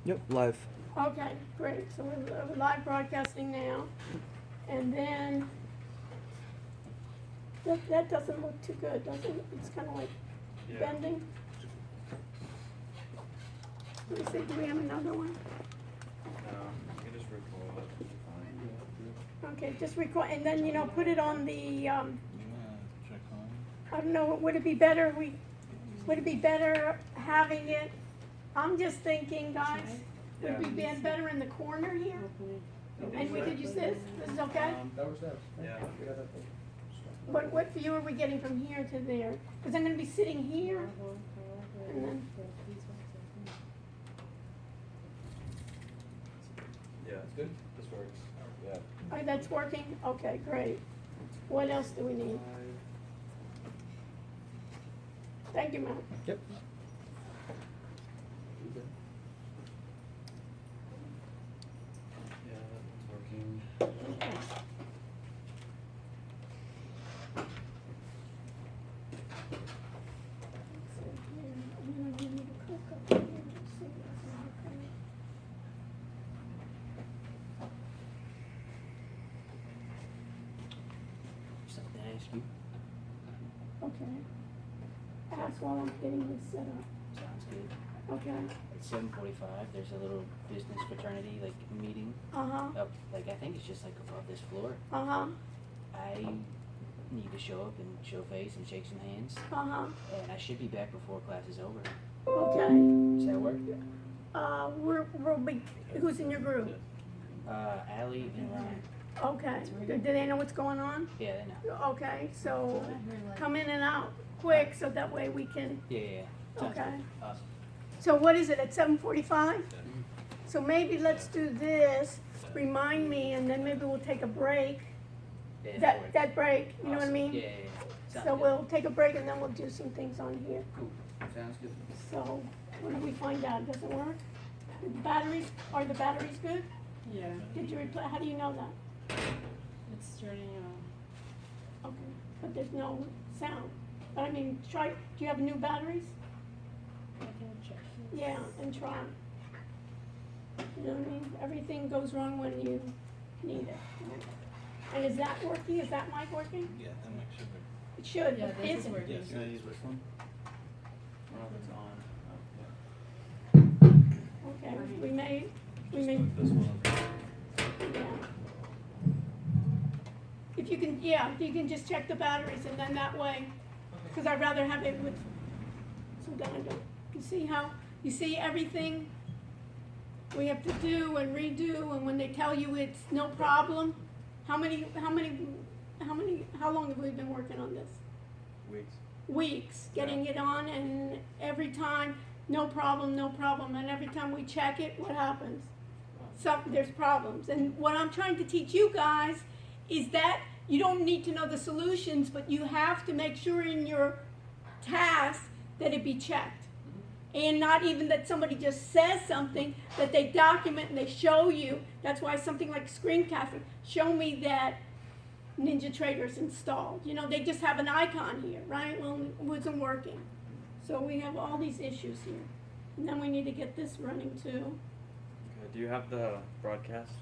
Yep, live. Okay, great, so we're live broadcasting now, and then, that doesn't look too good, does it? It's kinda like bending. Let me see, do we have another one? No, you can just record it, it'll be fine. Okay, just record, and then, put it on the, Yeah, check on. I don't know, would it be better having it, I'm just thinking, guys, would it be better in the corner here? And we could use this is okay? That was that. Yeah. What view are we getting from here to there? Because I'm gonna be sitting here, and then, Yeah, it's good. This works. Yeah. oh, that's working? Okay, great. What else do we need? Thank you, Matt. Yep. Yeah, that one's working. Okay. So here, and then we need to click up here to see what's okay. Something to ask you. Okay. Ask while I'm getting this set up. Sounds good. Okay. At 7:45, there's a little business fraternity like meeting Uh-huh. up, like I think it's just like above this floor. Uh-huh. I need to show up and show face and shake some hands, Uh-huh. and I should be back before class is over. Okay. Does that work? We'll be, who's in your group? Allie and Ryan. Okay. Do they know what's going on? Yeah, they know. Okay, so come in and out quick so that way we can, Yeah. Sounds Okay. good. Awesome. so what is it, at 7:45? So maybe let's do this, remind me, and then maybe we'll take a break. Yeah, That, that break, you know what I Awesome. mean? Yeah. Sounds So good. we'll take a break and then we'll do some things on here. Cool. Sounds good. So, what did we find out? Does it work? The batteries, are the batteries good? Yeah, Did you replace, how do you know that? it's turning on. Okay, but there's no sound. But I mean, try, do you have new batteries? I can check. Yeah, and try. You know what I mean? Everything goes wrong when you need it. And is that working? Is that mic working? Yeah, that mic should work. It should, Yeah, but this is isn't. working. Yes. Can I use this one? I don't know if it's on. Oh, Okay, we may, yeah. Just this one. yeah. If you can, yeah, if you can just check the batteries and then that way, because I'd rather have it with, so then I don't, you see everything we have to do and redo, and when they tell you it's no problem, how long have we been working on this? Weeks. Weeks, getting it on, and every time, no problem, and every time we check it, what happens? There's problems, and what I'm trying to teach you guys is that you don't need to know the solutions, but you have to make sure in your task that it be checked. And not even that somebody just says something, that they document and they show you. That's why something like screencasting, show me that NinjaTrader's installed. You know, they just have an icon here, right? Well, it wasn't working. So we have all these issues here. And then we need to get this running too. Okay, do you have the broadcast?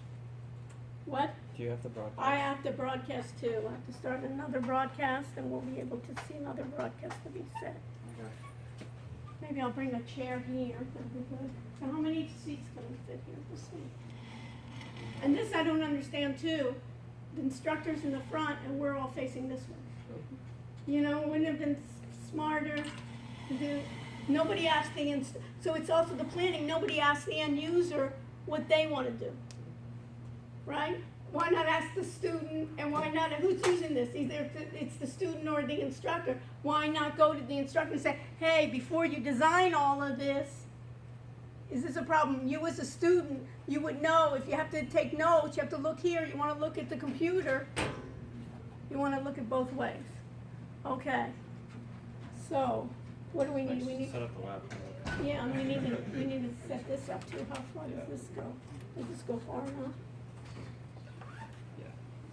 What? Do you have the broadcast? I have to broadcast too. I have to start another broadcast and we'll be able to see another broadcast to be set. Okay. Maybe I'll bring a chair here. That'd be good. So how many seats can we fit here? We'll see. And this I don't understand too. The instructor's in the front and we're all facing this way. You know, wouldn't it have been smarter to do, nobody asked so it's also the planning, nobody asked the end user what they want to do. Right? Why not ask the student, and why not, who's using this? Either it's the student or the instructor. Why not go to the instructor and say, hey, before you design all of this, is this a problem? You as a student, you would know if you have to take notes, you have to look here, you want to look at the computer, you want to look at both ways. Okay. So, what do we need? We need, Set up the laptop. yeah, we need to set this up too. How far does this go? Does this go far enough? Yeah.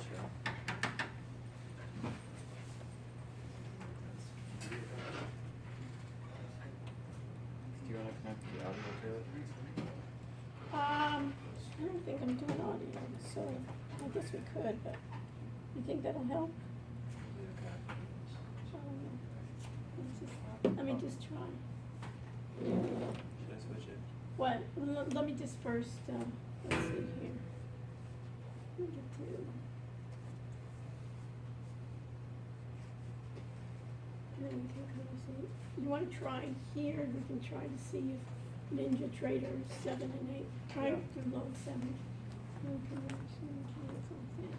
Sure. Do you want to connect the audio to it? so I guess we could, but you think that'll help? Let me just try. Should I switch it? What, let me just first, let's see here. Let me get to. And then we can kind of see, you wanna try here, we can try to see if Ninja Trader 7 and 8, try Yeah. to load 7. Okay, cancel, yeah.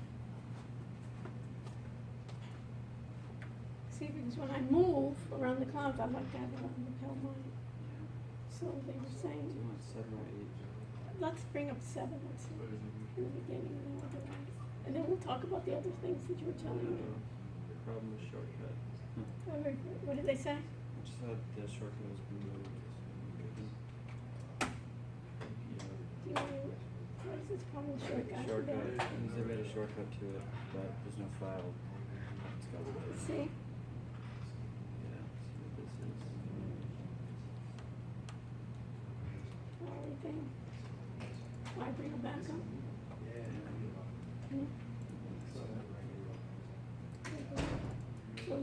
See, because when I move around the clouds, I like to have it on the lapel line. So they were Do saying, you want 7 or 8? let's bring up 7, let's see, in the beginning, and then we'll do it. And then we'll talk about the other things that you were telling me. Problem with shortcut. What did they say? I just thought the shortcut was removed. Do you want to, what is this problem with shortcut? Shortcut, they made a shortcut to it, but there's no file. It's got to See? Yeah, see what this is. Everything. Why bring it back up? Hmm? So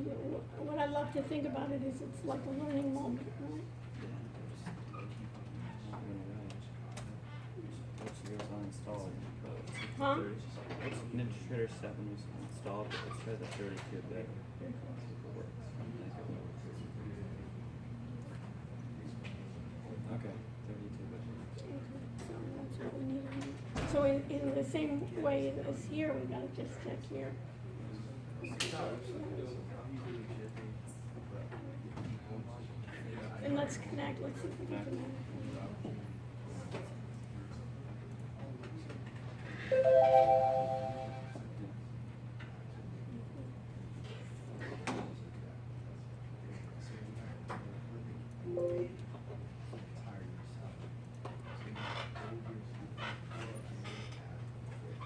what I love to think about it is it's like a learning moment, right? What's yours uninstalled? Huh? What's Ninja Trader 7 was installed, but it said that 32-bit works. Okay, 32-bit. So that's what we need to do. So in the same way as here, we gotta just check here. And let's connect, let's see if we can connect.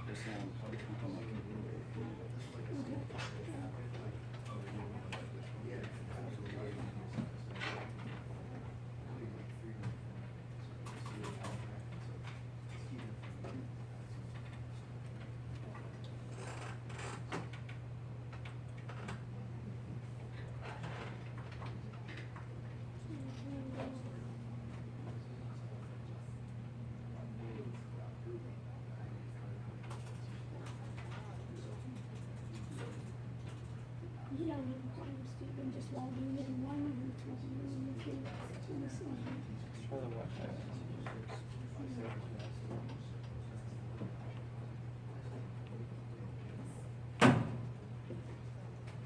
Just on my computer. You don't have a problem, Stephen, just logging in one and logging in the two. Let me see. Let's try the Wi-Fi.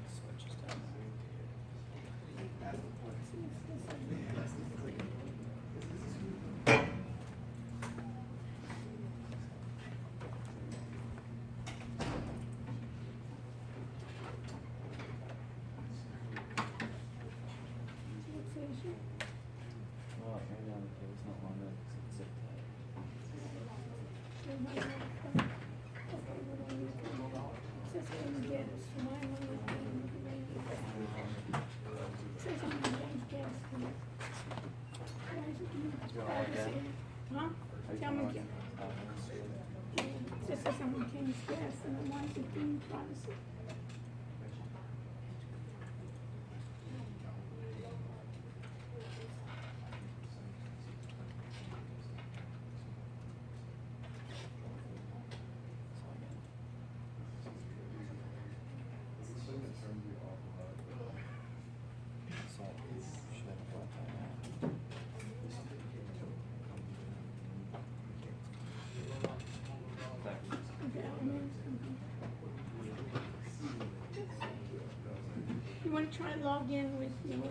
Switch is down Well, right now the cable's not long enough because it's zip tied. Huh? Tell me again. Just says someone came gas and then why is it doing privacy? So, should have Wi-Fi now. Okay, you want to try log in with yours?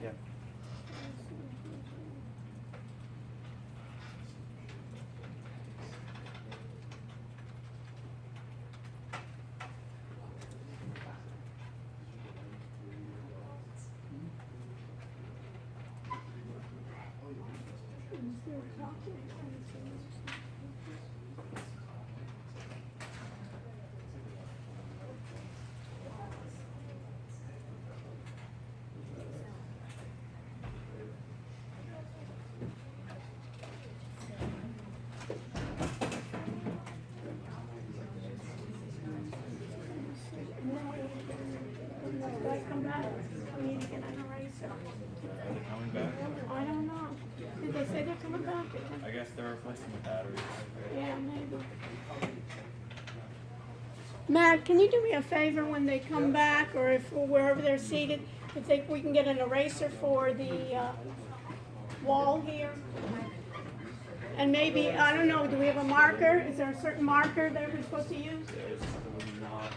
Yeah. Is there a copy? coming back again. I guess they're replacing the batteries. Yeah, maybe. Matt, can you do me a favor when they come back, or if wherever they're seated, if we can get an eraser for the wall here? And maybe, I don't know, do we have a marker? Is there a certain marker that we're supposed to use? There's not.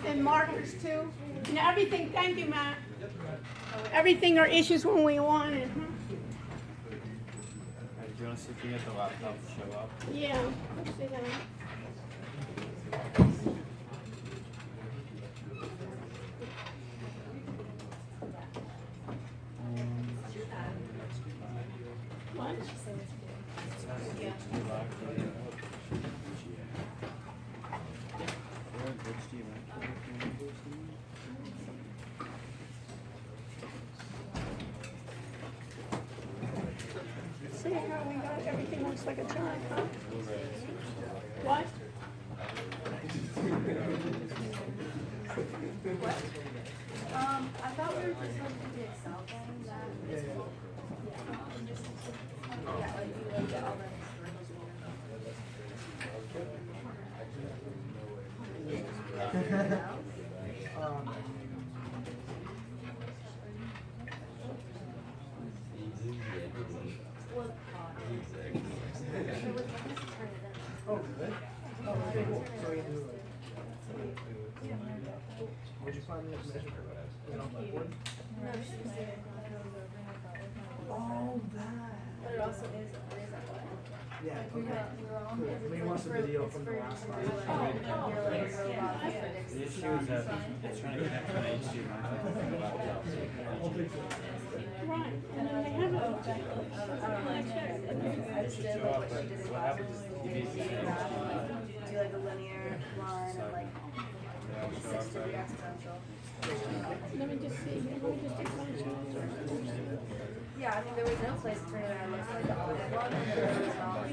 And markers too? And everything, thank you, Matt. Everything are issues when we want it, huh? Alright, do you want to see if you can get the laptop to show up? Yeah, let's see that. What? See how we got, everything looks like a chart, huh? What? I thought we were just going to do the Excel thing that is cool. Yeah, like you would get all the Would you find the information for what I was on my board? Oh, that. But it also is at what? Yeah, We okay. were on Cool. it. I mean, what's the video from the last slide? You're like a robot that predicts The issue is that it's trying to connect to an HDMI to the laptop. Right, and then they have a, I just did like what she did in What happens is the TV is the same HDMI. do like a linear line and like Yeah, I'll show 6 up degree that. exponential. let me just see, let me just explain. Yeah, I mean there was no place to turn it on unless like the audit one and there was not.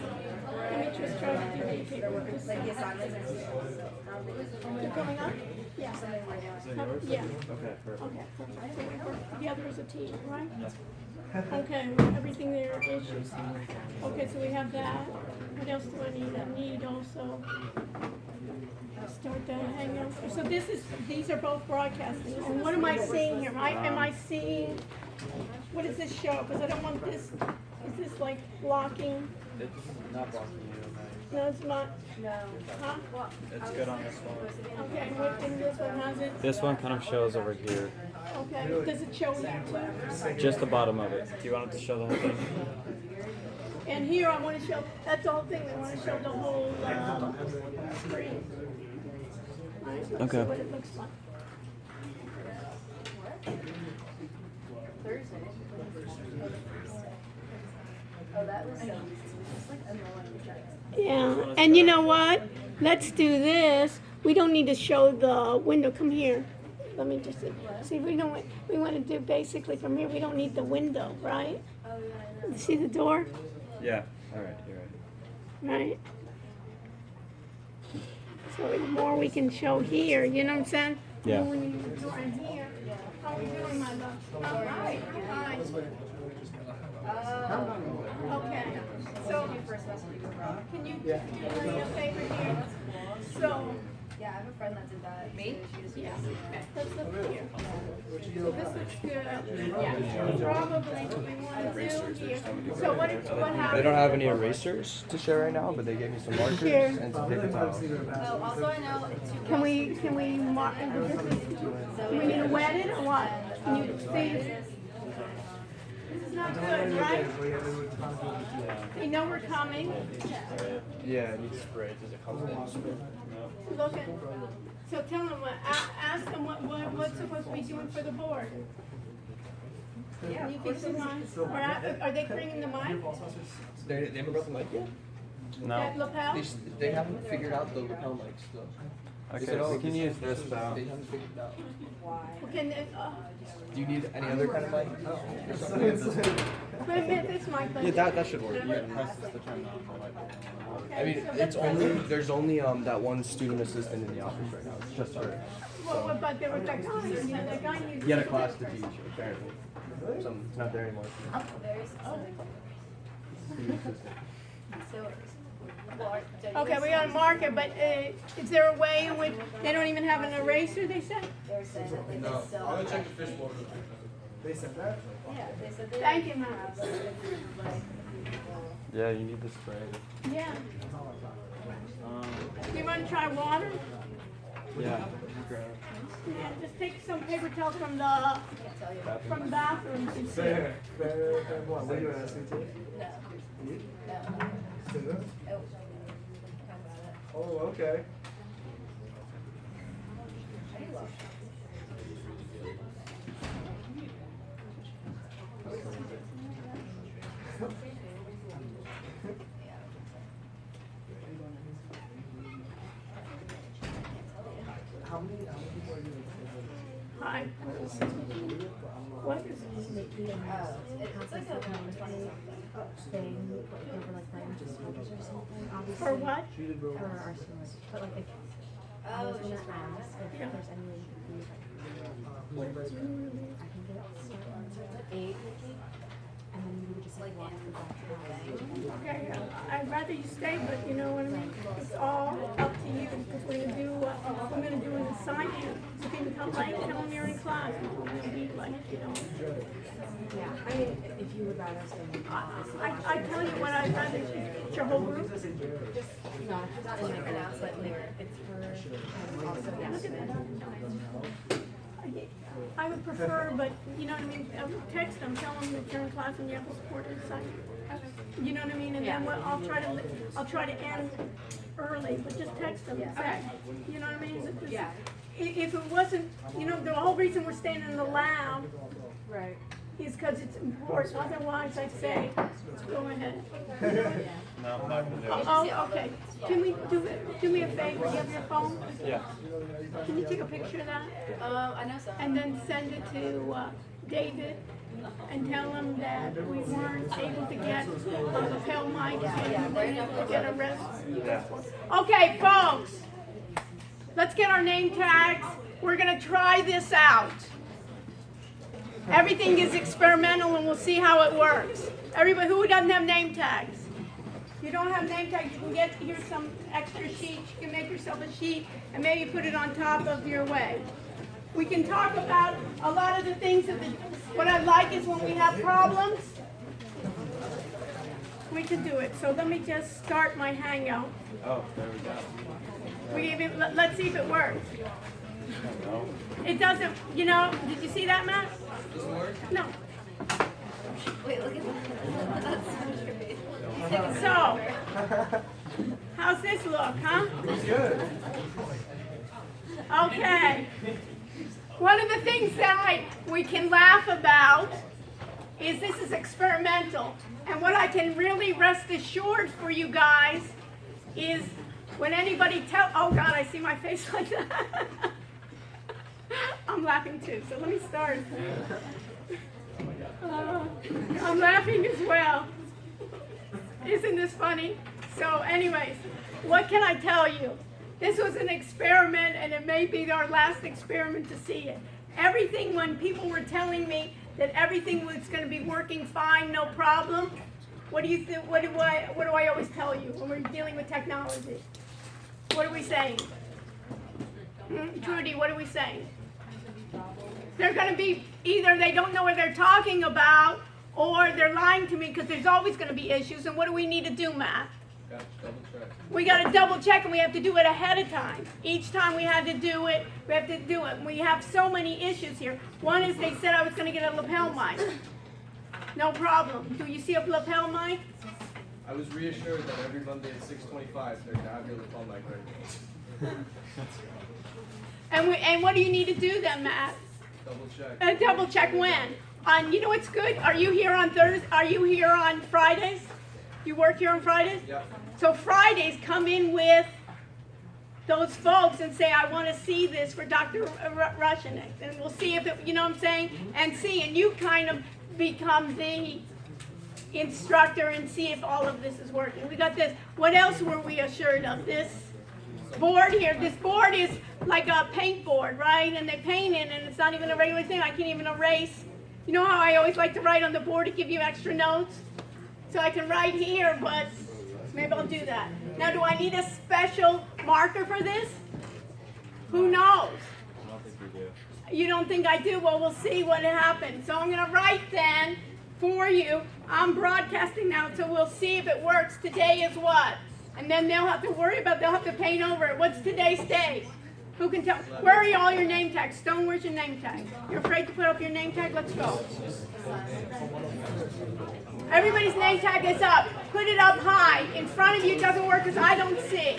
Let me just try to do the There paper. were like the assignments and stuff, so I don't think it was They're coming up? Yeah. something we're doing. Yeah, Okay, perfect. okay, perfect. So we work together as a team, right? Okay, well, everything there are issues. Okay, so we have that. What else do I need? I need also start the hangout. So these are both broadcasting. And what am I seeing here? Am I seeing, what does this show? Because I don't want this, is this like blocking? It's not blocking you, No, it's not, No. huh? Well, It's good on this one. Okay, what, and this one has it? This one kind of shows over here. Okay, does it show here too? Just the bottom of it. Do you want it to show the whole thing? And here I want to show, that's the whole thing, we want to show the whole screen. Right, let's see Okay. what it looks like. Thursday. Oh, that was so easy. It's like annoying to try. Yeah, and you know what? Let's do this. We don't need to show the window. Come here. Let me just see. We don't. We want to do basically from here. We don't need the window, right? Oh, yeah, I know. You see the door, Yeah. All right, you're right. right? So the more we can show here, you know what I'm saying? Yeah. When you do the door in here. How are you doing, my love? All right. Hi. Okay. So First semester you were wrong. can you do me a favor here? So. Yeah, I have a friend that did that. Me? She just Yeah, okay, let's look here. What you So do this about looks good. Yeah, probably what we want to do here. So what happened? They don't have any erasers to share right now, but they gave me some markers Here. and some paper towels. Oh, also I know two Can we mark, do we need to wet it or what? Can you see? This is not good, right? They know we're coming. Yeah, it needs spray. Does it come in? Look at, so tell them, ask them what's supposed to be doing for the board. Can you fix the mic? Or are they bringing the mic? They haven't brought the mic yet? That lapel? They haven't figured out the lapel mics though. Okay, we can use this though. They haven't figured it out. Can, Do you need any other kind of mic? Or something? this mic. Yeah, that should work. Press this to turn on the light. I mean, there's only that one student assistant in the office right now. It's just her. Well, but there was that guy, you know, that guy needs. He had a class to teach, apparently. It's not there anymore. Very specific. So, well, Okay, we gotta mark it, but is there a way in which they don't even have an eraser, they said? they're saying that they No, just sell. I'm gonna check the fishbowl. They said that? Yeah, they said they. Thank you, ma'am. have, like, Yeah, you need the spray. Yeah. Um, Do you wanna try water? yeah. Grab. Yeah, just take some paper towels from the can't tell you. bathrooms and see. Fair, what, were you an SAT? No. You? No. Did this? Oh. How about it? Oh, okay. I do love. How many people are you in? Hi. What is it? It's like a 20 something. Thing, like, over like branches or something, obviously. For what? For our sewers, but like, I Oh, was it's gonna just ask if Yeah. there's any way you could use like, I can get started 8, and then we would just like walk through that house. Okay, I'd rather you stay, but you know what I mean? It's all up to you, because we're gonna do an assignment. So if you come late, tell them you're in class, we're gonna be like, you know. Yeah, I mean, if you would rather stay in the office. I tell you what I'd rather, it's your whole group. Just, no, not in my class, but like, it's for, and also, yeah. Look at that. I would prefer, but you know what I mean, text them, tell them that you're in class and you have to support the assignment. You know what I mean, and then I'll try to end early, but just text them and say, you know what I mean? Because Yeah. If it wasn't, you know, the whole reason we're staying in the lab Right. is because it's important, otherwise I'd say, go ahead. No, I'm not gonna do it. Oh, okay, can we do me a favor, you have your phone? Yeah. Can you take a picture of that? I know some. And then send it to David and tell him that we weren't able to get a lapel mic and we weren't able to get a rest. Yeah. Okay, folks, let's get our name tags. We're gonna try this out. Everything is experimental and we'll see how it works. Everybody who doesn't have name tags? If you don't have name tags, you can get, here's some extra sheets. You can make yourself a sheet and maybe put it on top of your way. We can talk about a lot of the things that what I like is when we have problems, we can do it. So let me just start my hangout. Oh, there we go. Let's see if it works. No. It doesn't, you know, did you see that, Matt? Doesn't work? No. Wait, look at that. That's so true. So, how's this look, huh? It's good. Okay. One of the things that we can laugh about is this is experimental. And what I can really rest assured for you guys is when anybody oh God, I see my face like that. I'm laughing too, so let me start. I'm laughing as well. Isn't this funny? So anyways, what can I tell you? This was an experiment and it may be our last experiment to see it. Everything, when people were telling me that everything was going to be working fine, no problem, what do you think? What do I always tell you when we're dealing with technology? What are we saying? Trudy, what are we saying? They're going to be, either they don't know what they're talking about or they're lying to me because there's always going to be issues. And what do we need to do, Matt? Double check. We got to double check and we have to do it ahead of time. Each time we had to do it, we have to do it. We have so many issues here. One is they said I was going to get a lapel mic. No problem. Do you see a lapel mic? I was reassured that every Monday at 6:25 they're gonna have your lapel mic ready. And what do you need to do then, Matt? Double check. Double check when? You know what's good? Are you here on Thursday? Are you here on Fridays? You work here on Fridays? Yep. So Fridays, come in with those folks and say, I want to see this for Dr. Rushinek. And we'll see if it, you know what I'm saying? And see, and you kind of become the instructor and see if all of this is working. We got this. What else were we assured of? This board here. This board is like a paint board, right? And they paint it and it's not even a regular thing. I can't even erase. You know how I always like to write on the board to give you extra notes? So I can write here, but maybe I'll do that. Now, do I need a special marker for this? Who knows? I don't think we do. You don't think I do? Well, we'll see what happens. So I'm going to write then for you. I'm broadcasting now, so we'll see if it works. Today is what? And then they'll have to worry about, they'll have to paint over it. What's today's date? Who can tell? Where are all your name tags? Stone, where's your name tag? You're afraid to put up your name tag? Let's go. Everybody's name tag is up. Put it up high. In front of you, it doesn't work because I don't see.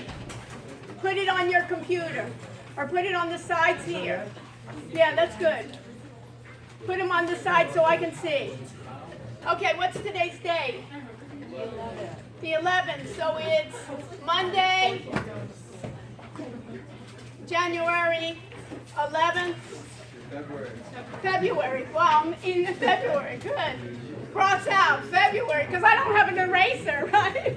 Put it on your computer. Or put it on the sides here. Yeah, that's good. Put them on the side so I can see. Okay, what's today's date? The 11th. So it's Monday, January 11th. February. Well, I'm in February. Good. Cross out February because I don't have an eraser, right?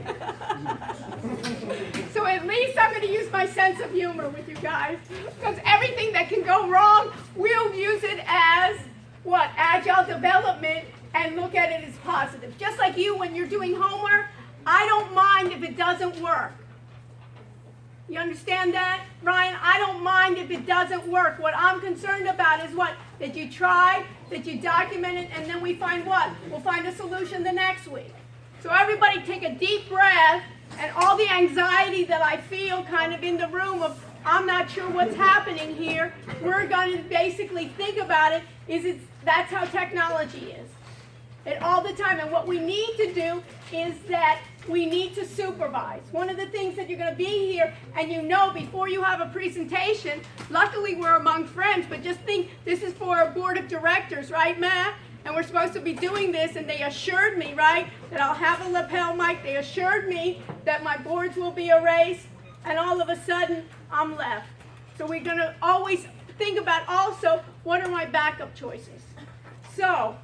So at least I'm going to use my sense of humor with you guys because everything that can go wrong, we'll use it as what? Agile development and look at it as positive. Just like you when you're doing homework, I don't mind if it doesn't work. You understand that, Ryan? I don't mind if it doesn't work. What I'm concerned about is what? That you try, that you document it, and then we find what? We'll find a solution the next week. So everybody take a deep breath, and all the anxiety that I feel kind of in the room of I'm not sure what's happening here, we're going to basically think about it, that's how technology is. And all the time. And what we need to do is that we need to supervise. One of the things that you're going to be here and you know before you have a presentation, luckily we're among friends, but just think this is for a board of directors, right, Matt? And we're supposed to be doing this, and they assured me, right, that I'll have a lapel mic. They assured me that my boards will be erased, and all of a sudden, I'm left. So we're going to always think about also, what are my backup choices? So,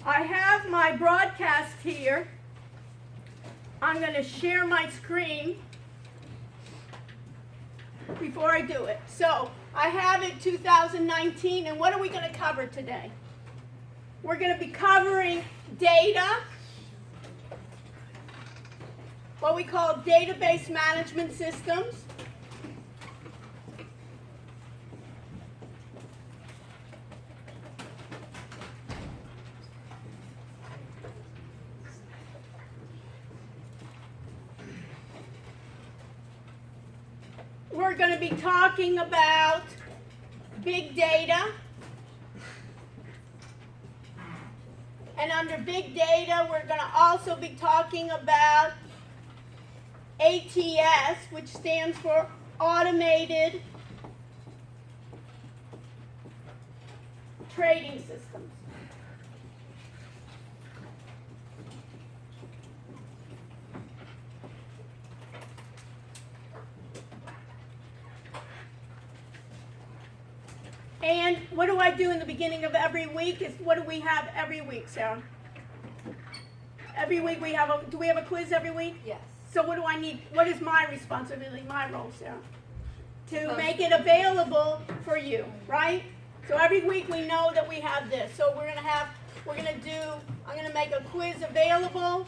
I have my broadcast here. I'm going to share my screen before I do it. So, I have it 2019, and what are we going to cover today? We're going to be covering data, what we call database management systems. We're going to be talking about big data. And under big data, we're going to also be talking about ATS, which stands for Automated Trading Systems. And what do I do in the beginning of every week? What do we have every week, Sarah? Every week we have do we have a quiz every week? Yes. So what do I need? What is my responsibility, my role, Sarah? To make it available for you, right? So every week we know that we have this. So I'm gonna make a quiz available.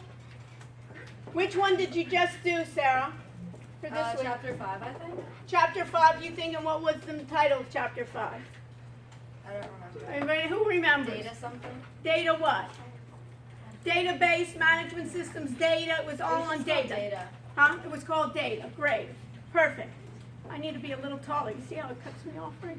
Which one did you just do, Sarah? For this week? Chapter 5, I think. Chapter 5, you thinking what was the title of chapter 5? I don't remember. Anybody, who remembers? Data something? Data what? Database management systems data. It was all It was on just called data. data. Huh? It was called data. Great. Perfect. I need to be a little taller. You see how it cuts me off, right?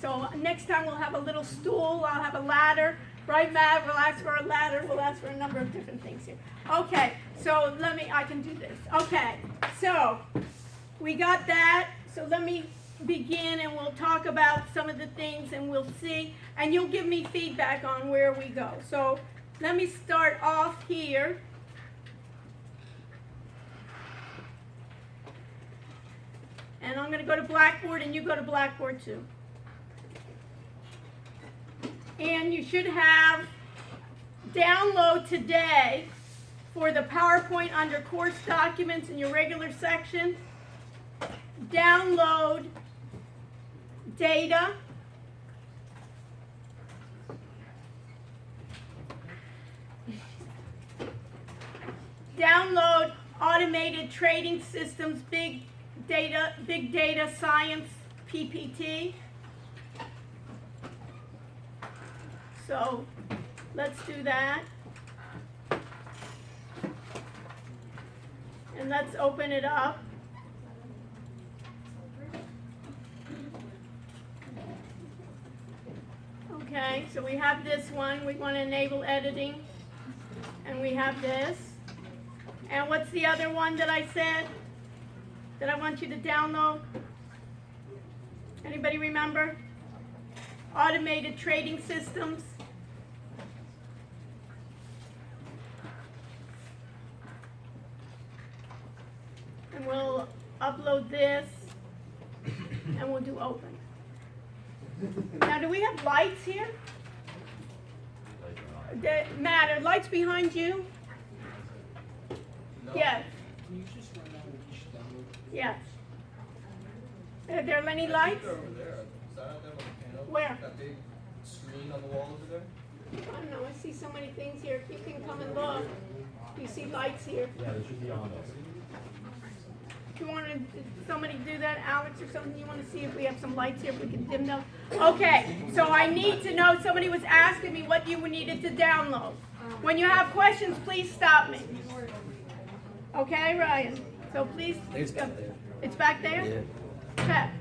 So next time we'll have a little stool. I'll have a ladder. Right, Matt? We'll ask for a ladder. We'll ask for a number of different things here. Okay. So I can do this. Okay. So we got that. So let me begin and we'll talk about some of the things and we'll see. And you'll give me feedback on where we go. So let me start off here. And I'm going to go to Blackboard and you go to Blackboard too. And you should have download today for the PowerPoint under course documents in your regular section. Download data. automated trading systems, big data science, PPT. So let's do that. And let's open it up. Okay, so we have this one. We want to enable editing. And we have this. And what's the other one that I said that I want you to download? Anybody remember? Automated trading systems. And we'll upload this and we'll do open. Now, do we have lights here? That matter. Lights behind you? No. Yes. Can you just run down each download? Yes. Are there any I think lights? they're over there. Is that out there on the panel? Where? That big screen on the wall over there? I don't know. I see so many things here. If you can come and look. You see lights here. Yeah, they should be on there. Do you want somebody do that, Alex or something? You want to see if we have some lights here, if we can dim them? Okay, so I need to know, somebody was asking me what you needed to download. When you have questions, please stop me. Okay, Ryan? So please. It's back there. It's back there? Yeah. Check.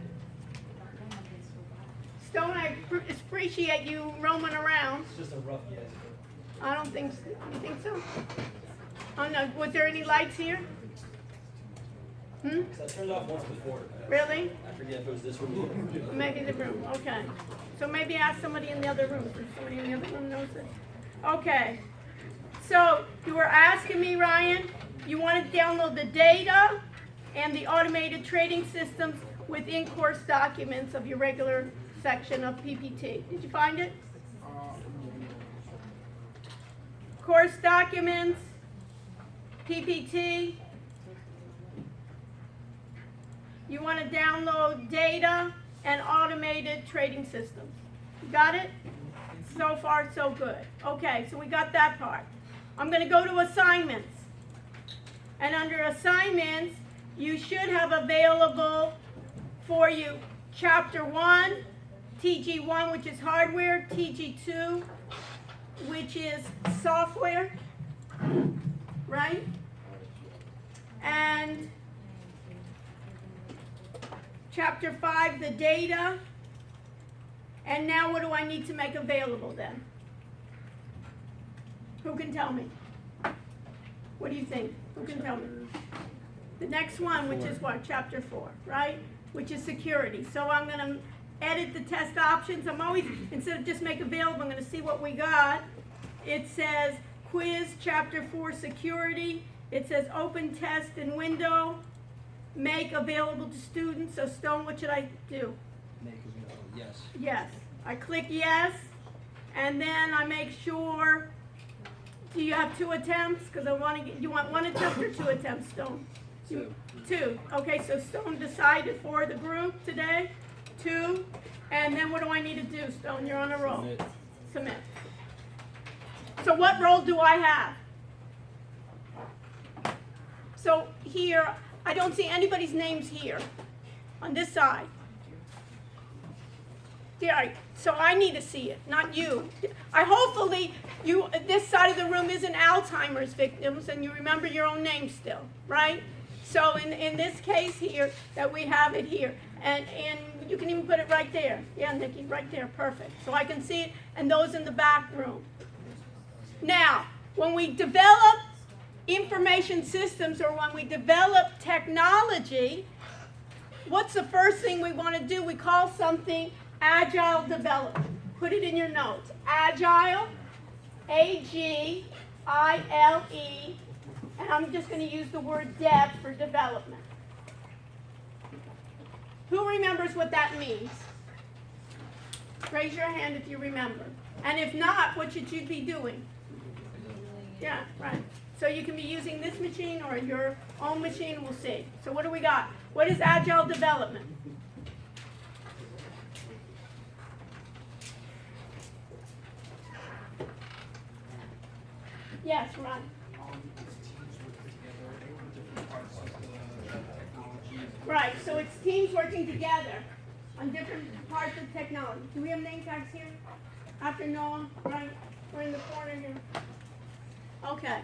Stone, I appreciate you roaming around. It's just a rough guess. I don't think so. You think so? Oh no, was there any lights here? Hmm? I turned off once before. Really? I forget if it was this room. Maybe the room, okay. So maybe ask somebody in the other room, if somebody in the other room knows it. Okay. So you were asking me, Ryan, you want to download the data and the automated trading systems with in-course documents of your regular section of PPT. Did you find it? Course documents, PPT. You want to download data and automated trading systems. You got it? So far, so good. Okay, so we got that part. I'm going to go to assignments. And under assignments, you should have available for you Chapter 1, TG1, which is hardware, TG2, which is software, right? And Chapter 5, the data. And now what do I need to make available then? Who can tell me? What do you think? Who can tell me? The next one, which is what? Chapter 4, right? Which is security. So I'm going to edit the test options. I'm always, instead of just make available, I'm going to see what we got. It says quiz, Chapter 4, security. It says open test in window. Make available to students. So Stone, what should I do? Make available, yes. Yes. I click yes, and then I make sure. Do you have 2 attempts? Because I want to get. You want 1 attempt or 2 attempts, Stone? 2. 2. Okay, so Stone decided for the group today. 2. And then what do I need to do, Stone? You're on a roll. Submit. So what role do I have? So here, I don't see anybody's names here on this side. Yeah, so I need to see it, not you. Hopefully this side of the room isn't Alzheimer's victims and you remember your own name still, right? So in this case here, that we have it here. And you can even put it right there. Yeah, Nikki, right there, perfect. So I can see it, and those in the back room. Now, when we develop information systems or when we develop technology, what's the first thing we want to do? We call something agile development. Put it in your notes. Agile, A-G-I-L-E, and I'm just going to use the word dev for development. Who remembers what that means? Raise your hand if you remember. And if not, what should you be doing? Yeah, right. So you can be using this machine or your own machine, we'll see. So what do we got? What is agile development? Yes, Ron. Right, so it's teams working together on different parts of technology. Do we have name tags here? After Noah, right? We're in the corner here. Okay.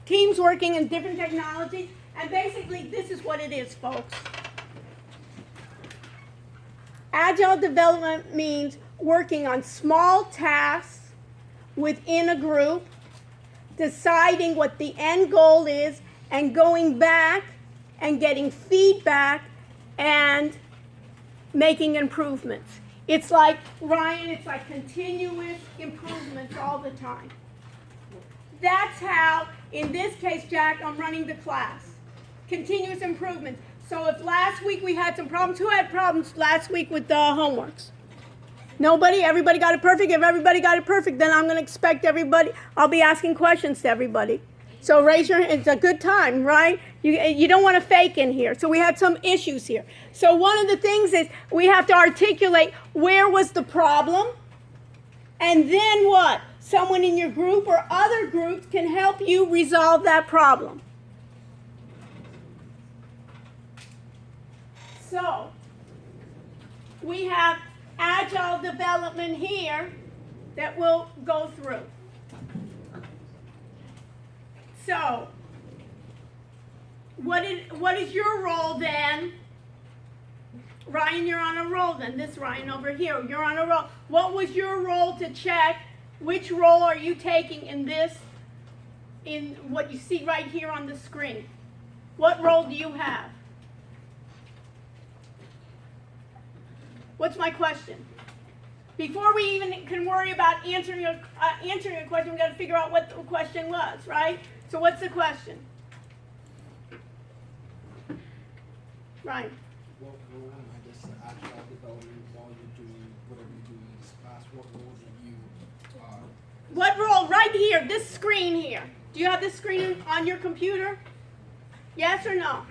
Teams working in different technologies, and basically this is what it is, folks. Agile development means working on small tasks within a group, deciding what the end goal is, and going back and getting feedback and making improvements. It's like, Ryan, it's like continuous improvements all the time. That's how, in this case, Jack, I'm running the class. Continuous improvements. So if last week we had some problems, who had problems last week with the homeworks? Nobody? Everybody got it perfect? If everybody got it perfect, then I'm going to expect everybody, I'll be asking questions to everybody. So raise your hand. It's a good time, right? You don't want to fake in here. So we had some issues here. So one of the things is we have to articulate where was the problem, and then what? Someone in your group or other groups can help you resolve that problem. So we have agile development here that we'll go through. So, what is your role then? Ryan, you're on a roll then. This Ryan over here, you're on a roll. What was your role to check? Which role are you taking in this, in what you see right here on the screen? What role do you have? What's my question? Before we even can worry about answering a question, we've got to figure out what the question was, right? So what's the question? Right. What role, I guess, agile development while you're doing whatever you're doing in this class, what role do you What role? Right here, this screen here. Do you have this screen on your computer? Yes or no?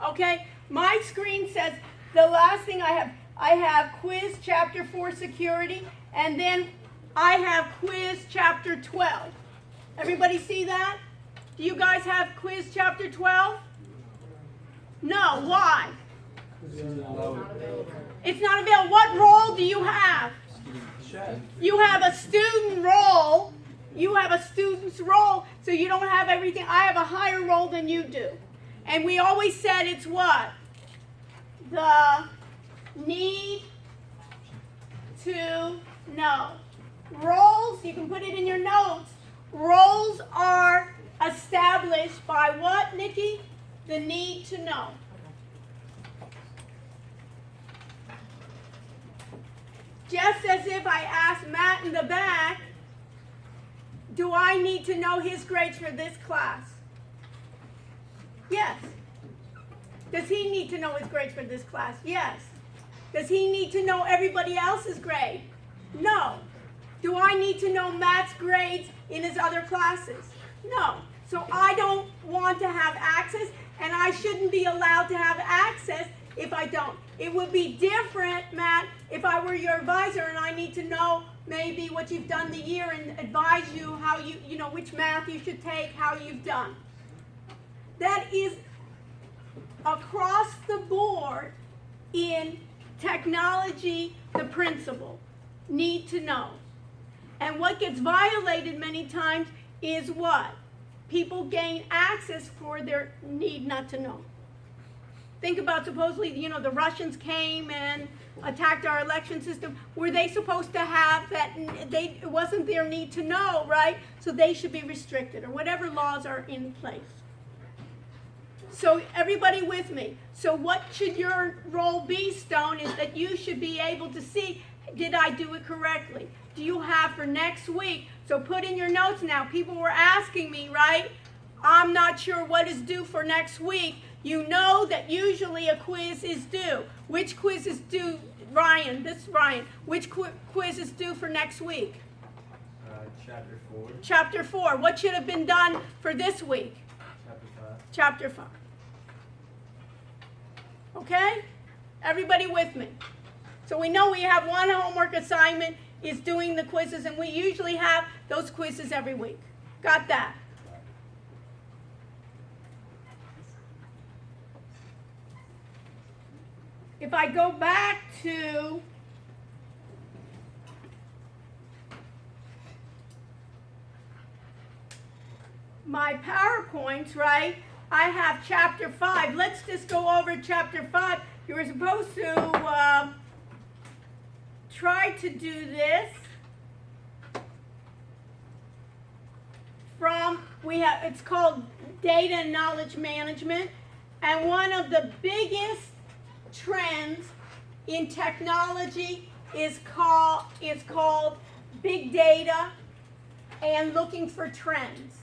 Okay. My screen says the last thing I have quiz chapter 4 security, and then I have quiz chapter 12. Everybody see that? Do you guys have quiz chapter 12? No. Why? It's not available. What role do you have? You have a student role. You have a student's role, so you don't have everything. I have a higher role than you do. And we always said it's what? The need to know. Roles, you can put it in your notes. Roles are established by what, Nikki? The need to know. Just as if I asked Matt in the back, do I need to know his grades for this class? Yes. Does he need to know his grades for this class? Yes. Does he need to know everybody else's grade? No. Do I need to know Matt's grades in his other classes? No. So I don't want to have access, and I shouldn't be allowed to have access if I don't. It would be different, Matt, if I were your advisor and I need to know maybe what you've done the year and advise you how you know, which math you should take, how you've done. That is across the board in technology, the principle. Need to know. And what gets violated many times is what? People gain access for their need not to know. Think about supposedly, the Russians came and attacked our election system. Were they supposed to have that? It wasn't their need to know, right? So they should be restricted or whatever laws are in place. So everybody with me. So what should your role be, Stone, is that you should be able to see, did I do it correctly? Do you have for next week? So put in your notes now. People were asking me, right? I'm not sure what is due for next week. You know that usually a quiz is due. Which quiz is due, Ryan? This is Ryan. Which quiz is due for next week? Chapter 4. Chapter 4. What should have been done for this week? Chapter 5. Chapter 5. Okay? Everybody with me? So we know we have one homework assignment is doing the quizzes, and we usually have those quizzes every week. Got that? if I go back to my PowerPoints, right? I have chapter 5. Let's just go over chapter 5. You were supposed to try to do this from, it's called Data and Knowledge Management. And one of the biggest trends in technology is called big data and looking for trends.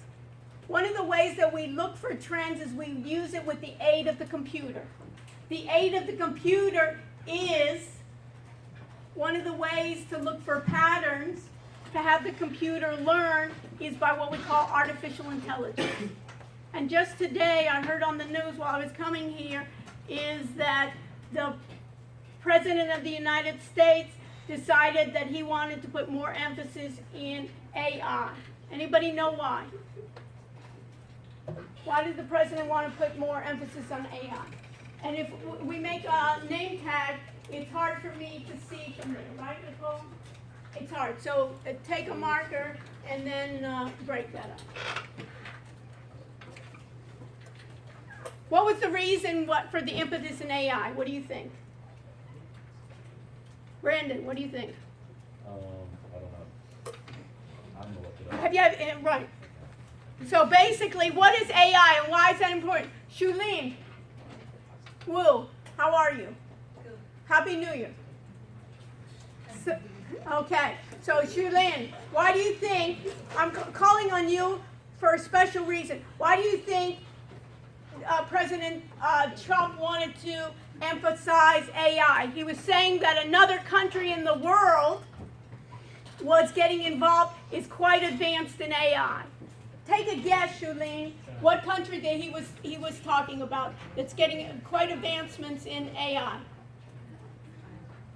One of the ways that we look for trends is we use it with the aid of the computer. The aid of the computer is one of the ways to look for patterns, to have the computer learn, is by what we call artificial intelligence. And just today, I heard on the news while I was coming here, is that the President of the United States decided that he wanted to put more emphasis in AI. Anybody know why? Why did the President want to put more emphasis on AI? And if we make a name tag, it's hard for me to see from there, right, Nicole? It's hard. So take a marker and then break that up. What was the reason for the impetus in AI? What do you think? Brandon, what do you think? I don't know. I'm gonna look it up. Have you, right. So basically, what is AI and why is that important? Shulene, Woo, how are you? Good. Happy New Year. So, okay, so Shulene, why do you think, I'm calling on you for a special reason. Why do you think President Trump wanted to emphasize AI? He was saying that another country in the world was getting involved, is quite advanced in AI. Take a guess, Shulene, what country that he was talking about that's getting quite advancements in AI?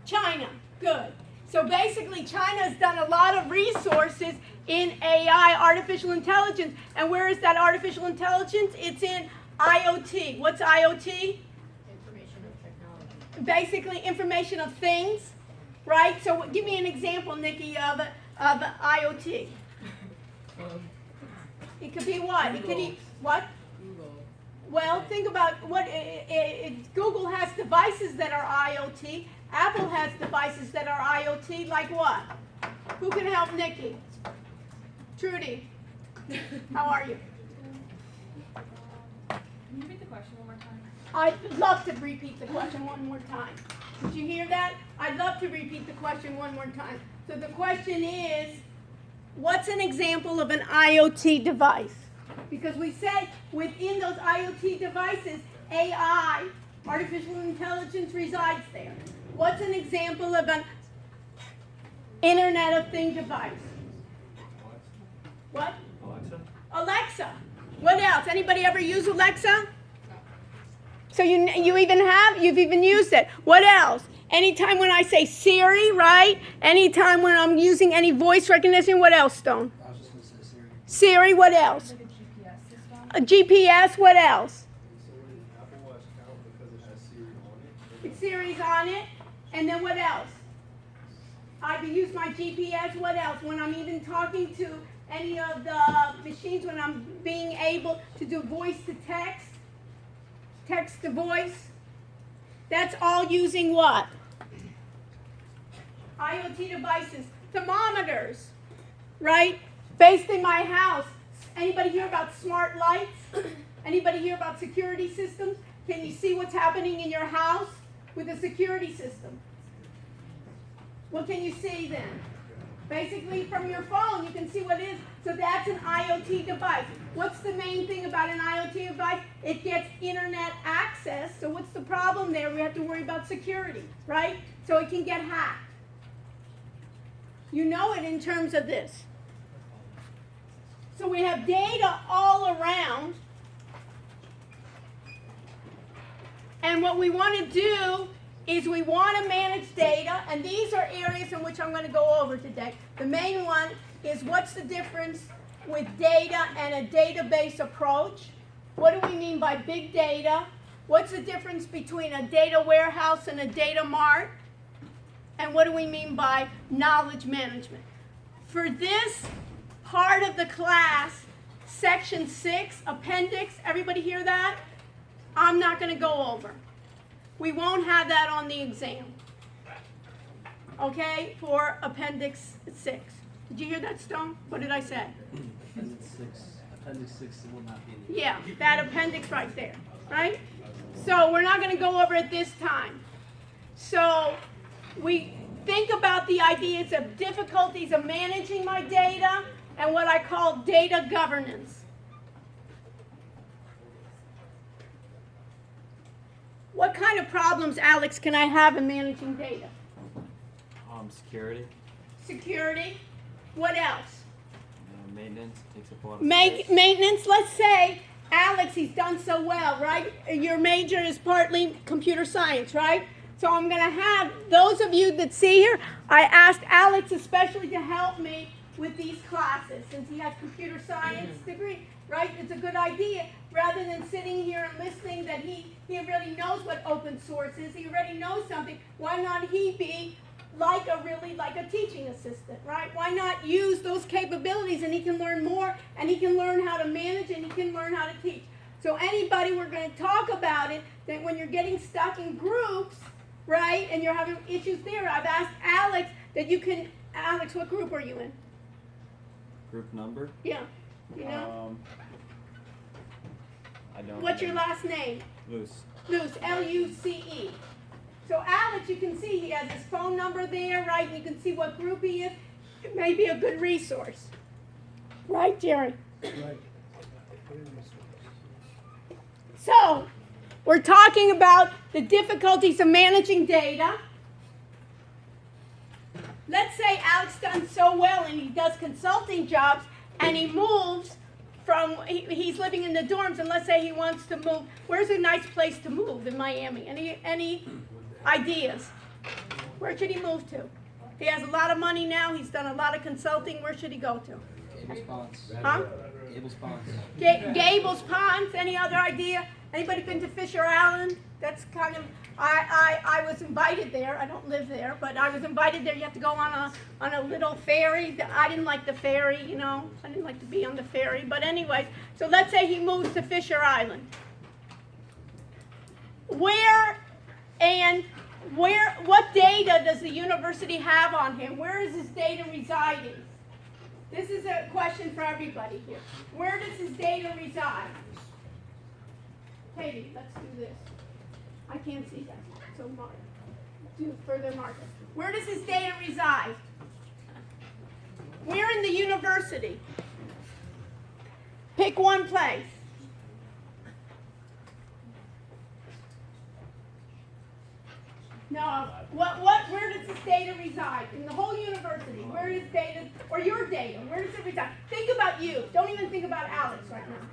China. Good. So basically, China's done a lot of resources in AI, artificial intelligence. And where is that artificial intelligence? It's in IoT. What's IoT? Information of technology. Basically, information of things, right? So give me an example, Nikki, of IoT. It could be what? It could be what? Well, think about what Google has devices that are IoT. Apple has devices that are IoT, like what? Who can help Nikki? Trudy, how are you? Can you repeat the question one more time? I'd love to repeat the question one more time. Did you hear that? I'd love to repeat the question one more time. So the question is, what's an example of an IoT device? Because we said within those IoT devices, AI, artificial intelligence, resides there. What's an example of an Internet of Things device? What? Alexa? Alexa. What else? Anybody ever use Alexa? So you've even used it. What else? Anytime when I say Siri, right? Anytime when I'm using any voice recognition, what else, Stone? I was just going to say Siri. Siri, what else? Like a GPS system? A GPS, what else? So would an Apple Watch count because it has Siri on it? Siri's on it. And then what else? I use my GPS, what else? When I'm even talking to any of the machines, when I'm being able to do voice to text, text to voice, that's all using what? IoT devices, thermometers, right? Based in my house. Anybody hear about smart lights? Anybody hear about security systems? Can you see what's happening in your house with a security system? What can you see then? Basically, from your phone, you can see what it is. So that's an IoT device. What's the main thing about an IoT device? It gets internet access. So what's the problem there? We have to worry about security, right? So it can get hacked. You know it in terms of this. So we have data all around. And what we want to do is we want to manage data, and these are areas in which I'm going to go over today. The main one is what's the difference with data and a database approach? What do we mean by big data? What's the difference between a data warehouse and a data mart? And what do we mean by knowledge management? For this part of the class, section 6, appendix, everybody hear that? I'm not going to go over. We won't have that on the exam. Okay, for appendix 6. Did you hear that, Stone? What did I say? Appendix 6 will not be in the. Yeah, that appendix right there, right? So we're not going to go over it this time. So we think about the ideas of difficulties of managing my data and what I call data governance. What kind of problems, Alex, can I have in managing data? Security, Security. What else? maintenance, takes up a lot of space. Maintenance. Let's say, Alex, he's done so well, right? Your major is partly computer science, right? So I'm going to have those of you that see here, I asked Alex especially to help me with these classes since he has computer science degree, right? It's a good idea rather than sitting here and listening that he already knows what open source is. He already knows something. Why not he be like a teaching assistant, right? Why not use those capabilities and he can learn more and he can learn how to manage and he can learn how to teach. So anybody, we're going to talk about it, that when you're getting stuck in groups, right, and you're having issues there, I've asked Alex that you can, Alex, what group are you in? Group number? Yeah, you know? I don't. What's your last name? Luce. Luce, L-U-C-E. So Alex, you can see he has his phone number there, right? And you can see what group he is. It may be a good resource. Right, Jerry? Right. So, we're talking about the difficulties of managing data. Let's say Alex done so well and he does consulting jobs and he moves from, he's living in the dorms and let's say he wants to move. Where's a nice place to move in Miami? Any ideas? Where should he move to? He has a lot of money now. He's done a lot of consulting. Where should he go to? Gables Ponds. Huh? Gables Ponds. Gables Ponds. Any other idea? Anybody been to Fisher Island? That's kind of, I was invited there. I don't live there, but I was invited there. You have to go on a little ferry. I didn't like the ferry, you know. I didn't like to be on the ferry. But anyway, so let's say he moves to Fisher Island. What data does the university have on him? Where is his data residing? This is a question for everybody here. Where does his data reside? Katie, let's do this. I can't see that, so mark. Do further marker. Where does his data reside? Where in the university? Pick one place. No, where does this data reside? In the whole university, where is data, or your data, where does it reside? Think about you. Don't even think about Alex right now.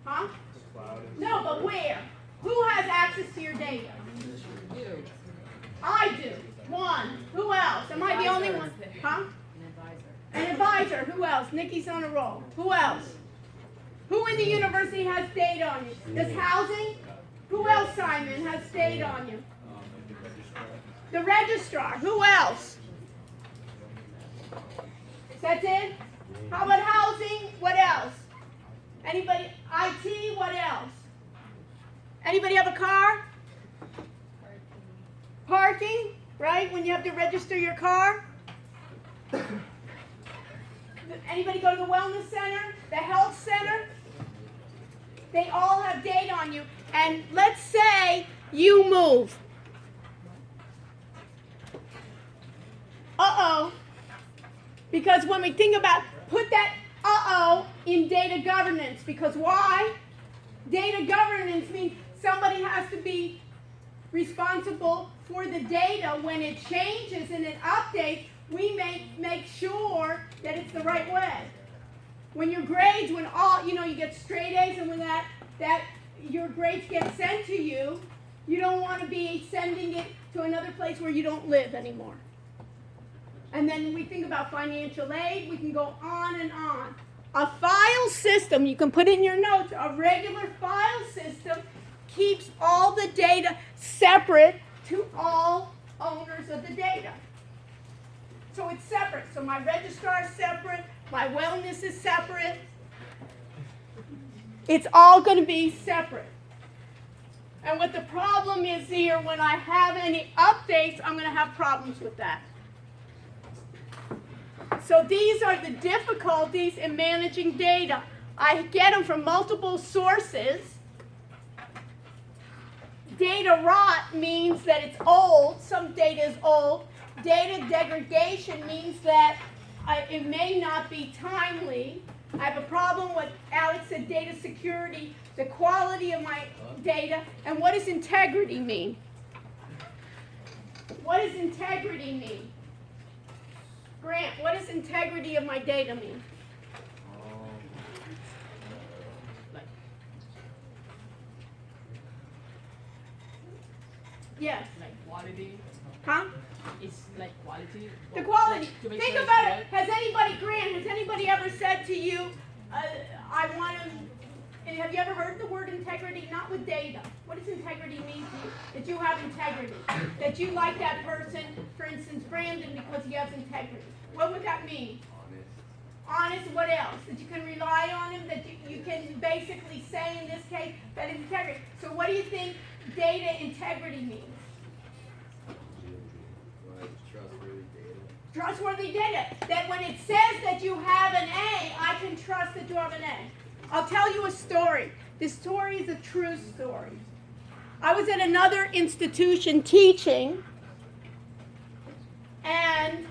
Huh? No, but where? Who has access to your data? You. I do. One. Who else? Am I the only one? Huh? An advisor. Who else? Nikki's on a roll. Who else? Who in the university has data on you? Does housing? Who else, Simon, has data on you? The registrar. Who else? That's it? How about housing? What else? Anybody? IT? What else? Anybody have a car? Parking, right? When you have to register your car? Anybody go to the wellness center? The health center? They all have data on you. And let's say you move. Uh-oh. Because when we think about, put that uh-oh in data governance. Because why? Data governance means somebody has to be responsible for the data. When it changes and it updates, we make sure that it's the right way. When your grades, when all, you get straight A's and when that your grades get sent to you, you don't want to be sending it to another place where you don't live anymore. And then we think about financial aid, we can go on and on. A file system, you can put in your notes, a regular file system keeps all the data separate to all owners of the data. So it's separate. So my registrar is separate, my wellness is separate. It's all going to be separate. And what the problem is here, when I have any updates, I'm going to have problems with that. So these are the difficulties in managing data. I get them from multiple sources. Data rot means that it's old. Some data is old. Data degradation means that it may not be timely. I have a problem with Alex said data security, the quality of my data, and what does integrity mean? What does integrity mean? Grant, what does integrity of my data mean? Yes. Like quality. Huh? It's like quality. The quality. To make Think sure about it's it. Has anybody, Grant, has anybody ever said to you, I want to, and have you ever heard the word integrity? Not with data. What does integrity mean to you? That you have integrity. That you like that person, for instance, Brandon, because he has integrity. What would that mean? Honest, what else? That you can rely on him, that you can basically say in this case that it's integrity. So what do you think data integrity means? Trustworthy data. Trustworthy data. That when it says that you have an A, I can trust that you have an A. I'll tell you a story. This story is a true story. I was at another institution teaching, and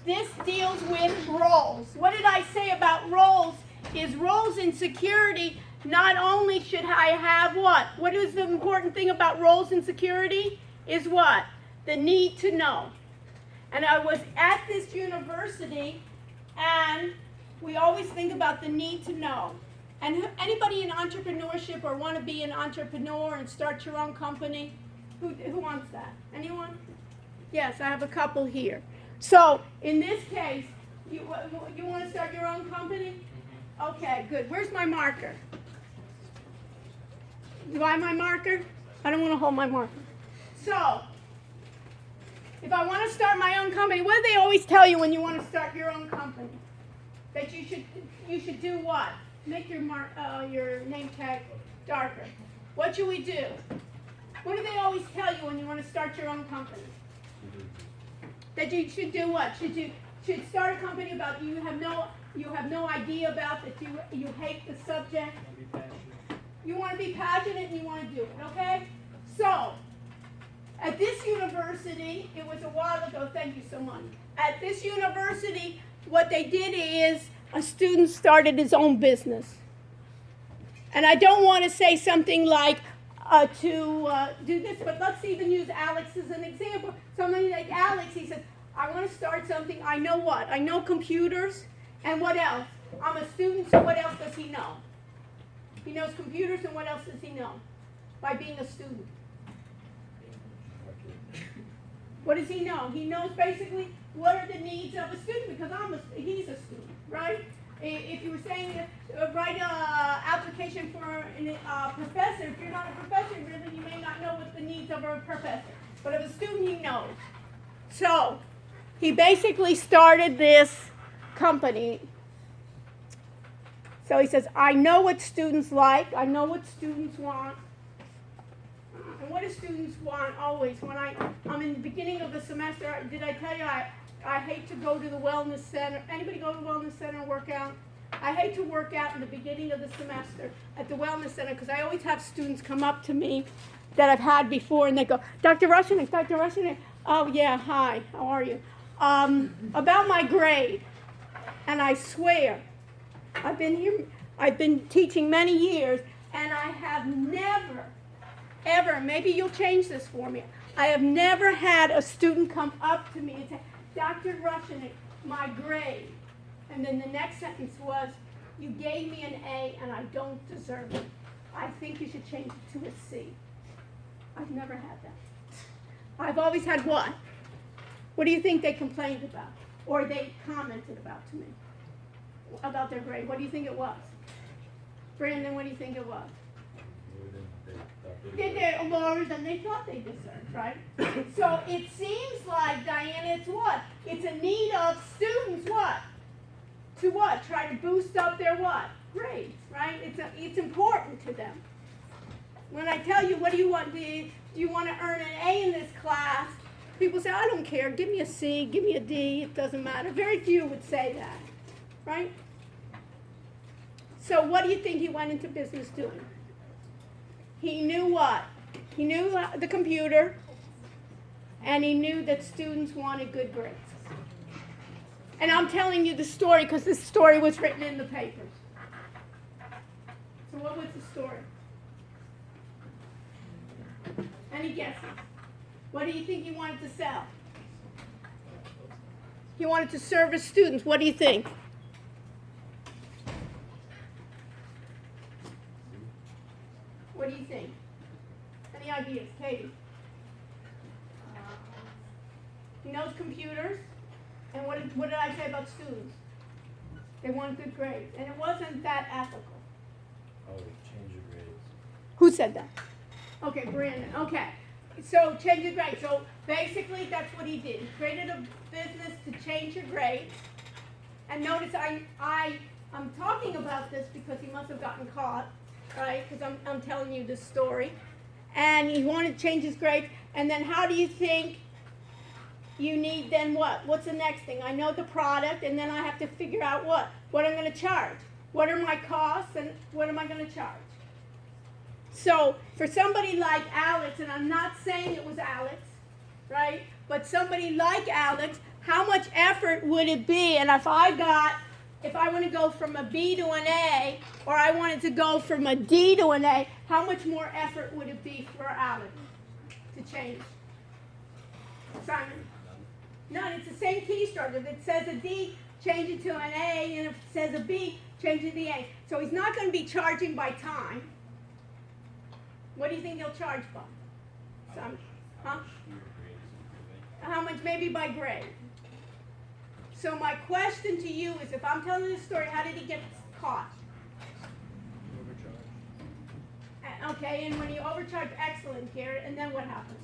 this deals with roles. What did I say about roles? Is roles in security, not only should I have what? What is the important thing about roles in security? Is what? The need to know. And I was at this university, and we always think about the need to know. And anybody in entrepreneurship or want to be an entrepreneur and start your own company? Who wants that? Anyone? Yes, I have a couple here. So, in this case, you want to start your own company? Okay, good. Where's my marker? Do I have my marker? I don't want to hold my marker. So, if I want to start my own company, what do they always tell you when you want to start your own company? That you should do what? Make your name tag darker. What should we do? What do they always tell you when you want to start your own company? That you should do what? Should start a company about you have no idea about, that you hate the subject. You want to be passionate and you want to do it, okay? So, at this university, it was a while ago, thank you so much. At this university, what they did is a student started his own business. And I don't want to say something like to do this, but let's even use Alex as an example. Somebody like Alex, he says, I want to start something. I know what? I know computers, and what else? I'm a student, so what else does he know? He knows computers, and what else does he know? By being a student. What does he know? He knows basically what are the needs of a student, because he's a student, right? If you were saying write an application for a professor, if you're not a professor, really, you may not know what the needs of a professor. But of a student, he knows. So, he basically started this company. So he says, I know what students like. I know what students want. And what do students want always? When I'm in the beginning of the semester, did I tell you I hate to go to the wellness center? Anybody go to the wellness center and work out? I hate to work out in the beginning of the semester at the wellness center, because I always have students come up to me that I've had before, and they go, Dr. Rushinek, oh yeah, hi, how are you? About my grade. And I swear, I've been teaching many years, and I have never, ever, maybe you'll change this for me, I have never had a student come up to me and say, Dr. Rushinek, my grade. And then the next sentence was, you gave me an A and I don't deserve it. I think you should change it to a C. I've never had that. I've always had what? What do you think they complained about? Or they commented about to me? About their grade. What do you think it was? Brandon, what do you think it was? They they're lower than they thought they deserved, right? So it seems like, Diana, it's what? It's a need of students, what? To what? Try to boost up their what? Grades, right? It's important to them. When I tell you, what do you want? Do you want to earn an A in this class? People say, I don't care. Give me a C, give me a D. It doesn't matter. Very few would say that, right? So what do you think he went into business doing? He knew what? He knew the computer, and he knew that students wanted good grades. And I'm telling you the story because this story was written in the papers. So what was the story? Any guesses? What do you think he wanted to sell? He wanted to service students. What do you think? What do you think? Any ideas, Katie? He knows computers. And what did I say about students? They want good grades. And it wasn't that ethical. Oh, change your grades. Who said that? Okay, Brandon. Okay. So change your grades. So basically that's what he did. He created a business to change your grades. And notice I'm talking about this because he must have gotten caught, right? Because I'm telling you this story. And he wanted to change his grades. And then how do you think you need then what? What's the next thing? I know the product, and then I have to figure out what I'm going to charge. What are my costs, and what am I going to charge? So for somebody like Alex, and I'm not saying it was Alex, right? But somebody like Alex, how much effort would it be? And if I want to go from a B to an A, or I wanted to go from a D to an A, how much more effort would it be for Alex to change? Simon? None. It's the same keystroke. If it says a D, change it to an A, and if it says a B, change it to the A. So he's not going to be charging by time. What do you think he'll charge by? Some, huh? How much? Maybe by grade. So my question to you is, if I'm telling this story, how did he get caught? Okay, and when you overcharge, excellent, Garrett, and then what happens?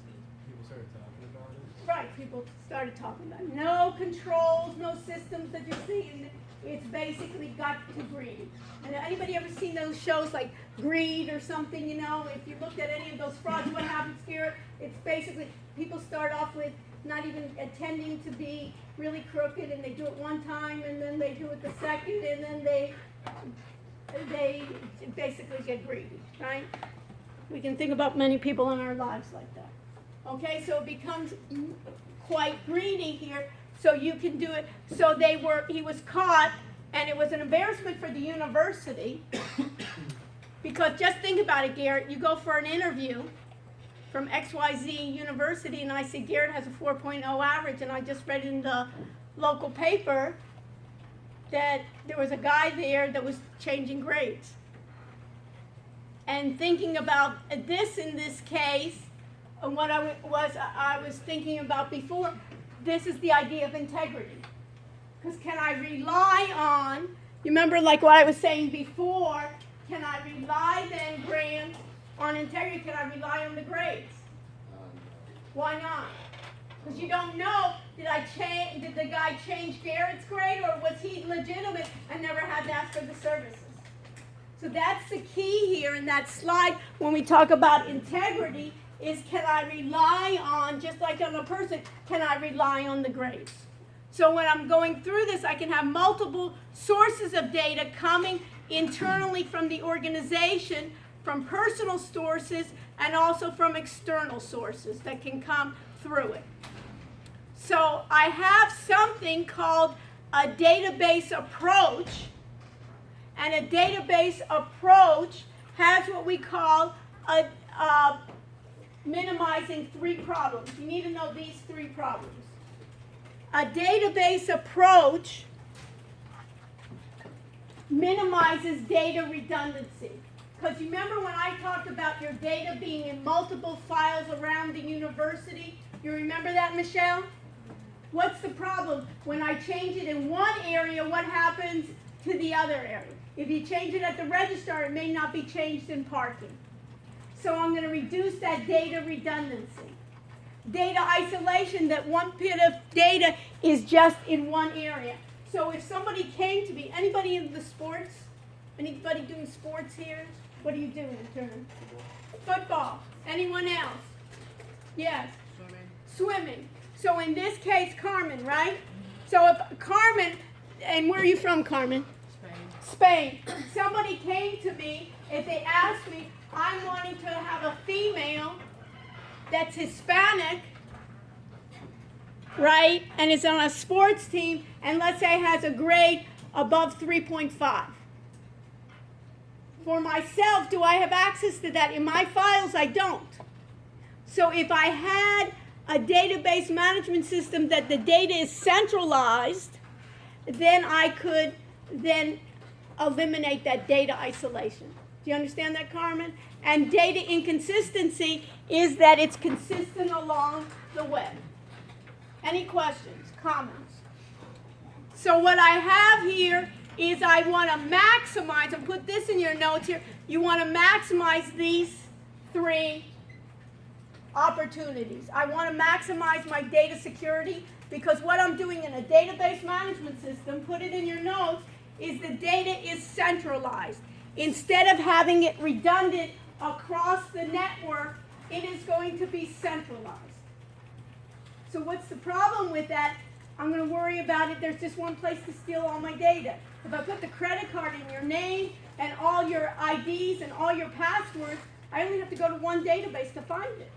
People started talking about it. Right, people started talking about it. No controls, no systems that you see, and it's basically got to greed. And anybody ever seen those shows like Greed or something, you know? If you looked at any of those frauds, what happens here? It's basically, people start off with not even intending to be really crooked, and they do it one time, and then they do it the second, and then they basically get greedy, right? We can think about many people in our lives like that. Okay, so it becomes quite greedy here, so you can do it. So he was caught, and it was an embarrassment for the university, because just think about it, Garrett, you go for an interview from XYZ University, and I say Garrett has a 4.0 average, and I just read in the local paper that there was a guy there that was changing grades. And thinking about this in this case, and what I was thinking about before, this is the idea of integrity. Because can I rely on, you remember like what I was saying before, can I rely then, Grant, on integrity? Can I rely on the grades? Why not? Because you don't know, did the guy change Garrett's grade, or was he legitimate and never had to ask for the services? So that's the key here in that slide when we talk about integrity, is can I rely on, just like on a person, can I rely on the grades? So when I'm going through this, I can have multiple sources of data coming internally from the organization, from personal sources, and also from external sources that can come through it. So I have something called a database approach, and a database approach has what we call minimizing three problems. You need to know these three problems. A database approach minimizes data redundancy. Because you remember when I talked about your data being in multiple files around the university? You remember that, Michelle? What's the problem? When I change it in one area, what happens to the other area? If you change it at the register, it may not be changed in parking. So I'm going to reduce that data redundancy. Data isolation, that one bit of data is just in one area. So if somebody came to me, anybody in the sports? Anybody doing sports here? What are you doing, Turner? Football. Anyone else? Yes. Swimming. So in this case, Carmen, right? So if Carmen, and where are you from, Carmen? Spain. Somebody came to me, if they asked me, I'm wanting to have a female that's Hispanic, right, and is on a sports team, and let's say has a grade above 3.5. For myself, do I have access to that? In my files, I don't. So if I had a database management system that the data is centralized, then I could then eliminate that data isolation. Do you understand that, Carmen? And data inconsistency is that it's consistent along the web. Any questions, comments? So what I have here is I want to maximize, and put this in your notes here, you want to maximize these three opportunities. I want to maximize my data security, because what I'm doing in a database management system, put it in your notes, is the data is centralized. Instead of having it redundant across the network, it is going to be centralized. So what's the problem with that? I'm going to worry about it. There's just one place to steal all my data. If I put the credit card in your name and all your IDs and all your passwords, I only have to go to one database to find it.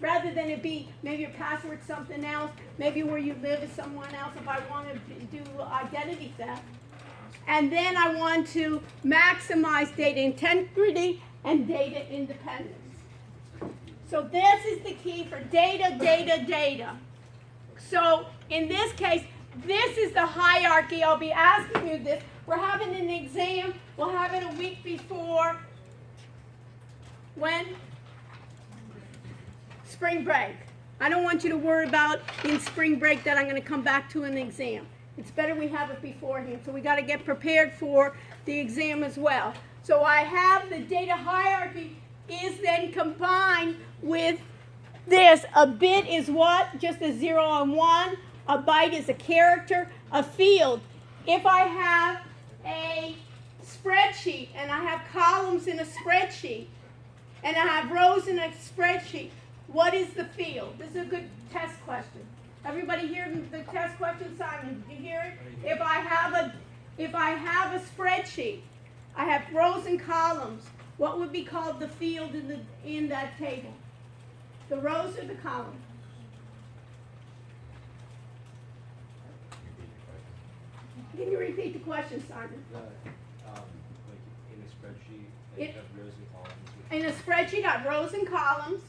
Rather than it be maybe your password something else, maybe where you live is someone else, if I want to do identity theft. And then I want to maximize data integrity and data independence. So this is the key for data, data, data. So in this case, this is the hierarchy. I'll be asking you this. We're having an exam. We'll have it a week before. When? Spring break. I don't want you to worry about in spring break that I'm going to come back to an exam. It's better we have it beforehand. So we got to get prepared for the exam as well. So I have the data hierarchy is then combined with this. A bit is what? Just a 0 and 1. A byte is a character. A field. If I have a spreadsheet and I have columns in a spreadsheet and I have rows in a spreadsheet, what is the field? This is a good test question. Everybody hear the test question, Simon? Did you hear it? If I have a spreadsheet, I have rows and columns. What would be called the field in that table? The rows or the columns? Can you repeat the question, Simon? Like in a spreadsheet, you have rows and columns. In a spreadsheet, I have rows and columns.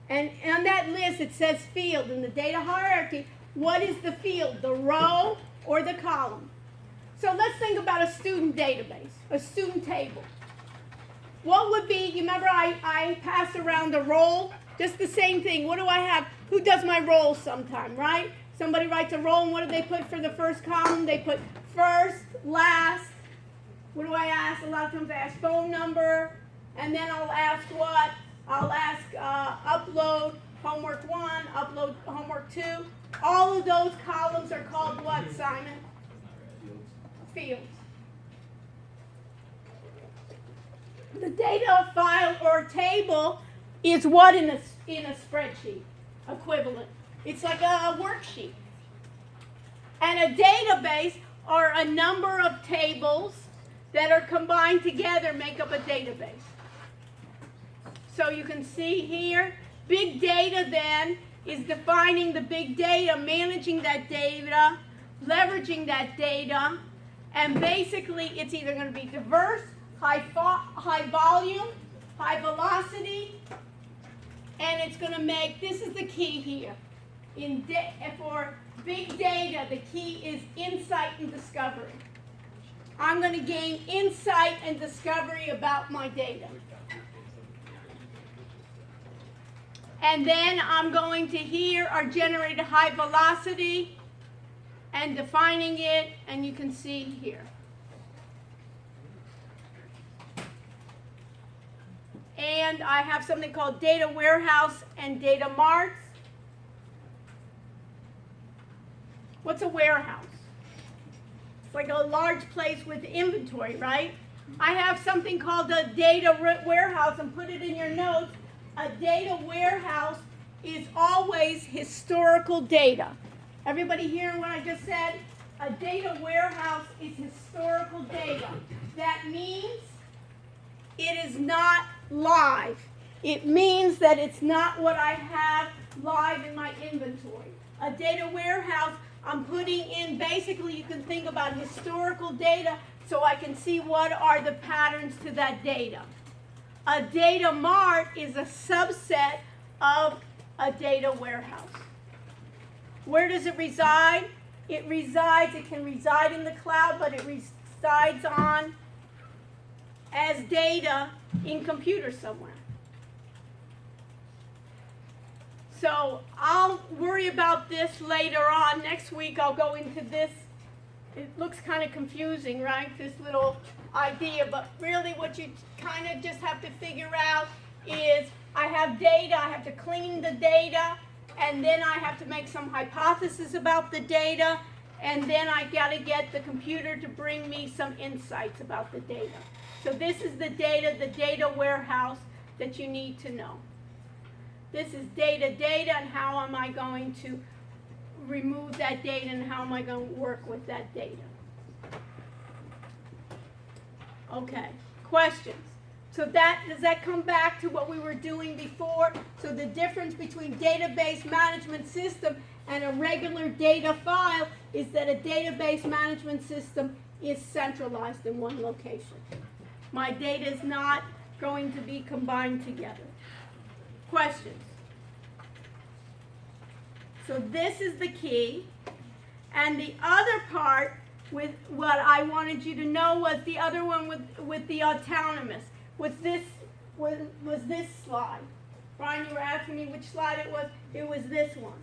And on that list, it says field. In the data hierarchy, what is the field? The row or the column? So let's think about a student database, a student table. What would be, you remember I passed around the roll? Just the same thing. What do I have? Who does my roll sometime, right? Somebody writes a roll, and what do they put for the first column? They put first, last. What do I ask? A lot of times I ask phone number, and then I'll ask what? I'll ask upload homework 1, upload homework 2. All of those columns are called what, Simon? Fields. The data file or table is what in a spreadsheet? Equivalent. It's like a worksheet. And a database are a number of tables that are combined together make up a database. So you can see here, big data then is defining the big data, managing that data, leveraging that data, and basically it's either going to be diverse, high volume, high velocity, and it's going to make, this is the key here. For big data, the key is insight and discovery. I'm going to gain insight and discovery about my data. And then I'm going to here are generated high velocity and defining it, and you can see here. and I have something called data warehouse and data marts. What's a warehouse? It's like a large place with inventory, right? I have something called a data warehouse, and put it in your notes. A data warehouse is always historical data. Everybody hearing what I just said? A data warehouse is historical data. That means it is not live. It means that it's not what I have live in my inventory. A data warehouse, I'm putting in, basically you can think about historical data so I can see what are the patterns to that data. A data mart is a subset of a data warehouse. Where does it reside? It can reside in the cloud, but it resides on as data in computers somewhere. So I'll worry about this later on. Next week I'll go into this. It looks kind of confusing, right? This little idea, but really what you kind of just have to figure out is I have data, I have to clean the data, and then I have to make some hypothesis about the data, and then I got to get the computer to bring me some insights about the data. So this is the data warehouse that you need to know. This is data, and how am I going to remove that data, and how am I going to work with that data? Okay, questions? So does that come back to what we were doing before? So the difference between database management system and a regular data file is that a database management system is centralized in one location. My data is not going to be combined together. Questions? So this is the key. And the other part with what I wanted you to know was the other one with the autonomous. Was this slide. Brian, you were asking me which slide it was. It was this one.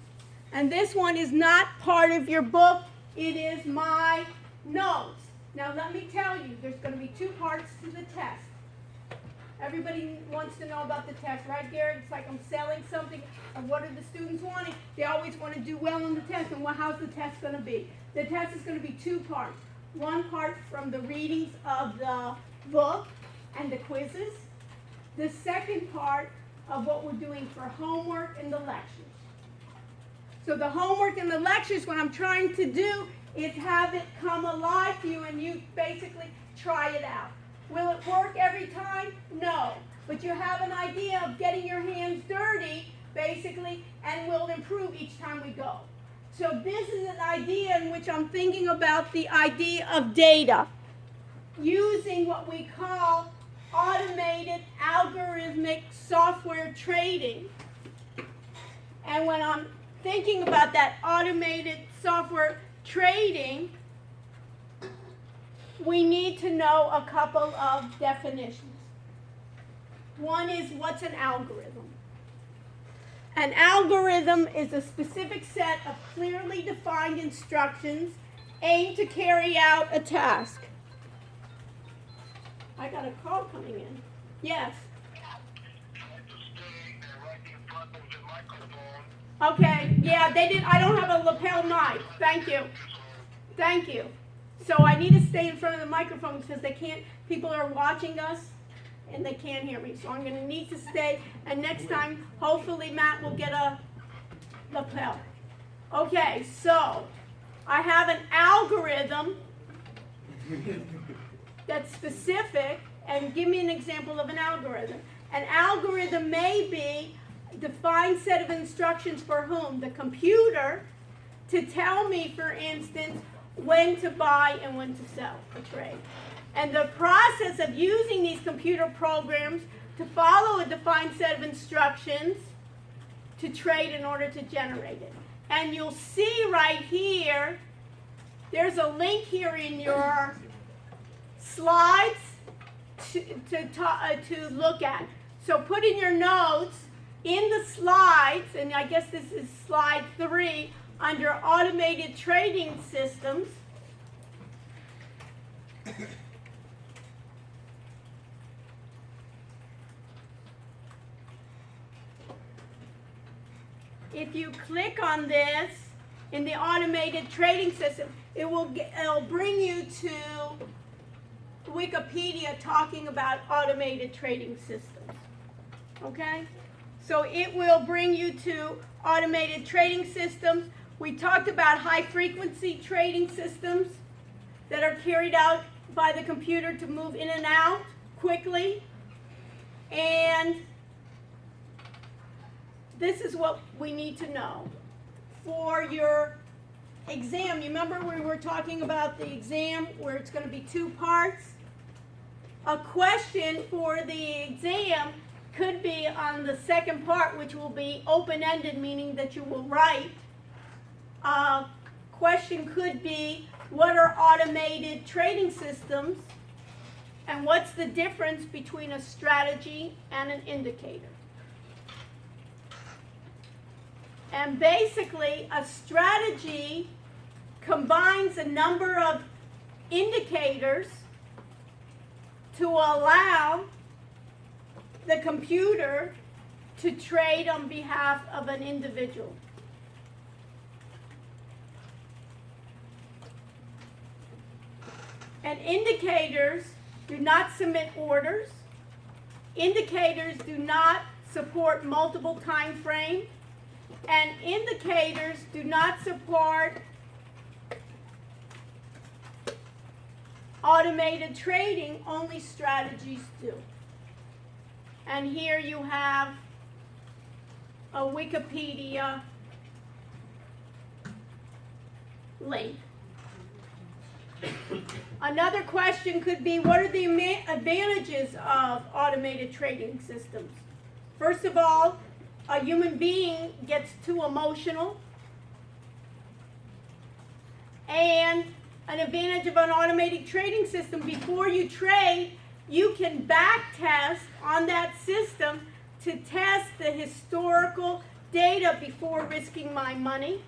And this one is not part of your book. It is my notes. Now let me tell you, there's going to be two parts to the test. Everybody wants to know about the test, right, Gary? It's like I'm selling something, and what are the students wanting? They always want to do well on the test, and how's the test going to be? The test is going to be two parts. One part from the readings of the book and the quizzes. The second part of what we're doing for homework and the lectures. So the homework and the lectures, what I'm trying to do is have it come alive to you, and you basically try it out. Will it work every time? No. But you have an idea of getting your hands dirty, basically, and will improve each time we go. So this is an idea in which I'm thinking about the idea of data, using what we call automated algorithmic software trading. And when I'm thinking about that automated software trading, we need to know a couple of definitions. One is, what's an algorithm? An algorithm is a specific set of clearly defined instructions aimed to carry out a task. I got a call coming in. Yes. Okay, yeah, they did. I don't have a lapel mic. Thank you. Thank you. So I need to stay in front of the microphone because people are watching us and they can't hear me. So I'm going to need to stay. And next time, hopefully Matt will get a lapel. Okay, so I have an algorithm that's specific. And give me an example of an algorithm. An algorithm may be a defined set of instructions for whom? The computer, to tell me, for instance, when to buy and when to sell a trade. And the process of using these computer programs to follow a defined set of instructions to trade in order to generate it. And you'll see right here, there's a link here in your slides to look at. So put in your notes, in the slides, and I guess this is slide 3, under automated trading systems, if you click on this in the automated trading system, it'll bring you to Wikipedia talking about automated trading systems. Okay? So it will bring you to automated trading systems. We talked about high frequency trading systems that are carried out by the computer to move in and out quickly. And this is what we need to know for your exam. You remember we were talking about the exam where it's going to be 2 parts? A question for the exam could be on the second part, which will be open-ended, meaning that you will write. Question could be, what are automated trading systems? And what's the difference between a strategy and an indicator? And basically, a strategy combines a number of indicators to allow the computer to trade on behalf of an individual. And indicators do not submit orders. Indicators do not support multiple time frames. And indicators do not support automated trading, only strategies do. And here you have a Wikipedia link. Another question could be, what are the advantages of automated trading systems? First of all, a human being gets too emotional. And an advantage of an automated trading system, before you trade, you can back test on that system to test the historical data before risking my money.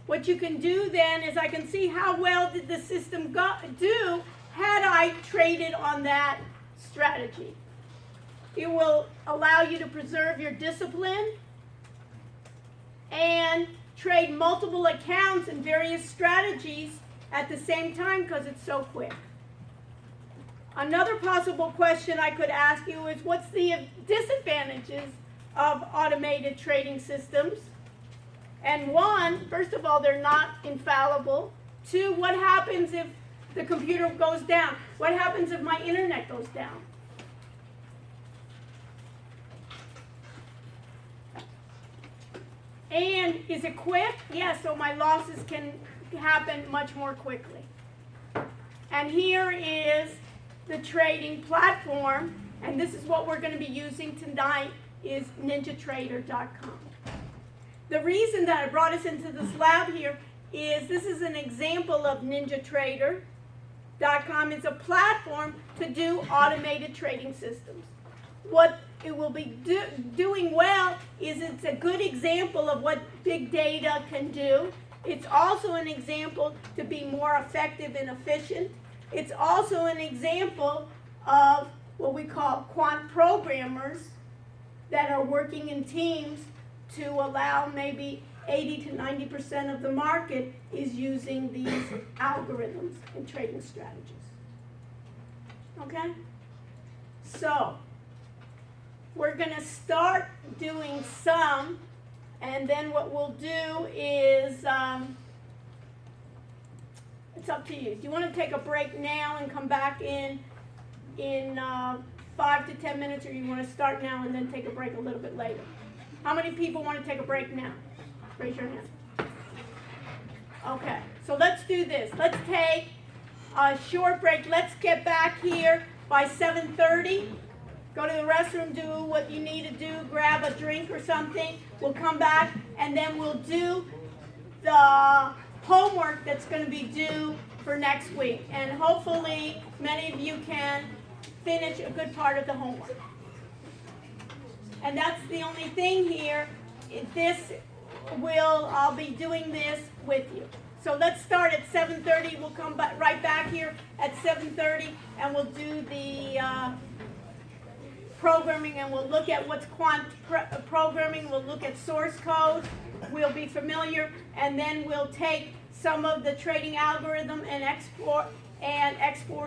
What you can do then is I can see how well did the system do had I traded on that strategy. It will allow you to preserve your discipline and trade multiple accounts and various strategies at the same time because it's so quick. Another possible question I could ask you is, what's the disadvantages of automated trading systems? And one, first of all, they're not infallible. Two, what happens if the computer goes down? What happens if my internet goes down? And is it quick? Yes, so my losses can happen much more quickly. And here is the trading platform, and this is what we're going to be using tonight, is ninjatrader.com. The reason that I brought us into this lab here is this is an example of ninjatrader.com. It's a platform to do automated trading systems. What it will be doing well is it's a good example of what big data can do. It's also an example to be more effective and efficient. It's also an example of what we call quant programmers that are working in teams to allow maybe 80 to 90% of the market is using these algorithms and trading strategies. Okay? So, we're going to start doing some, and then what we'll do is, it's up to you. Do you want to take a break now and come back in 5 to 10 minutes, or you want to start now and then take a break a little bit later? How many people want to take a break now? Raise your hand. Okay, so let's do this. Let's take a short break. Let's get back here by 7:30. Go to the restroom, do what you need to do, grab a drink or something. We'll come back, and then we'll do the homework that's going to be due for next week. And hopefully, many of you can finish a good part of the homework. And that's the only thing here. I'll be doing this with you. So let's start at 7:30. We'll come right back here at 7:30, and we'll do the programming, and we'll look at what's programming, we'll look at source code, we'll be familiar, and then we'll take some of the trading algorithm and export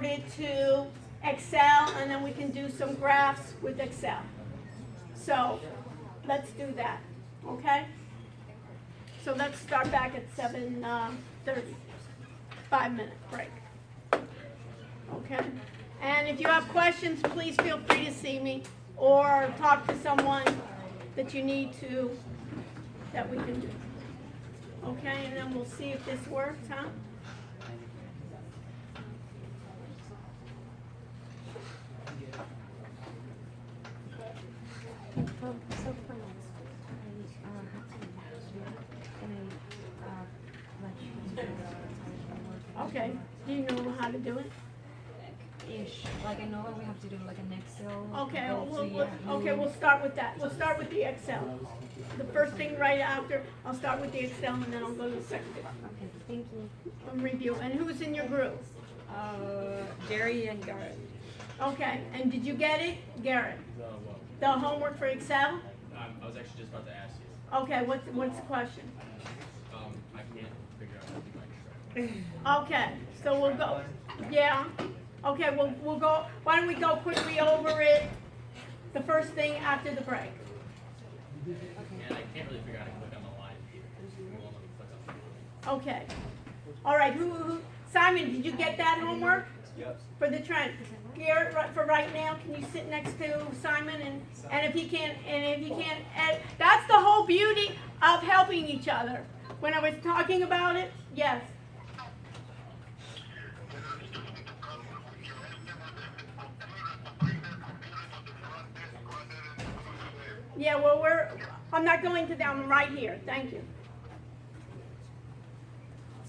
it to Excel, and then we can do some graphs with Excel. So let's do that, okay? So let's start back at 7:30. 5-minute break. Okay? And if you have questions, please feel free to see me or talk to someone that you need to, that we can do. Okay? And then we'll see if this works, huh? So for next week, I have to let you Okay. Do you know how to do it? ish. Like I know that we have to do like an Excel. Okay, spreadsheet. we'll start with that. We'll start with the Excel. The first thing right after, I'll start with the Excel and then I'll go to the second bit. Okay, thank you. Review. And who's in your group? Jerry and Garrett. Okay, and did you get it, Garrett? The homework for Excel? I was actually just about to ask you. Okay, what's the question? I can't figure out how to do my Okay, so we'll go, yeah, okay, we'll go, why don't we go quickly over it, the first thing after the break? And I can't really figure out how to click on the line. It won't let me click on the line. Okay, all right, Simon, did you get that homework? Yep. For the trend? Garrett, for right now, can you sit next to Simon and if he can't, that's the whole beauty of helping each other. When I was talking about it, yes. Yeah, well, I'm not going to them right here, thank you.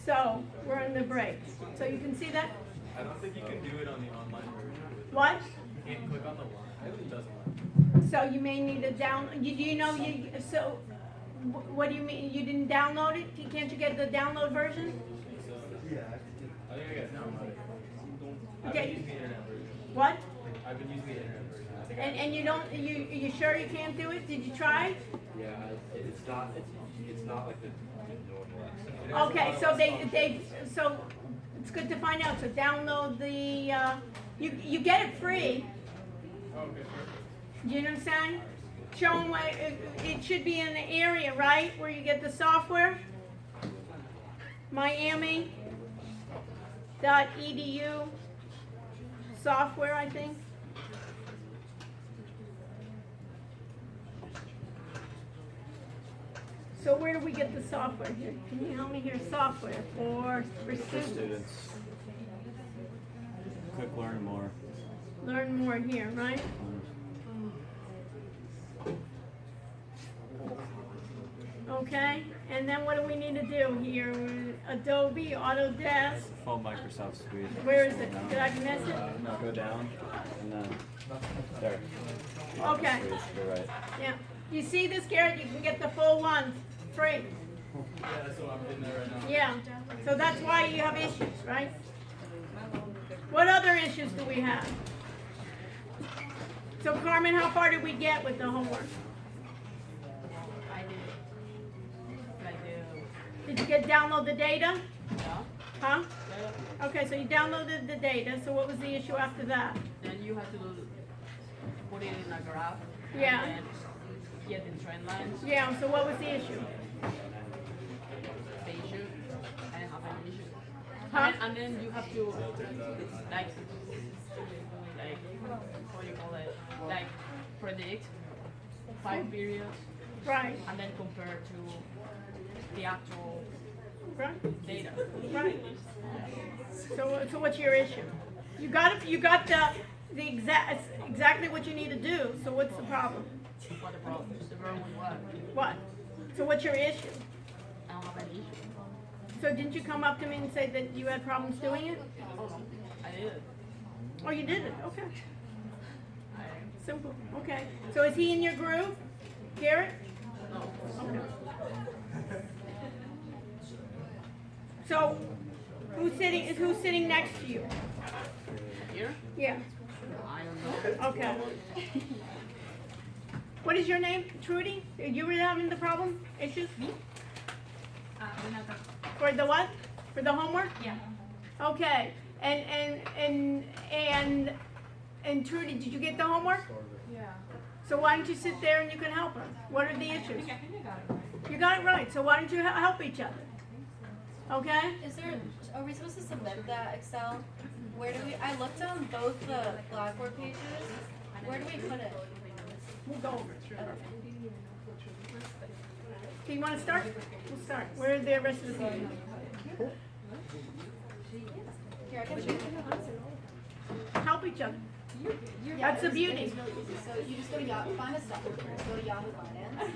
So, we're in the break. So you can see that? I don't think you can do it on the online version. What? You can't click on the line. It doesn't work. So you may need to so, what do you mean, you didn't download it? Can't you get the download version? Yeah. I think I got it downloaded. I've Okay. been using the internet version. What? I've been using the internet version. I think And you don't, you sure you can't do it? Did you try? Yeah, it's not like the normal. Okay, so so it's good to find out, so download the, you get it free. Okay, perfect. Do you understand? Show them where, it should be in the area, right, where you get the software? Miami.edu software, I think. So where do we get the software here? Can you help me here? Software for students. Students. Click learn more. Learn more here, right? Okay, and then what do we need to do here? Adobe, Autodesk, Full Microsoft Suite. where is it? Did I miss it? No, go down and then there. Okay, Suite, you're right. yeah. You see this, Garrett? You can get the full one, free. Yeah, that's what I'm in there right now. Yeah, so that's why you have issues, right? What other issues do we have? So Carmen, how far did we get with the homework? Did you download the data? Yeah. Huh? Okay, so you downloaded the data, so what was the issue after that? Then you have to put it in a graph. Yeah. And then get the trend lines. Yeah, so what was the issue? The issue. I have an issue. Huh? And then you have to like what do you call it? Like predict 5 periods Right, and then compare to the actual right, data. right. So what's your issue? You got the exactly what you need to do, so what's the problem? What the problem? The problem with what? What? So what's your issue? I don't have an issue. So didn't you come up to me and say that you had problems doing it? Oh, I did. Oh, you did it, okay. Simple, okay. So is he in your group, Garrett? No. Okay. So, who's sitting next to you? Here? Yeah. Okay. What is your name? Trudy? You were having the problem, issues? For the what? For the homework? Yeah. Okay. And Trudy, did you get the homework? Yeah. So why don't you sit there and you can help her? What are the issues? I think I got it right. You got it right. So why don't you help each other? Okay? Are we supposed to submit that Excel? Where do we, I looked on both the Blackboard pages. Where do we put it? We'll go over it. Do you want to start? We'll start. Where are the rest of the people? Here, I can show you. Help each other. That's the beauty. So you just go to Yahoo, find a stuff, go to Yahoo Finance.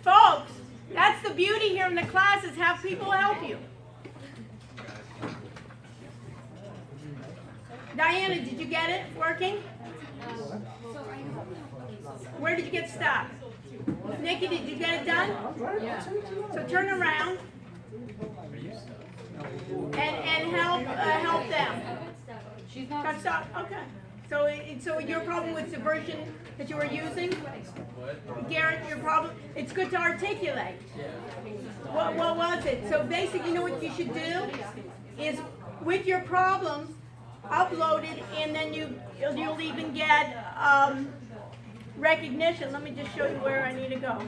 Folks, that's the beauty here in the classes. Have people help you. Diana, did you get it working? Where did you get stuck? Nikki, did you get it done? Yeah. So turn around and help them. She's not. Got stuck? Okay. So your problem was the version that you were using? Garrett, your problem, it's good to articulate. What was it? So basically, you know what you should do? Is with your problems, upload it, and then you'll even get recognition. Let me just show you where I need to go.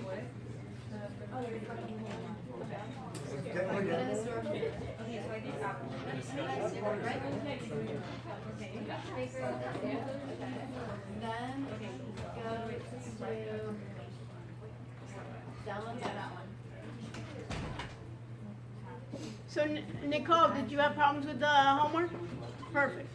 Then go to download that one. So Nicole, did you have problems with the homework? Perfect.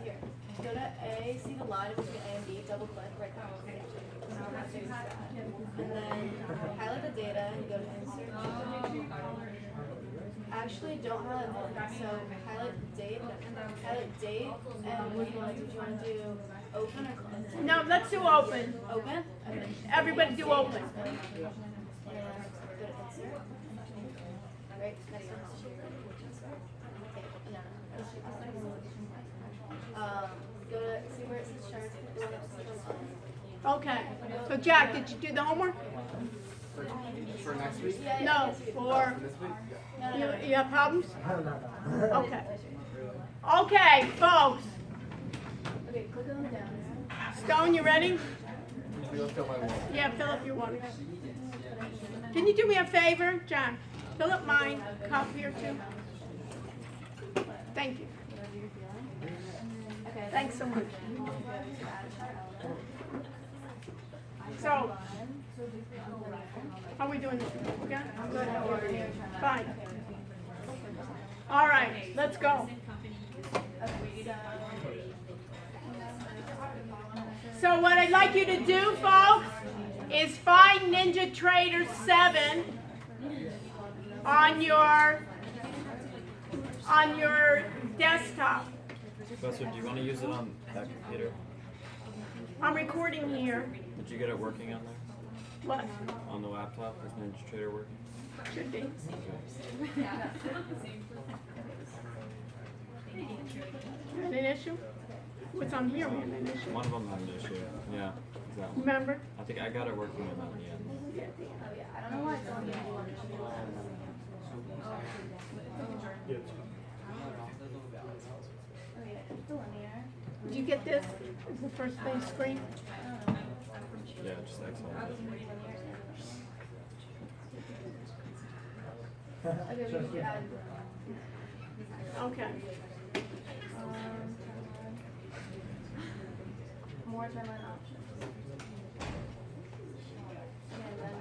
Here, go to A, see the line between A and B, double click right there. And then highlight the data and go to insert. Actually, don't highlight all of them. So highlight date, and what do you want to do? Do you want to do open or close? No, let's do open. Open? Okay. Everybody do open. And go to insert. Right, next one is share. Go to, see where it says chart, the one that says Okay. So Jack, did you do the homework? For next week? No, for, This week? you have problems? Okay. Okay, folks. Okay, click on the down. Stone, you ready? We'll fill my wall. Yeah, fill up your water. Can you do me a favor, John? Fill up my cup here too. Thank you. Okay. Thanks so much. So, how are we doing this? Okay? Fine. All right, let's go. So what I'd like you to do, folks, is find Ninja Trader 7 on your desktop. Professor, do you want to use it on that computer? I'm recording here. Did you get it working on there? What? On the laptop? Is Ninja Trader working? Should be. An issue? What's on here? We have an issue. One of them had an issue. Yeah, exactly. Remember? I think I got it working on that in the end. Oh yeah, I don't know why it's on the one. Oh yeah, it's the linear. Did you get this? It's the first thing screen. Yeah, just excellent. Okay, we can add. Okay. More timeline options. And then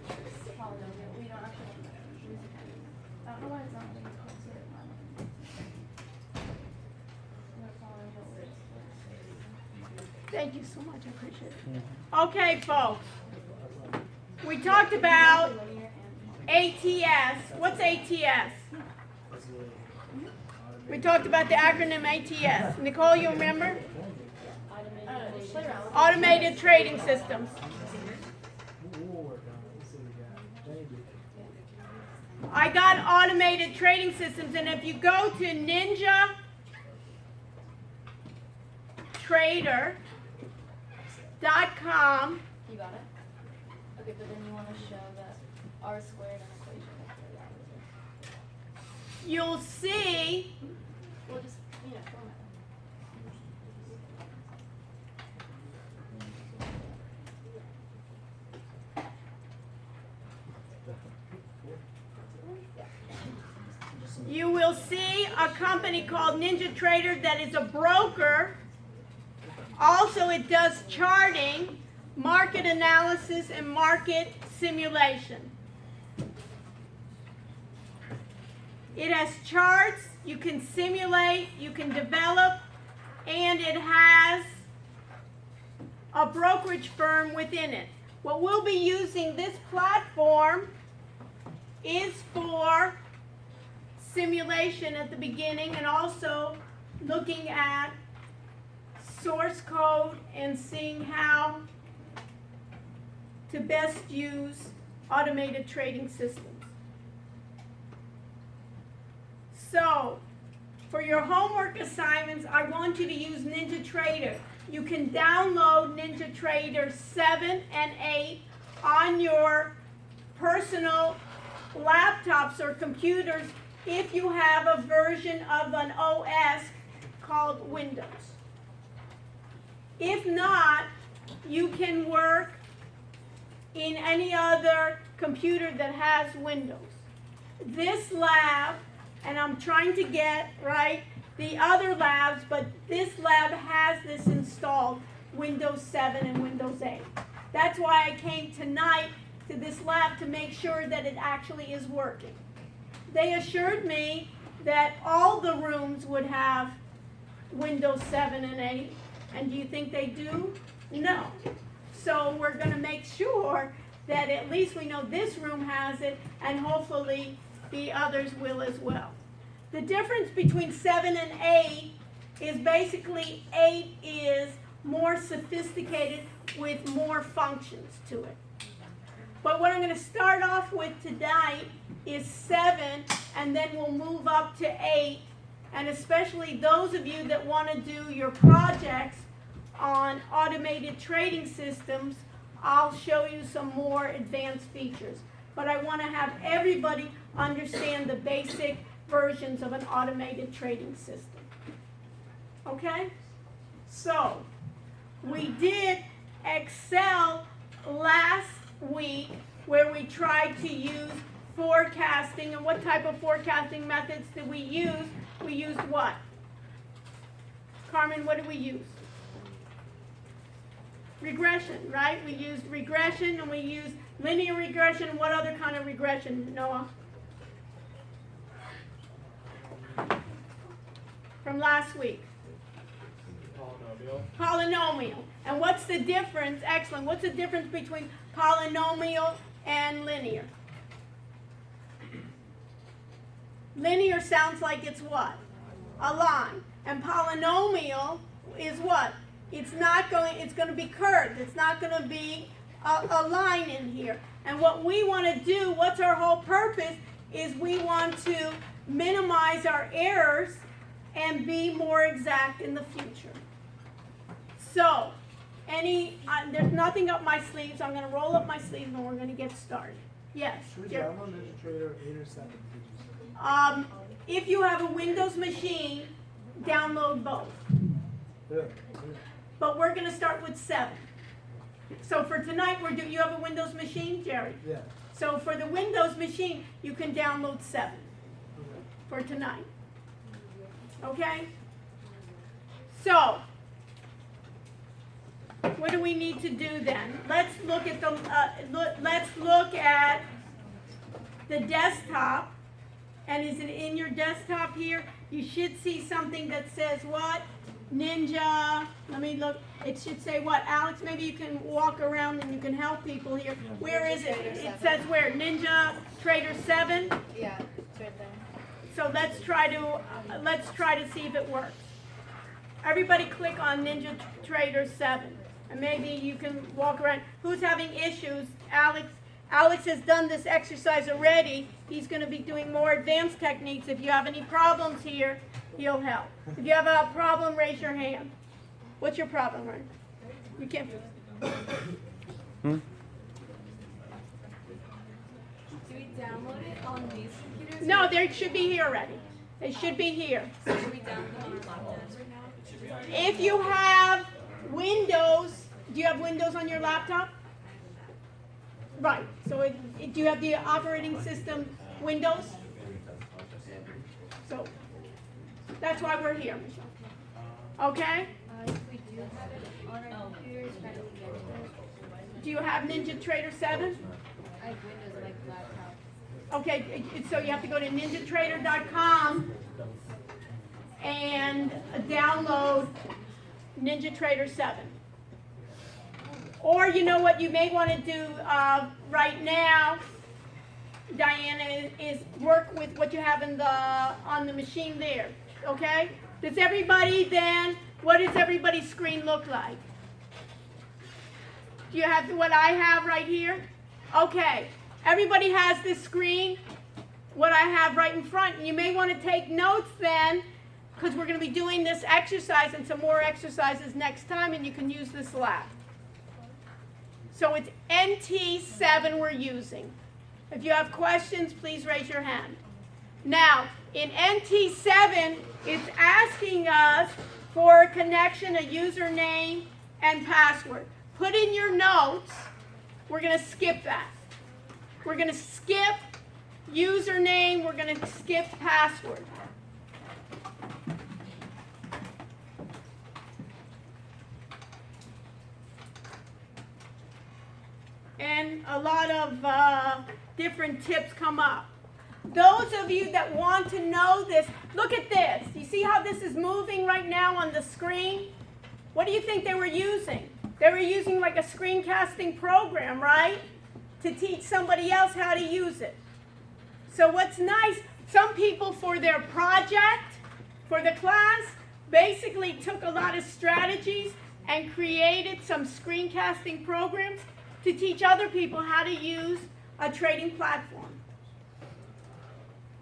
it's polynomial. We don't actually want that. I don't know why it's not letting me close it. Thank you so much. I appreciate it. Okay, folks. We talked about ATS. What's ATS? We talked about the acronym ATS. Nicole, you remember? Play around. Automated Trading Systems. I got automated trading systems, and if you go to ninjatrader.com, You got it? Okay, but then you want to show the R squared and equation after that. you'll see We'll just, format you will see a company called NinjaTrader that is a broker. Also, it does charting, market analysis, and market simulation. It has charts, you can simulate, you can develop, and it has a brokerage firm within it. What we'll be using this platform is for simulation at the beginning, and also looking at source code and seeing how to best use automated trading systems. So, for your homework assignments, I want you to use NinjaTrader. You can download NinjaTrader 7 and 8 on your personal laptops or computers if you have a version of an OS called Windows. If not, you can work in any other computer that has Windows. This lab, and I'm trying to get the other labs, but this lab has this installed, Windows 7 and Windows 8. That's why I came tonight to this lab to make sure that it actually is working. They assured me that all the rooms would have Windows 7 and 8, and do you think they do? No. So we're going to make sure that at least we know this room has it, and hopefully the others will as well. The difference between 7 and 8 is basically 8 is more sophisticated with more functions to it. But what I'm going to start off with tonight is 7, and then we'll move up to 8. And especially those of you that want to do your projects on automated trading systems, I'll show you some more advanced features. But I want to have everybody understand the basic versions of an automated trading system. Okay? So, we did Excel last week where we tried to use forecasting. And what type of forecasting methods did we use? We used what? Carmen, what did we use? Regression, right? We used regression, and we used linear regression. What other kind of regression, Noah? From last week. Polynomial. And what's the difference? Excellent. What's the difference between polynomial and linear? Linear sounds like it's what? A line. And polynomial is what? It's going to be curved. It's not going to be a line in here. And what we want to do, what's our whole purpose, is we want to minimize our errors and be more exact in the future. So, there's nothing up my sleeves. I'm going to roll up my sleeves and we're going to get started. Yes? Should we download NinjaTrader 8 or 7? If you have a Windows machine, download both. Yeah. But we're going to start with 7. So for tonight, you have a Windows machine, Jerry? Yeah. So for the Windows machine, you can download 7 for tonight. Okay? So, what do we need to do then? Let's look at the desktop. And is it in your desktop here? You should see something that says what? Ninja. Let me look. It should say what? Alex, maybe you can walk around and you can help people here. Where is it? It says where? NinjaTrader 7? Yeah, it's right there. So let's try to see if it works. Everybody click on NinjaTrader 7. And maybe you can walk around. Who's having issues? Alex, Alex has done this exercise already. He's going to be doing more advanced techniques. If you have any problems here, he'll help. If you have a problem, raise your hand. What's your problem, Ryan? You can't. Do we download it on these computers? No, they should be here already. They should be here. So should we download them on our laptops right now? If you have Windows, do you have Windows on your laptop? Right. So do you have the operating system Windows? So that's why we're here, Michelle. Okay? If we do have it on our computers, how do we get it? Do you have NinjaTrader 7? I have Windows on my laptop. Okay, so you have to go to ninjatrader.com and download NinjaTrader 7. Or you know what you may want to do right now, Diana, is work with what you have on the machine there. Okay? Does everybody then, what does everybody's screen look like? Do you have what I have right here? Okay. Everybody has this screen, what I have right in front. And you may want to take notes then, because we're going to be doing this exercise and some more exercises next time, and you can use this lab. So it's NT7 we're using. If you have questions, please raise your hand. Now, in NT7, it's asking us for a connection, a username, and password. Put in your notes. We're going to skip that. We're going to skip username. We're going to skip password. And a lot of different tips come up. Those of you that want to know this, look at this. You see how this is moving right now on the screen? What do you think they were using? They were using like a screencasting program, right? To teach somebody else how to use it. So what's nice, some people for their project, for the class, basically took a lot of strategies and created some screencasting programs to teach other people how to use a trading platform.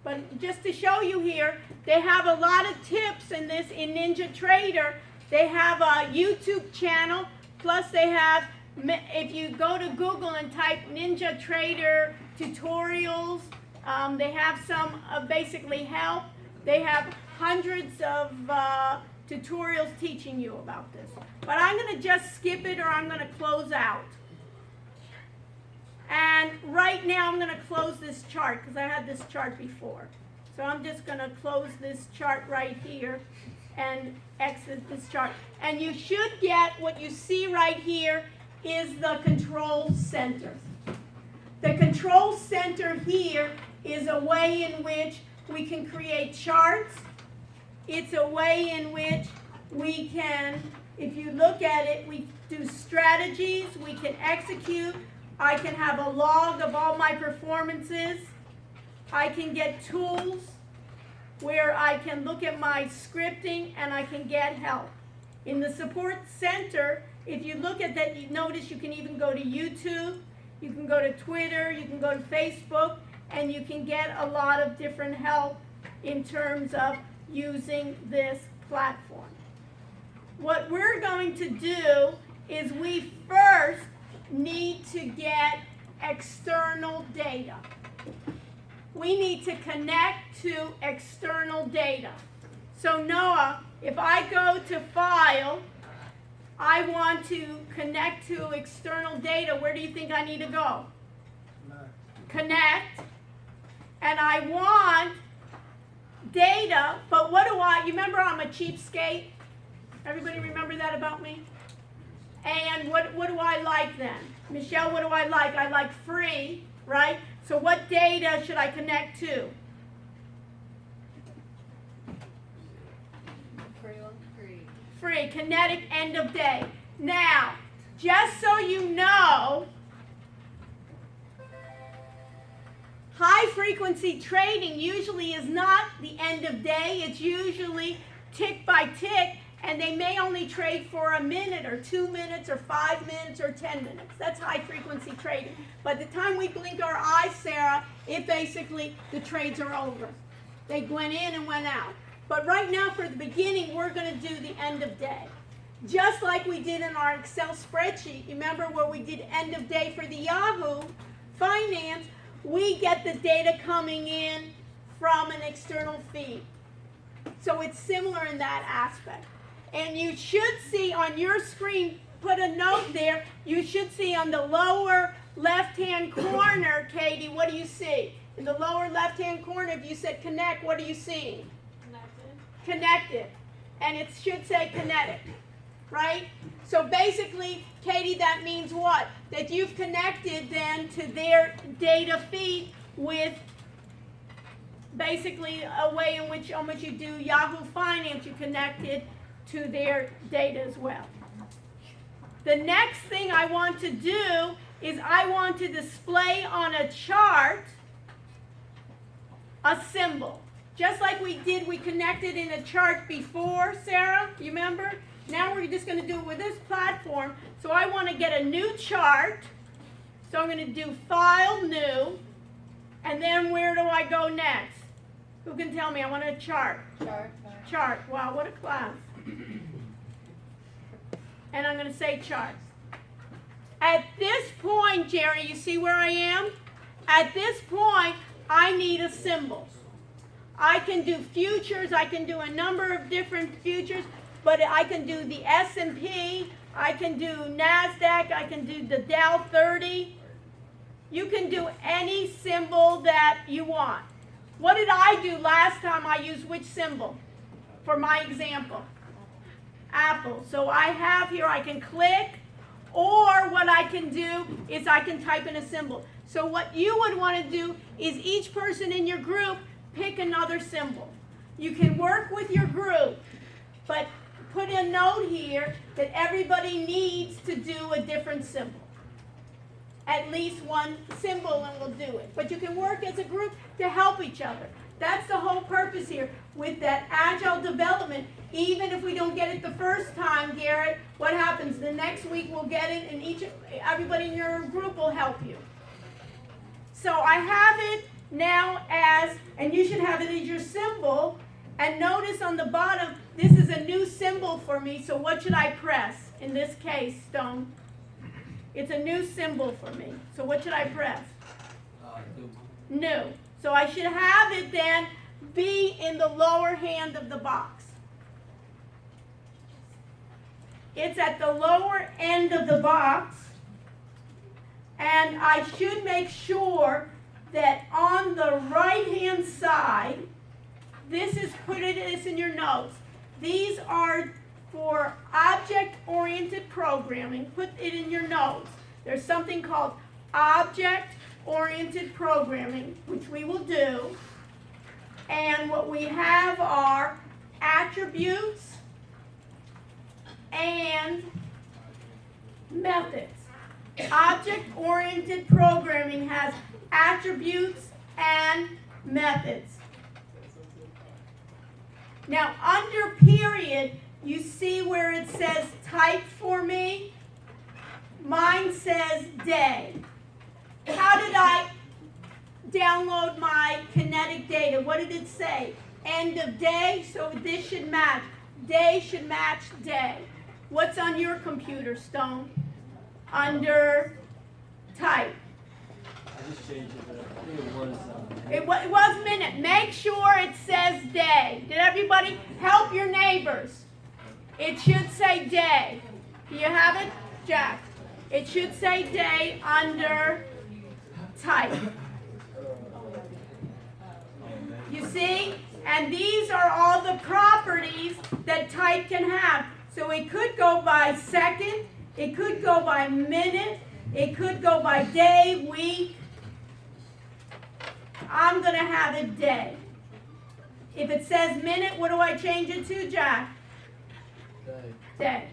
But just to show you here, they have a lot of tips in this in NinjaTrader. They have a YouTube channel, plus they have, if you go to Google and type NinjaTrader tutorials, they have some basically help. They have hundreds of tutorials teaching you about this. But I'm going to just skip it, or I'm going to close out. And right now I'm going to close this chart because I had this chart before. So I'm just going to close this chart right here and exit this chart. And you should get what you see right here is the control center. The control center here is a way in which we can create charts. It's a way in which we can, if you look at it, we do strategies, we can execute. I can have a log of all my performances. I can get tools where I can look at my scripting and I can get help. In the support center, if you look at that, you notice you can even go to YouTube, you can go to Twitter, you can go to Facebook, and you can get a lot of different help in terms of using this platform. What we're going to do is we first need to get external data. We need to connect to external data. So Noah, if I go to File, I want to connect to external data. Where do you think I need to go? Connect. And I want data, but what do I, you remember I'm a cheapskate? Everybody remember that about me? And what do I like then? Michelle, what do I like? I like free, right? So what data should I connect to? Free, kinetic end of day. Now, just so you know, high frequency trading usually is not the end of day. It's usually tick by tick. and they may only trade for a minute or 2 minutes or 5 minutes or 10 minutes. That's high frequency trading. By the time we blink our eyes, Sarah, it basically, the trades are over. They went in and went out. But right now for the beginning, we're going to do the end of day. Just like we did in our Excel spreadsheet. Remember where we did end of day for the Yahoo Finance, we get the data coming in from an external feed. So it's similar in that aspect. And you should see on your screen, put a note there, you should see on the lower left-hand corner, Katie, what do you see? In the lower left-hand corner, if you said connect, what are you seeing? Connected. And it should say kinetic, right? So basically, Katie, that means what? That you've connected then to their data feed with basically a way in which you do Yahoo Finance, you connected to their data as well. The next thing I want to do is I want to display on a chart a symbol. Just like we did, we connected in a chart before, Sarah, you remember? Now we're just going to do it with this platform. So I want to get a new chart. So I'm going to do File, New, and then where do I go next? Who can tell me? I want a chart. Chart. Wow, what a class. And I'm going to say chart. At this point, Jerry, you see where I am? At this point, I need a symbol. I can do futures. I can do a number of different futures, but I can do the S&P. I can do NASDAQ. I can do the Dow 30. You can do any symbol that you want. What did I do last time I used which symbol for my example? Apple. So I have here, I can click, or what I can do is I can type in a symbol. So what you would want to do is each person in your group pick another symbol. You can work with your group, but put a note here that everybody needs to do a different symbol. At least one symbol and we'll do it. But you can work as a group to help each other. That's the whole purpose here with that agile development. Even if we don't get it the first time, Garrett, what happens? The next week we'll get it and everybody in your group will help you. So I have it now as, and you should have it as your symbol. And notice on the bottom, this is a new symbol for me. So what should I press? In this case, Stone. It's a new symbol for me. So what should I press? New. So I should have it then be in the lower hand of the box. It's at the lower end of the box. And I should make sure that on the right-hand side, this in your notes. These are for object-oriented programming. Put it in your notes. There's something called object-oriented programming, which we will do. And what we have are attributes and methods. Object-oriented programming has attributes and methods. Now, under period, you see where it says type for me? Mine says day. How did I download my kinetic data? What did it say? End of day, so this should match. Day should match day. What's on your computer, Stone? Under type. I just changed it, but I think it was. It was minute. Make sure it says day. Did everybody help your neighbors? It should say day. Do you have it, Jack? It should say day under type. You see? And these are all the properties that type can have. So it could go by second, it could go by minute, it could go by day, week. I'm going to have it day. If it says minute, what do I change it to, Jack? Day.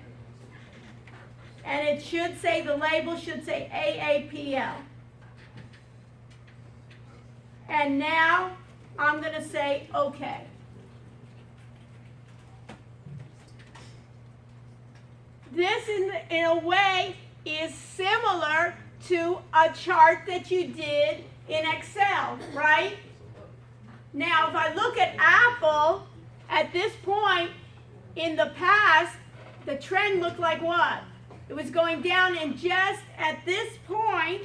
And it should say, the label should say AAPL. And now I'm going to say OK. this in a way is similar to a chart that you did in Excel, right? Now, if I look at Apple, at this point in the past, the trend looked like what? It was going down, and just at this point,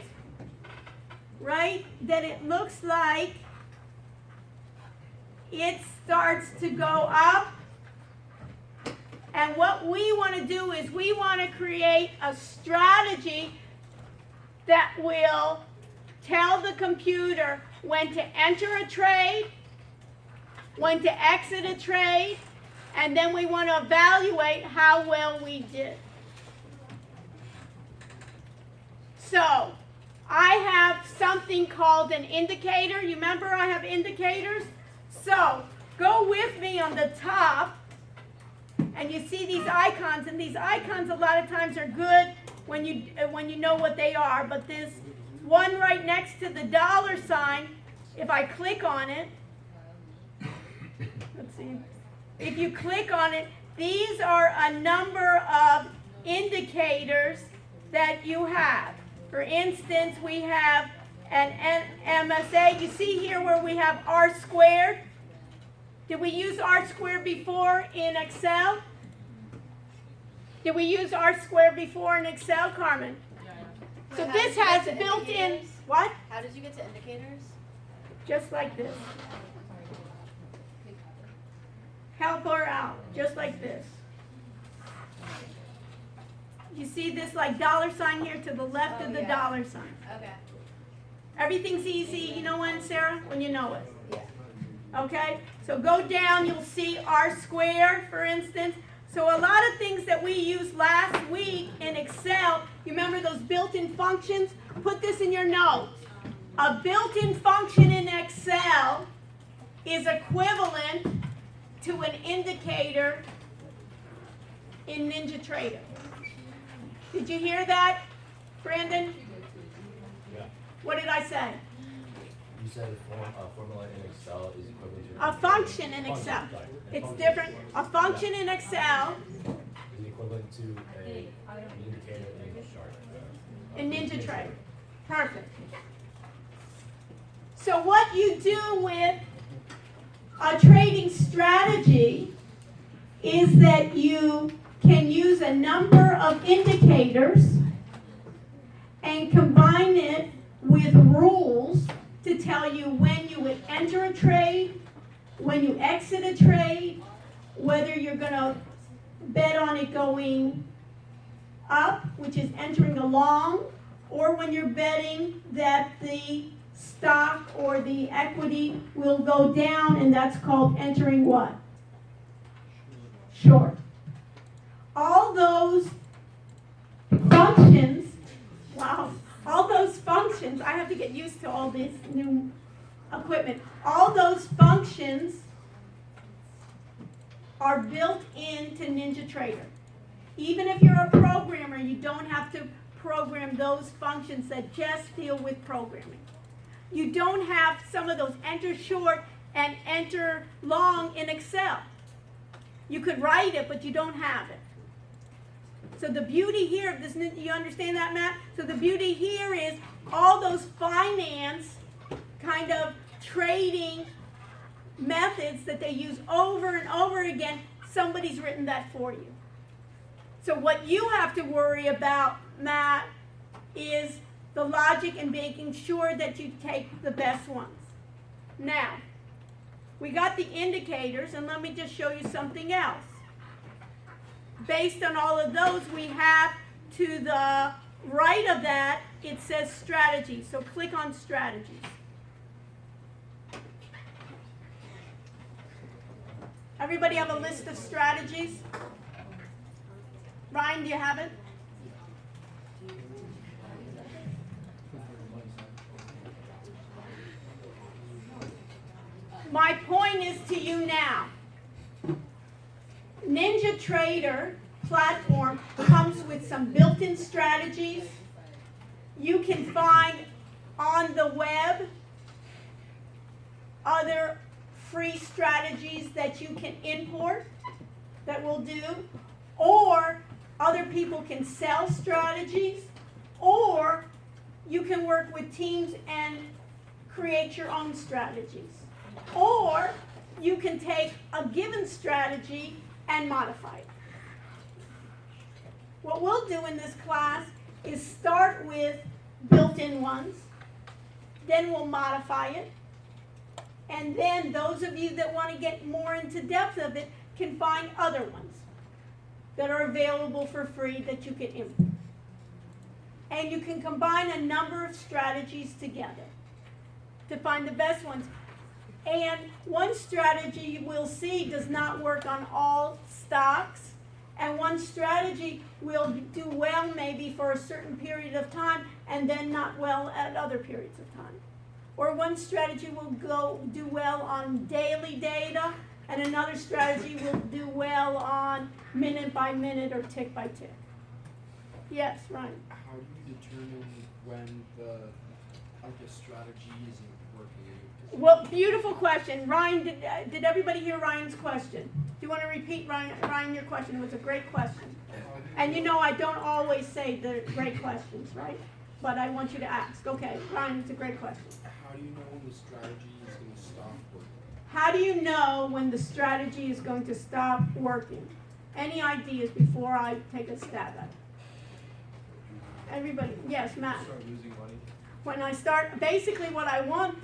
right, that it looks like it starts to go up. And what we want to do is we want to create a strategy that will tell the computer when to enter a trade, when to exit a trade, and then we want to evaluate how well we did. So, I have something called an indicator. You remember I have indicators? So, go with me on the top, and you see these icons, and these icons a lot of times are good when you know what they are, but this one right next to the dollar sign, if I click on it, let's see, if you click on it, these are a number of indicators that you have. For instance, we have an MSA. You see here where we have R squared? Did we use R squared before in Excel? Did we use R squared before in Excel, Carmen? So How this did you has get to built-in, indicators? what? How did you get to indicators? Just like this. Help her out, just like this. You see this like dollar sign here to the left of the dollar sign. Okay. Everything's easy, you know when, Sarah? When you know it. Yeah. Okay? So go down, you'll see R squared, for instance. So a lot of things that we used last week in Excel, you remember those built-in functions? Put this in your notes. A built-in function in Excel is equivalent to an indicator in NinjaTrader. Did you hear that, Brandon? Yeah. What did I say? You said a formula in Excel is equivalent to A function in Excel. It's different. A function in Excel is equivalent to an indicator in a chart. in NinjaTrader. Perfect. So what you do with a trading strategy is that you can use a number of indicators and combine it with rules to tell you when you would enter a trade, when you exit a trade, whether you're going to bet on it going up, which is entering a long, or when you're betting that the stock or the equity will go down, and that's called entering what? Short. All those functions, wow, all those functions, I have to get used to all this new equipment. All those functions are built into NinjaTrader. Even if you're a programmer, you don't have to program those functions that just deal with programming. You don't have some of those enter short and enter long in Excel. You could write it, but you don't have it. So the beauty here of this, you understand that, Matt? So the beauty here is all those finance kind of trading methods that they use over and over again, somebody's written that for you. So what you have to worry about, Matt, is the logic and making sure that you take the best ones. Now, we got the indicators, and let me just show you something else. Based on all of those, we have to the right of that, it says strategy. So click on strategies. Everybody have a list of strategies? Ryan, do you have it? My point is to you now. NinjaTrader platform comes with some built-in strategies. You can find on the web other free strategies that you can import that will do, or other people can sell strategies, or you can work with teams and create your own strategies. Or you can take a given strategy and modify it. What we'll do in this class is start with built-in ones, then we'll modify it, and then those of you that want to get more into depth of it can find other ones that are available for free that you can implement. And you can combine a number of strategies together to find the best ones. And one strategy we'll see does not work on all stocks, and one strategy will do well maybe for a certain period of time and then not well at other periods of time. Or one strategy will do well on daily data, and another strategy will do well on minute by minute or tick by tick. Yes, Ryan? How do you determine when the strategy isn't working? Well, beautiful question. Ryan, did everybody hear Ryan's question? Do you want to repeat, Ryan, your question? It was a great question. And you know I don't always say the great questions, right? But I want you to ask. Okay, Ryan, it's a great question. How do you know when the strategy is going to stop working? How do you know when the strategy is going to stop working? Any ideas before I take a stab at it? Everybody, yes, Matt. Start losing money. When I start, basically what I want,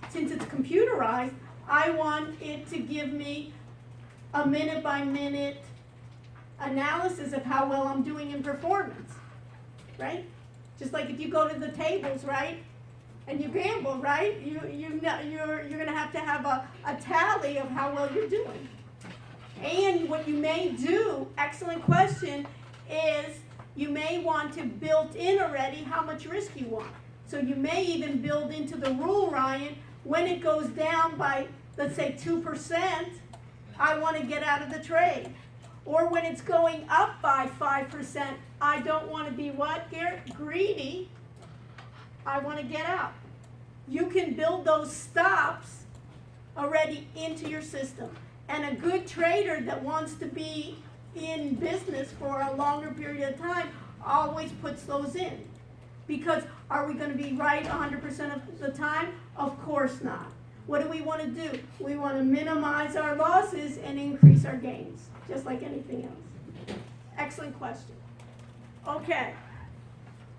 since it's computerized, I want it to give me a minute by minute analysis of how well I'm doing in performance, right? Just like if you go to the tables, right, and you gamble, right, you're going to have a tally of how well you're doing. And what you may do, excellent question, is you may want to build in already how much risk you want. So you may even build into the rule, Ryan, when it goes down by, let's say, 2%, I want to get out of the trade. Or when it's going up by 5%, I don't want to be what, Garrett? Greedy. I want to get out. You can build those stops already into your system. And a good trader that wants to be in business for a longer period of time always puts those in. Because are we going to be right 100% of the time? Of course not. What do we want to do? We want to minimize our losses and increase our gains, just like anything else. Excellent question. Okay.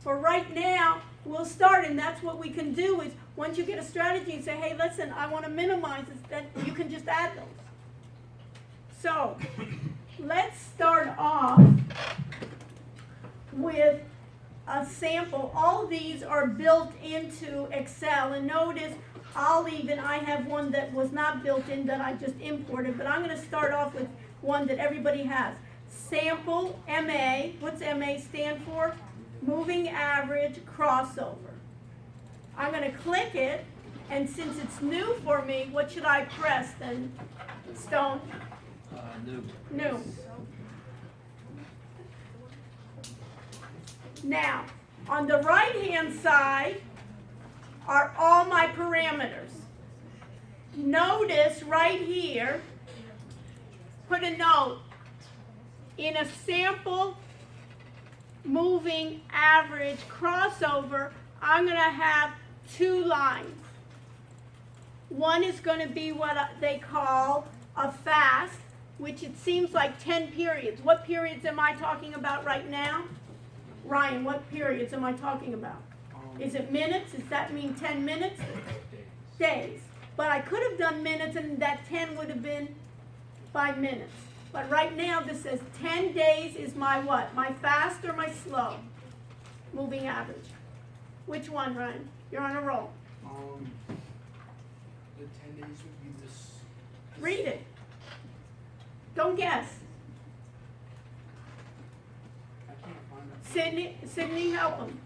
For right now, we'll start, and that's what we can do is once you get a strategy and say, hey, listen, I want to minimize this, then you can just add those. So, let's start off with a sample. All these are built into Excel, and notice I have one that was not built in that I just imported, but I'm going to start off with one that everybody has. Sample MA, what's MA stand for? Moving average crossover. I'm going to click it, and since it's new for me, what should I press then, Stone? New. Now, on the right-hand side are all my parameters. Notice right here, put a note, in a sample moving average crossover, I'm going to have two lines. One is going to be what they call a fast, which it seems like 10 periods. What periods am I talking about right now? Ryan, what periods am I talking about? Is it minutes? Does that mean 10 minutes? Days. But I could have done minutes and that 10 would have been 5 minutes. But right now this says 10 days is my what? My fast or my slow? Moving average. Which one, Ryan? You're on a roll. The 10 days would be this. Read it. Don't guess. I can't find it. Sydney, help him.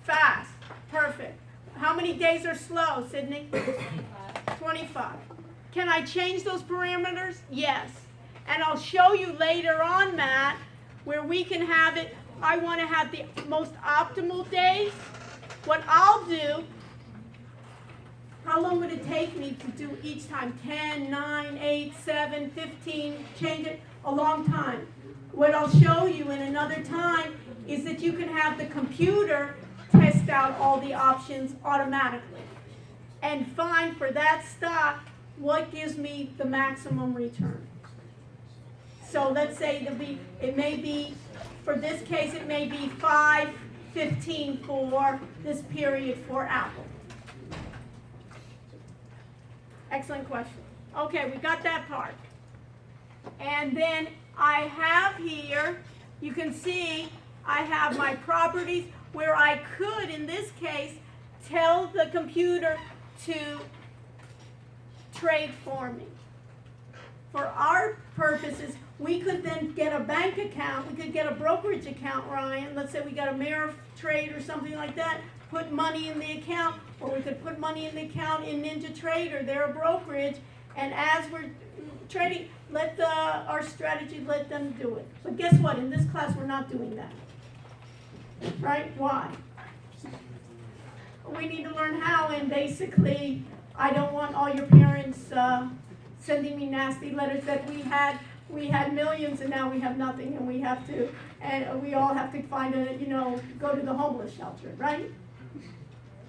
Fast. Perfect. How many days are slow, Sydney? 25. Can I change those parameters? Yes. And I'll show you later on, Matt, where we can have it. I want to have the most optimal days. What I'll do, how how long would it take me to do each time? 10, 9, 8, 7, 15, change it? A long time. What I'll show you in another time is that you can have the computer test out all the options automatically and find for that stock what gives me the maximum return. So let's say it may be, for this case, it may be 5.15 for this period for Apple. Excellent question. Okay, we got that part. And then I have here, you can see, I have my properties where I could, in this case, tell the computer to trade for me. For our purposes, we could then get a bank account, we could get a brokerage account, Ryan. Let's say we got a Ameritrade or something like that, put money in the account, or we could put money in the account in NinjaTrader, they're a brokerage, and as we're trading, our strategy let them do it. But guess what? In this class, we're not doing that. Right? Why? We need to learn how, and basically, I don't want all your parents sending me nasty letters that we had millions and now we have nothing, and we all have to find go to the homeless shelter, right?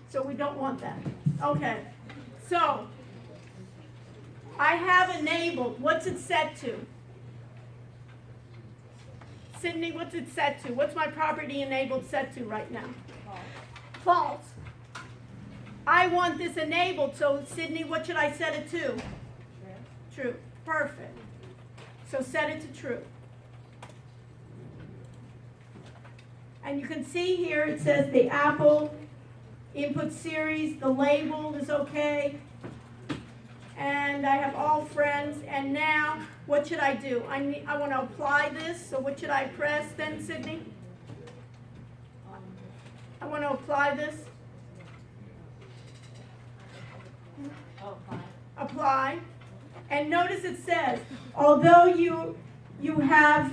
So we don't want that. Okay, so I have enabled. What's it set to? Sydney, what's it set to? What's my property enabled set to right now? False. I want this enabled, so Sydney, what should I set it to? True. Perfect. So set it to true. And you can see here it says the Apple input series, the label is okay. And I have all friends, and now what should I do? I want to apply this, so what should I press then, Sydney? I want to apply this. Apply. And notice it says, although you have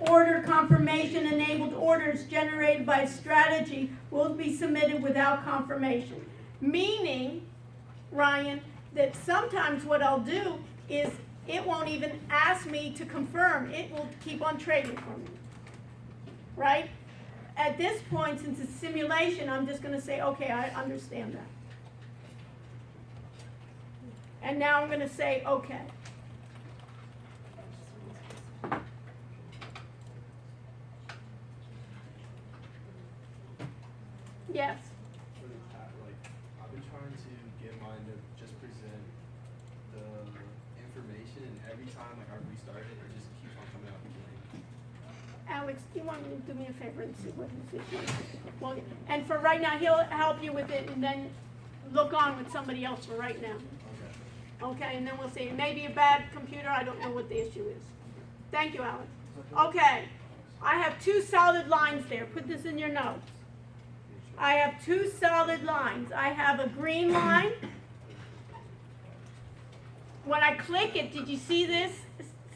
order confirmation enabled, orders generated by strategy will be submitted without confirmation. Meaning, Ryan, that sometimes what I'll do is it won't even ask me to confirm. It will keep on trading for me. Right? At this point, since it's simulation, I'm just going to say, okay, I understand that. And now I'm going to say, okay. Yes. I've been trying to get mine to just present the information, and every time I restart it, it just keeps on coming out blank. Alex, do you want me to do me a favor and see what his issue is? Well, and for right now, he'll help you with it, and then look on with somebody else for right now. Okay, and then we'll see. It may be a bad computer. I don't know what the issue is. Thank you, Alex. Okay, I have two solid lines there. Put this in your notes. I have two solid lines. I have a green line. When I click it, did you see this,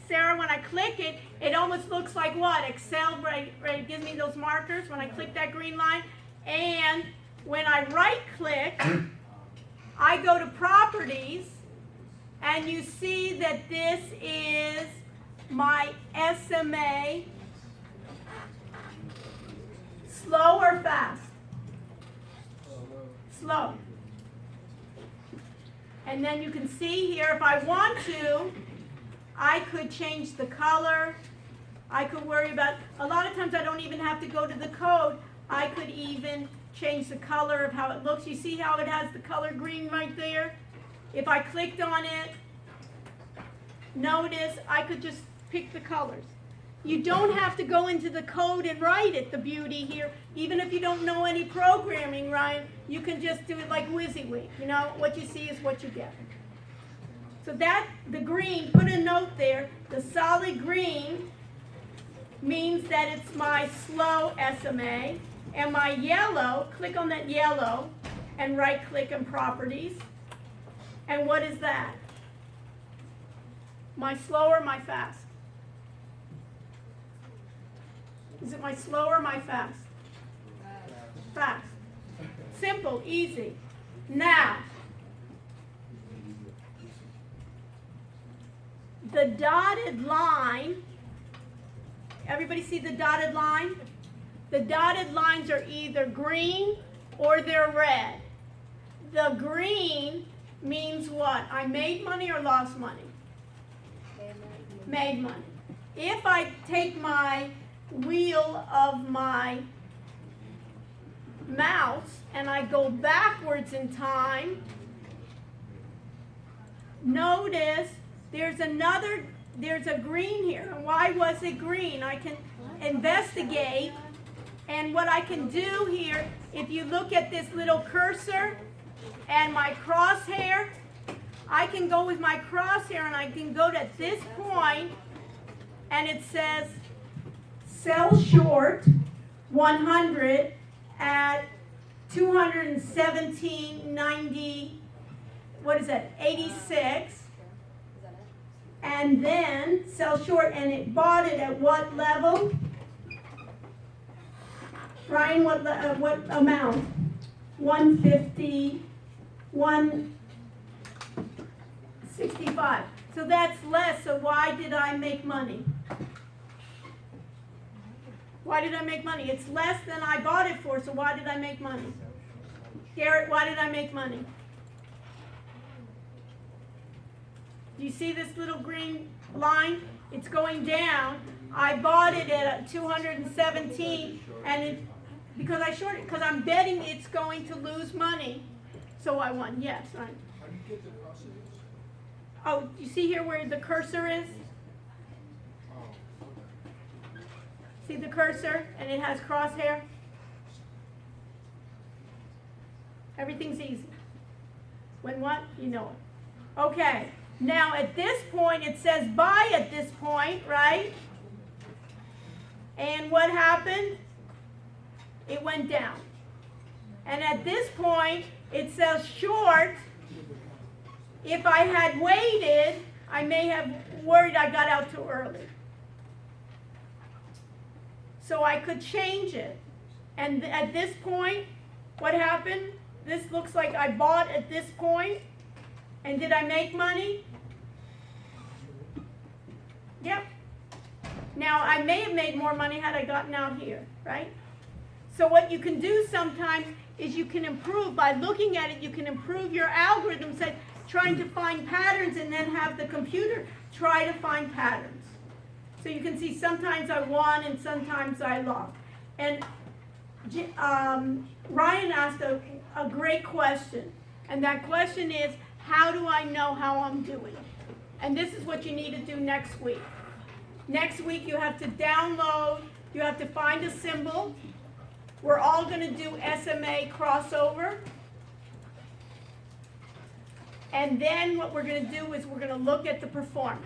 Sarah? When I click it, it almost looks like what? Excel, right? It gives me those markers when I click that green line. And when I right-click, I go to Properties, and you see that this is my SMA, slow or fast? Slow. And then you can see here, if I want to, I could change the color. I could worry about, a lot of times I don't even have to go to the code. I could even change the color of how it looks. You see how it has the color green right there? If I clicked on it, notice I could just pick the colors. You don't have to go into the code and write it, the beauty here. Even if you don't know any programming, Ryan, you can just do it like WYSIWYG. You know, what you see is what you get. So that, the green, put a note there, the solid green means that it's my slow SMA. And my yellow, click on that yellow and right-click on Properties. And what is that? My slow or my fast? Is it my slow or my fast? Fast. Simple, easy. Now, the dotted line, everybody see the dotted line? The dotted lines are either green or they're red. The green means what? I made money or lost money? Made money. If I take my wheel of my mouse and I go backwards in time, notice there's a green here. And why was it green? I can investigate, and what I can do here, if you look at this little cursor and my crosshair, I can go with my crosshair and I can go to this point and it says sell short 100 at 217.90, what is that, 86, and then sell short, and it bought it at what level? Ryan, what amount? 150, 165. So that's less, so why did I make money? Why did I make money? It's less than I bought it for, so why did I make money? Garrett, why did I make money? Do you see this little green line? It's going down. I bought it at 217, and because I'm betting it's going to lose money, so I won. Yes, right. How do you get the crosses? Oh, you see here where the cursor is? Oh, See the cursor, and it has crosshair? Everything's easy. When what? You know it. Okay. Now at this point, it says buy at this point, right? And what happened? It went down. And at this point, it says short. If I had waited, I may have worried I got out too early. So I could change it. And at this point, what happened? This looks like I bought at this point. And did I make money? Yep. Now, I may have made more money had I gotten out here, right? So what you can do sometimes is you can improve by looking at it. You can improve your algorithm, say, trying to find patterns, and then have the computer try to find patterns. So you can see sometimes I won and sometimes I lost. And Ryan asked a great question. And that question is, how do I know how I'm doing? And this is what you need to do next week. Next week you have to download, you have to find a symbol. We're all going to do SMA crossover. And then what we're going to do is we're going to look at the performance.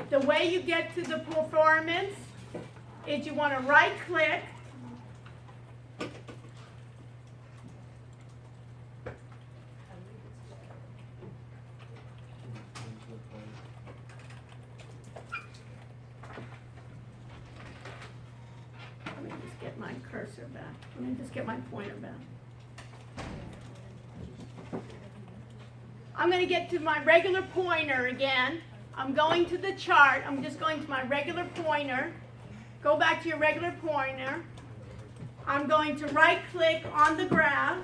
The way you get to the performance is you want to right click. Let me just get my cursor back. Let me just get my pointer back. I'm going to get to my regular pointer again. I'm going to the chart. I'm just going to my regular pointer. Go back to your regular pointer. I'm going to right click on the graph.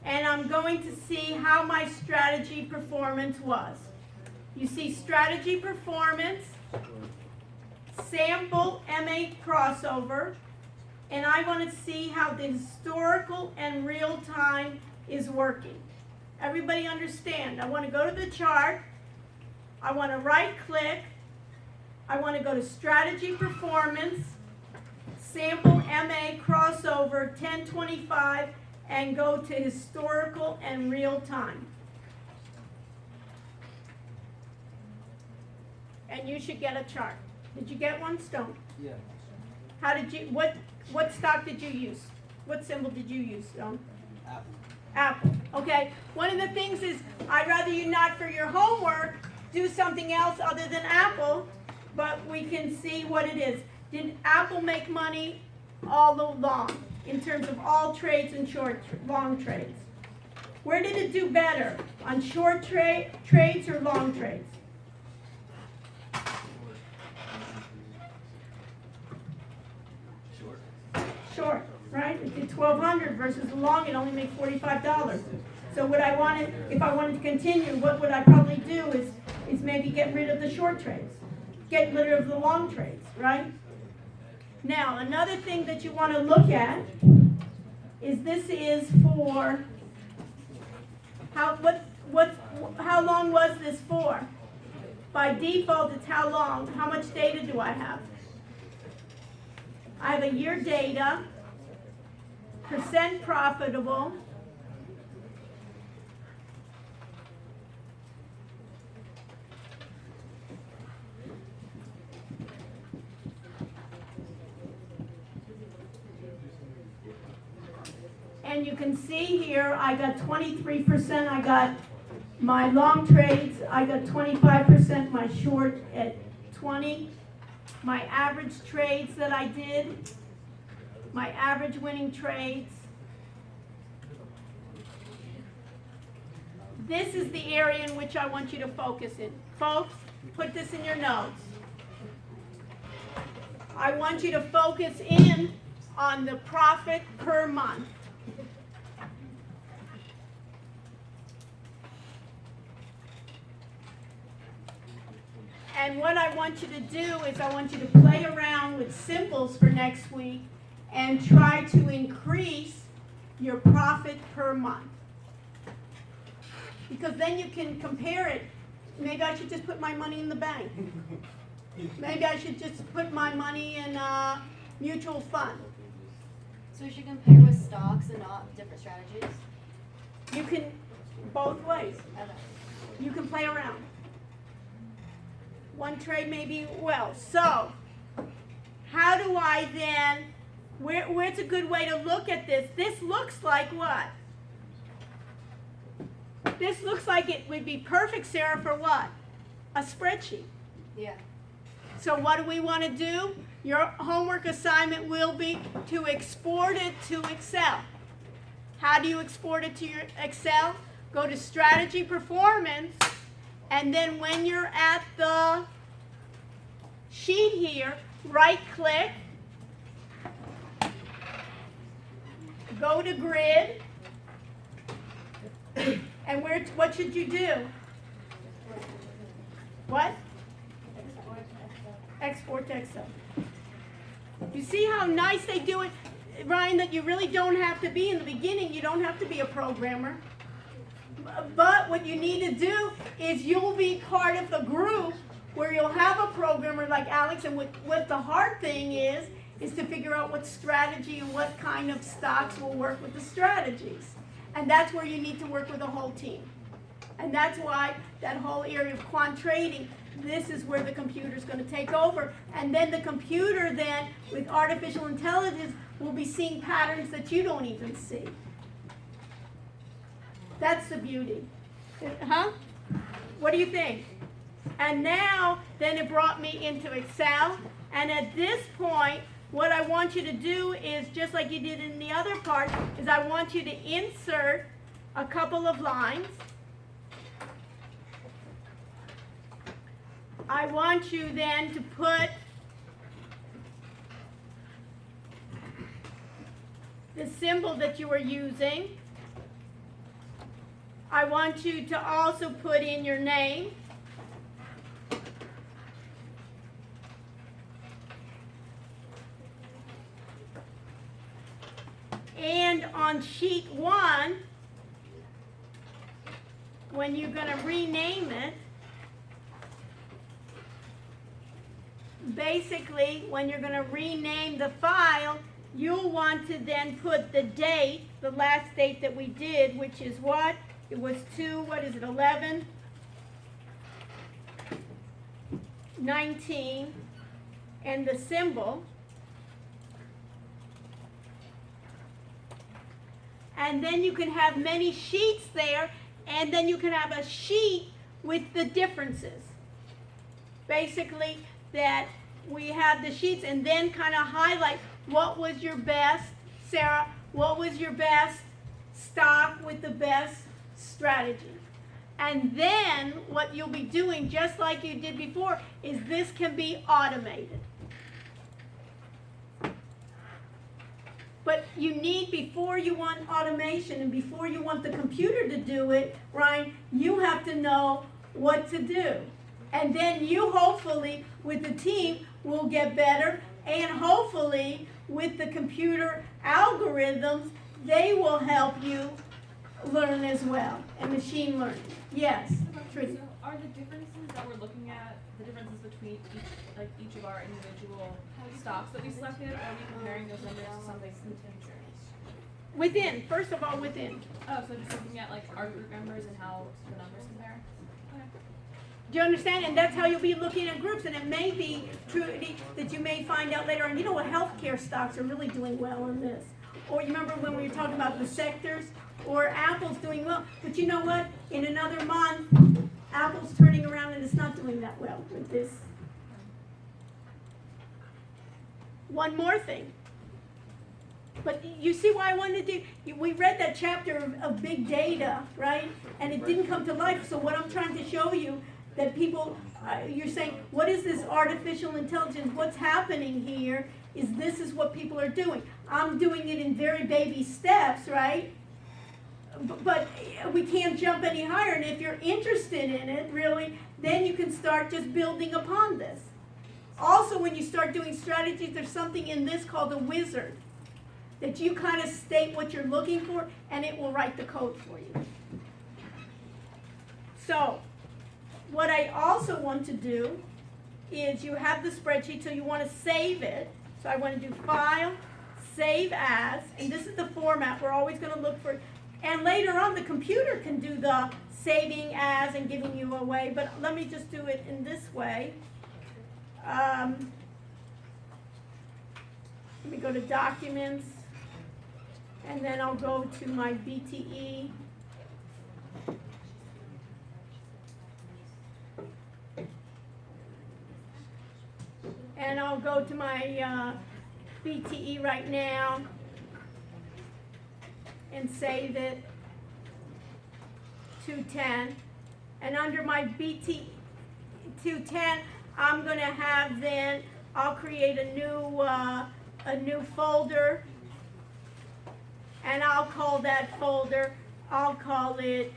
And I'm going to see how my strategy performance was. You see strategy performance, sample MA crossover, and I want to see how the historical and real time is working. Everybody understand? I want to go to the chart. I want to right click. I want to go to strategy performance, sample MA crossover 1025, and go to historical and real time. And you should get a chart. Did you get one, Stone? yeah. How did you, what stock did you use? What symbol did you use, Stone? Apple. Apple. Okay. One of the things is, I'd rather you not for your homework do something else other than Apple, but we can see what it is. Did Apple make money all along in terms of all trades and long trades? Where did it do better? On short trades or long trades? $1,200 versus the long, it only makes $45. So what I wanted, if I wanted to continue, what would I probably do is maybe get rid of the short trades, get rid of the long trades, right? Now, another thing that you want to look at is this is for, how long was this for? By default, it's how long, how much data do I have? I have a year data, percent profitable, and you can see here I got 23%, I got my long trades, I got 25%, my short at 20. My average trades that I did, my average winning trades. This is the area in which I want you to focus in. Folks, put this in your notes. I want you to focus in on the profit per month. And what I want you to do is I want you to play around with symbols for next week and try to increase your profit per month. Because then you can compare it. Maybe I should just put my money in the bank. Maybe I should just put my money in a mutual fund. So we should compare with stocks and not different strategies? You can, both ways. Okay. You can play around. One trade may be, well, so how do I then, where's a good way to look at this? This looks like what? This looks like it would be perfect, Sarah, for what? A spreadsheet. Yeah. So what do we want to do? Your homework assignment will be to export it to Excel. How do you export it to your Excel? Go to Strategy Performance, and then when you're at the sheet here, right-click, go to Grid, and what should you do? What? Export to Excel. You see how nice they do it, Ryan, that you really don't have to be, in the beginning, you don't have to be a programmer. But what you need to do is you'll be part of the group where you'll have a programmer like Alex, and what the hard thing is to figure out what strategy and what kind of stocks will work with the strategies. And that's where you need to work with a whole team. And that's why that whole area of quant trading, this is where the computer's going to take over. And then the computer then, with artificial intelligence, will be seeing patterns that you don't even see. That's the beauty. Huh? What do you think? And now, then it brought me into Excel. And at this point, what I want you to do is, just like you did in the other part, is I want you to insert a couple of lines. I want you then to put the symbol that you were using. I want you to also put in your name. And on sheet 1, when you're going to rename it, basically, when you're going to rename the file, you'll want to then put the date, the last date that we did, which is what? It was 2/11/19, and the symbol. And then you can have many sheets there, and then you can have a sheet with the differences. Basically, that we have the sheets, and then kind of highlight what was your best, Sarah, what was your best stock with the best strategy. And then what you'll be doing, just like you did before, is this can be automated. But you need, before you want automation and before you want the computer to do it, Ryan, you have to know what to do. And then you hopefully, with the team, will get better, and hopefully, with the computer algorithms, they will help you learn as well, and machine learning. Yes, Trudy. So are the differences that we're looking at, the differences between each of our individual stocks that we selected, or are we comparing those numbers to something in the future? Within, first of all, within. Oh, so just looking at like our group members and how the numbers compare? Okay. Do you understand? And that's how you'll be looking at groups, and it may be true that you may find out later on, you know what, healthcare stocks are really doing well in this. Or you remember when we were talking about the sectors, or Apple's doing well. But you know what? In another month, Apple's turning around and it's not doing that well with this. One more thing. But you see why I wanted to do, we read that chapter of big data, right? And it didn't come to life. So what I'm trying to show you, that people, you're saying, what is this artificial intelligence? What's happening here is this is what people are doing. I'm doing it in very baby steps, right? But we can't jump any higher. And if you're interested in it, really, then you can start just building upon this. Also, when you start doing strategies, there's something in this called a wizard, that you kind of state what you're looking for, and it will write the code for you. So, what I also want to do is you have the spreadsheet, so you want to save it. So I want to do File, Save As, and this is the format. We're always going to look for, and later on the computer can do the saving as and giving you away, but let me just do it in this way. Let me go to Documents, and then I'll go to my BTE. And I'll go to my BTE right now and save it, 210. And under my BT 210, I'm going to have then, I'll create a new folder, and I'll call that folder, I'll call it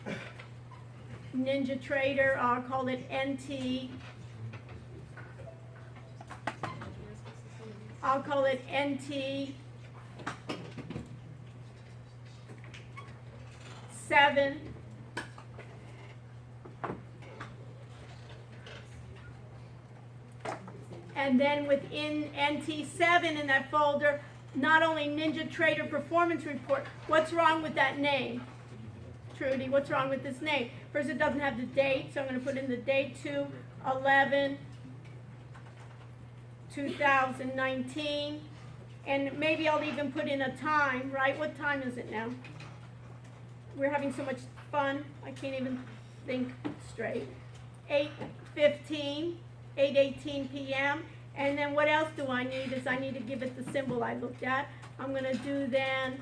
Ninja Trader, I'll call it NT. I'll call it NT 7. And then within NT7 in that folder, not only Ninja Trader Performance Report, what's wrong with that name? Trudy, what's wrong with this name? First, it doesn't have the date, so I'm going to put in the date 2/11/2019, and maybe I'll even put in a time, right? What time is it now? We're having so much fun, I can't even think straight. 8:15, 8:18 p.m. And then what else do I need is I need to give it the symbol I looked at. I'm going to do then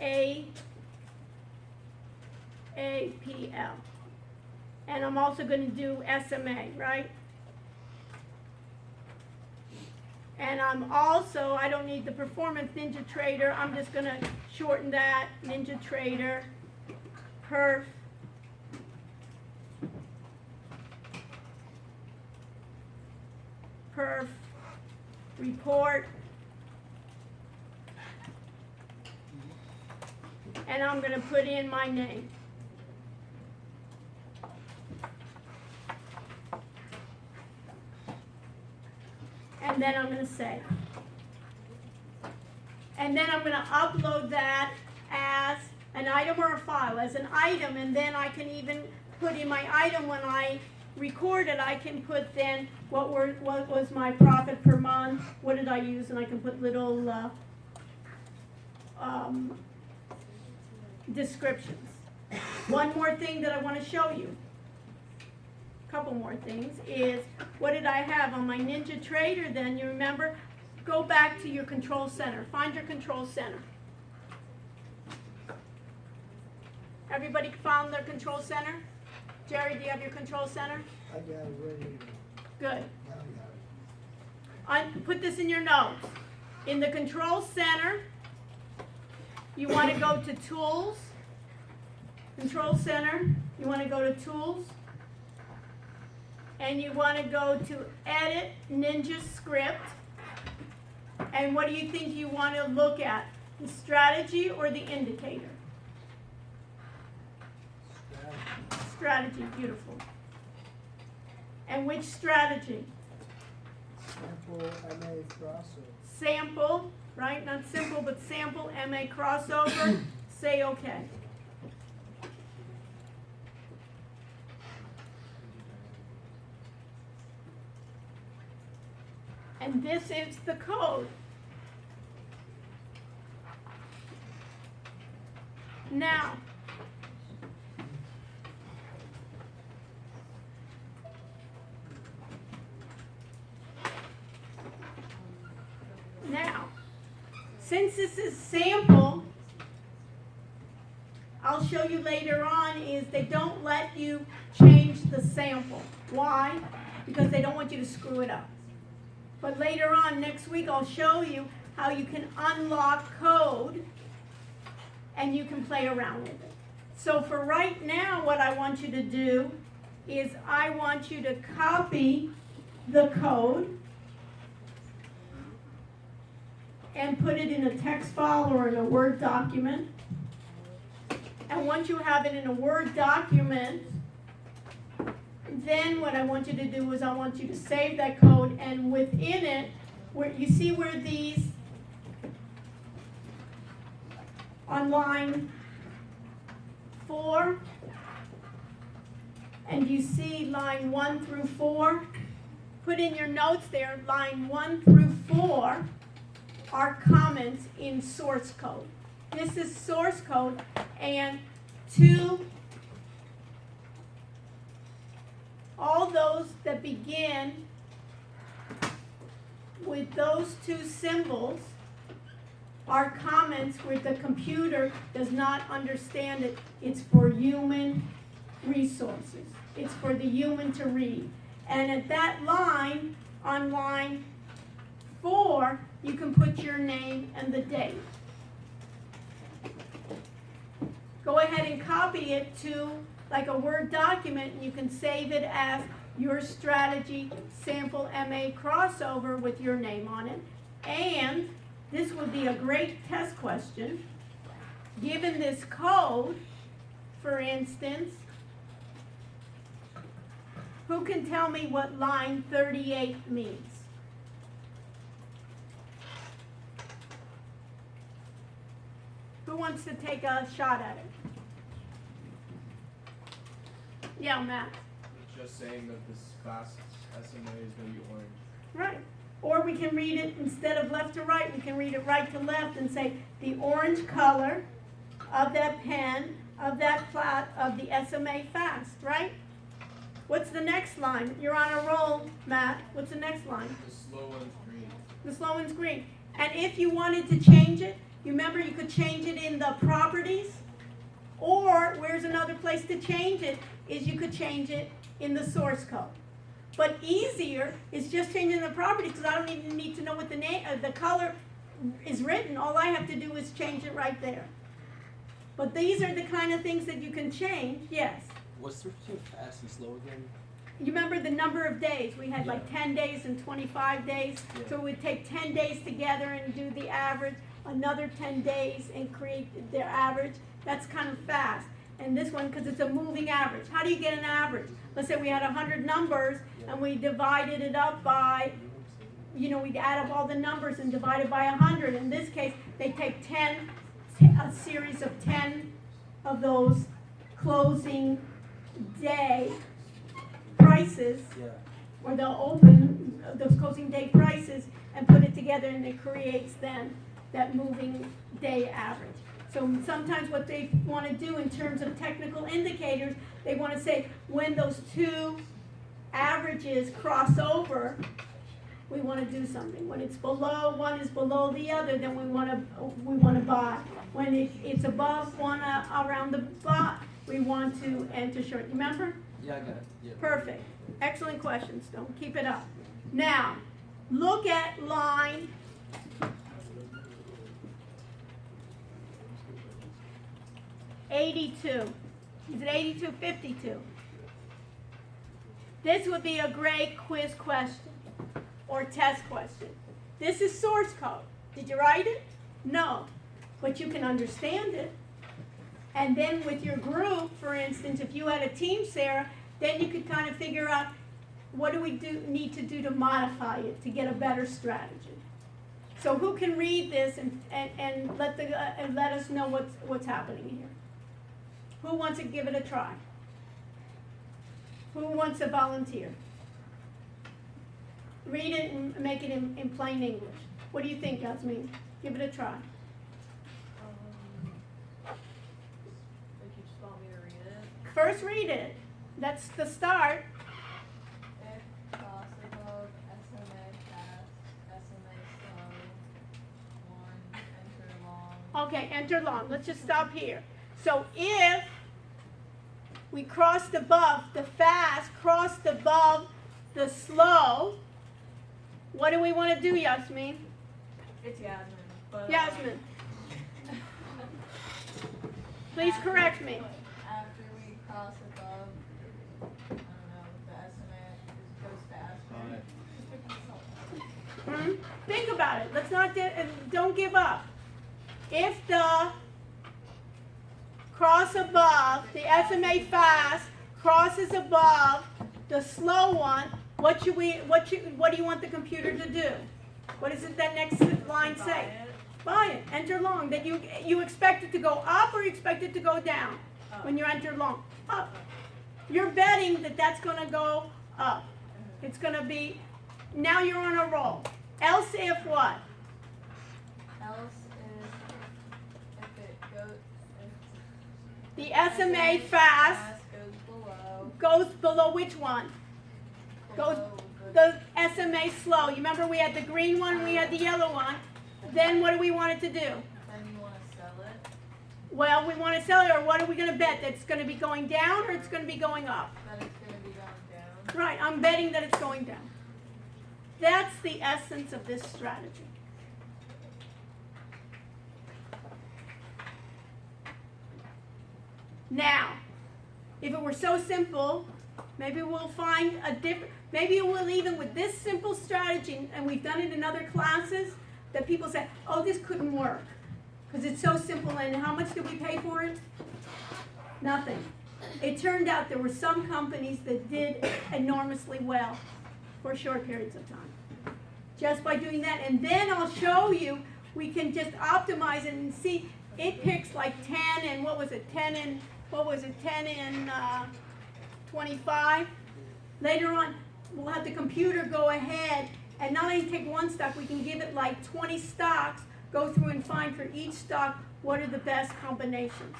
APL. And I'm also going to do SMA, right? And I'm also, I don't need the Performance Ninja Trader, I'm just going to shorten that, Ninja Trader, Perf, Report, and I'm going to put in my name. And then I'm going to save. And then I'm going to upload that as an item or a file, as an item, and then I can even put in my item when I record it, I can put then what was my profit per month, what did I use, and I can put little descriptions. One more thing that I want to show you, a couple more things, is what did I have on my Ninja Trader then? You remember, go back to your control center, find your control center. Everybody found their control center? Jerry, do you have your control center? I got it ready. Good. Now I got it. Put this in your notes. In the control center, you want to go to Tools, Control Center, you want to go to Tools, and you want to go to Edit Ninja Script. And what do you think you want to look at? The strategy or the indicator? Strategy, beautiful. And which strategy? Sample MA crossover. Sample, right? Not simple, but sample MA crossover. Say okay. And this is the code. Now, since this is sample, I'll show you later on is they don't let you change the sample. Why? Because they don't want you to screw it up. But later on, next week, I'll show you how you can unlock code and you can play around with it. So for right now, what I want you to do is I want you to copy the code and put it in a text file or in a Word document. And once you have it in a Word document, then what I want you to do is I want you to save that code, and within it, where you see where these, on line 4, and you see line 1 through 4, put in your notes there, line 1 through 4 are comments in source code. This is source code, and all those that begin with those two symbols are comments where the computer does not understand it. It's for human resources. It's for the human to read. And at that line, on line 4, you can put your name and the date. Go ahead and copy it to like a Word document, and you can save it as your strategy sample MA crossover with your name on it. And this would be a great test question. Given this code, for instance, who can tell me what line 38 means? Who wants to take a shot at it? Yeah, Matt. It's just saying that this class SMA is going to be orange. Right. Or we can read it, instead of left to right, we can read it right to left and say the orange color of that pen, of that plot, of the SMA fast, right? What's the next line? You're on a roll, Matt. What's the next line? The slow one's green. The slow one's green. And if you wanted to change it, you remember you could change it in the properties, or where's another place to change it, is you could change it in the source code. But easier is just changing the properties, because I don't even need to know what the name, the color is written. All I have to do is change it right there. But these are the kind of things that you can change. Yes. What's the difference between fast and slow again? You remember the number of days? We had like 10 days and 25 days. Yeah. So we'd take 10 days together and do the average, another 10 days and create their average. That's kind of fast. And this one, because it's a moving average. How do you get an average? Let's say we had 100 numbers and we divided it up by, we'd add up all the numbers and divide it by 100. In this case, they take a series of 10 of those closing day prices, or they'll open those closing day prices and put it together, and it creates then that moving day average. So sometimes what they want to do in terms of technical indicators, they want to say when those two averages cross over, we want to do something. When it's below, one is below the other, then we want to buy. When it's above one around the bot, we want to enter short. Remember? Yeah, I got it. Yeah. Perfect. Excellent question, Stone. Keep it up. Now, look at line 82. Is it 82, 52? This would be a great quiz question or test question. This is source code. Did you write it? No. But you can understand it. And then with your group, for instance, if you had a team, Sarah, then you could kind of figure out what do we need to do to modify it to get a better strategy. So who can read this and let us know what's happening here? Who wants to give it a try? Who wants to volunteer? Read it and make it in plain English. What do you think, Yasmin? Give it a try. Like you just want me to read it? First read it. That's the start. If possible, SMA fast, SMA slow, one, enter long. Okay, enter long. Let's just stop here. So if we crossed above the fast, crossed above the slow, what do we want to do, Yasmin? It's Yasmin, but Yasmin, please correct me. After we cross above, I don't know, the SMA goes fast. Think about it. Let's not don't give up. If the cross above, the SMA fast crosses above the slow one, what do you want the computer to do? What does that next line say? Buy it. Enter long. That you expect it to go up or you expect it to go down when you enter long? Up. You're betting that that's going to go up. It's going to be, now you're on a roll. Else if what? Else is if it goes, if The SMA fast goes below. goes below which one? Goes Below the SMA slow. You remember we had the green one and we had the yellow one. Then what do we want it to do? Then you want to sell it. Well, we want to sell it, or what are we going to bet? That it's going to be going down or it's going to be going up? That it's going to be going down. Right, I'm betting that it's going down. That's the essence of this strategy. Now, if it were so simple, maybe we'll find a different, maybe we'll even with this simple strategy, and we've done it in other classes, that people say, oh, this couldn't work because it's so simple, and how much did we pay for it? Nothing. It turned out there were some companies that did enormously well for short periods of time. Just by doing that, and then I'll show you, we can just optimize it and see, it picks like 10 and what was it, 10 and 25. Later on, we'll have the computer go ahead and not only take one stock, we can give it like 20 stocks, go through and find for each stock what are the best combinations.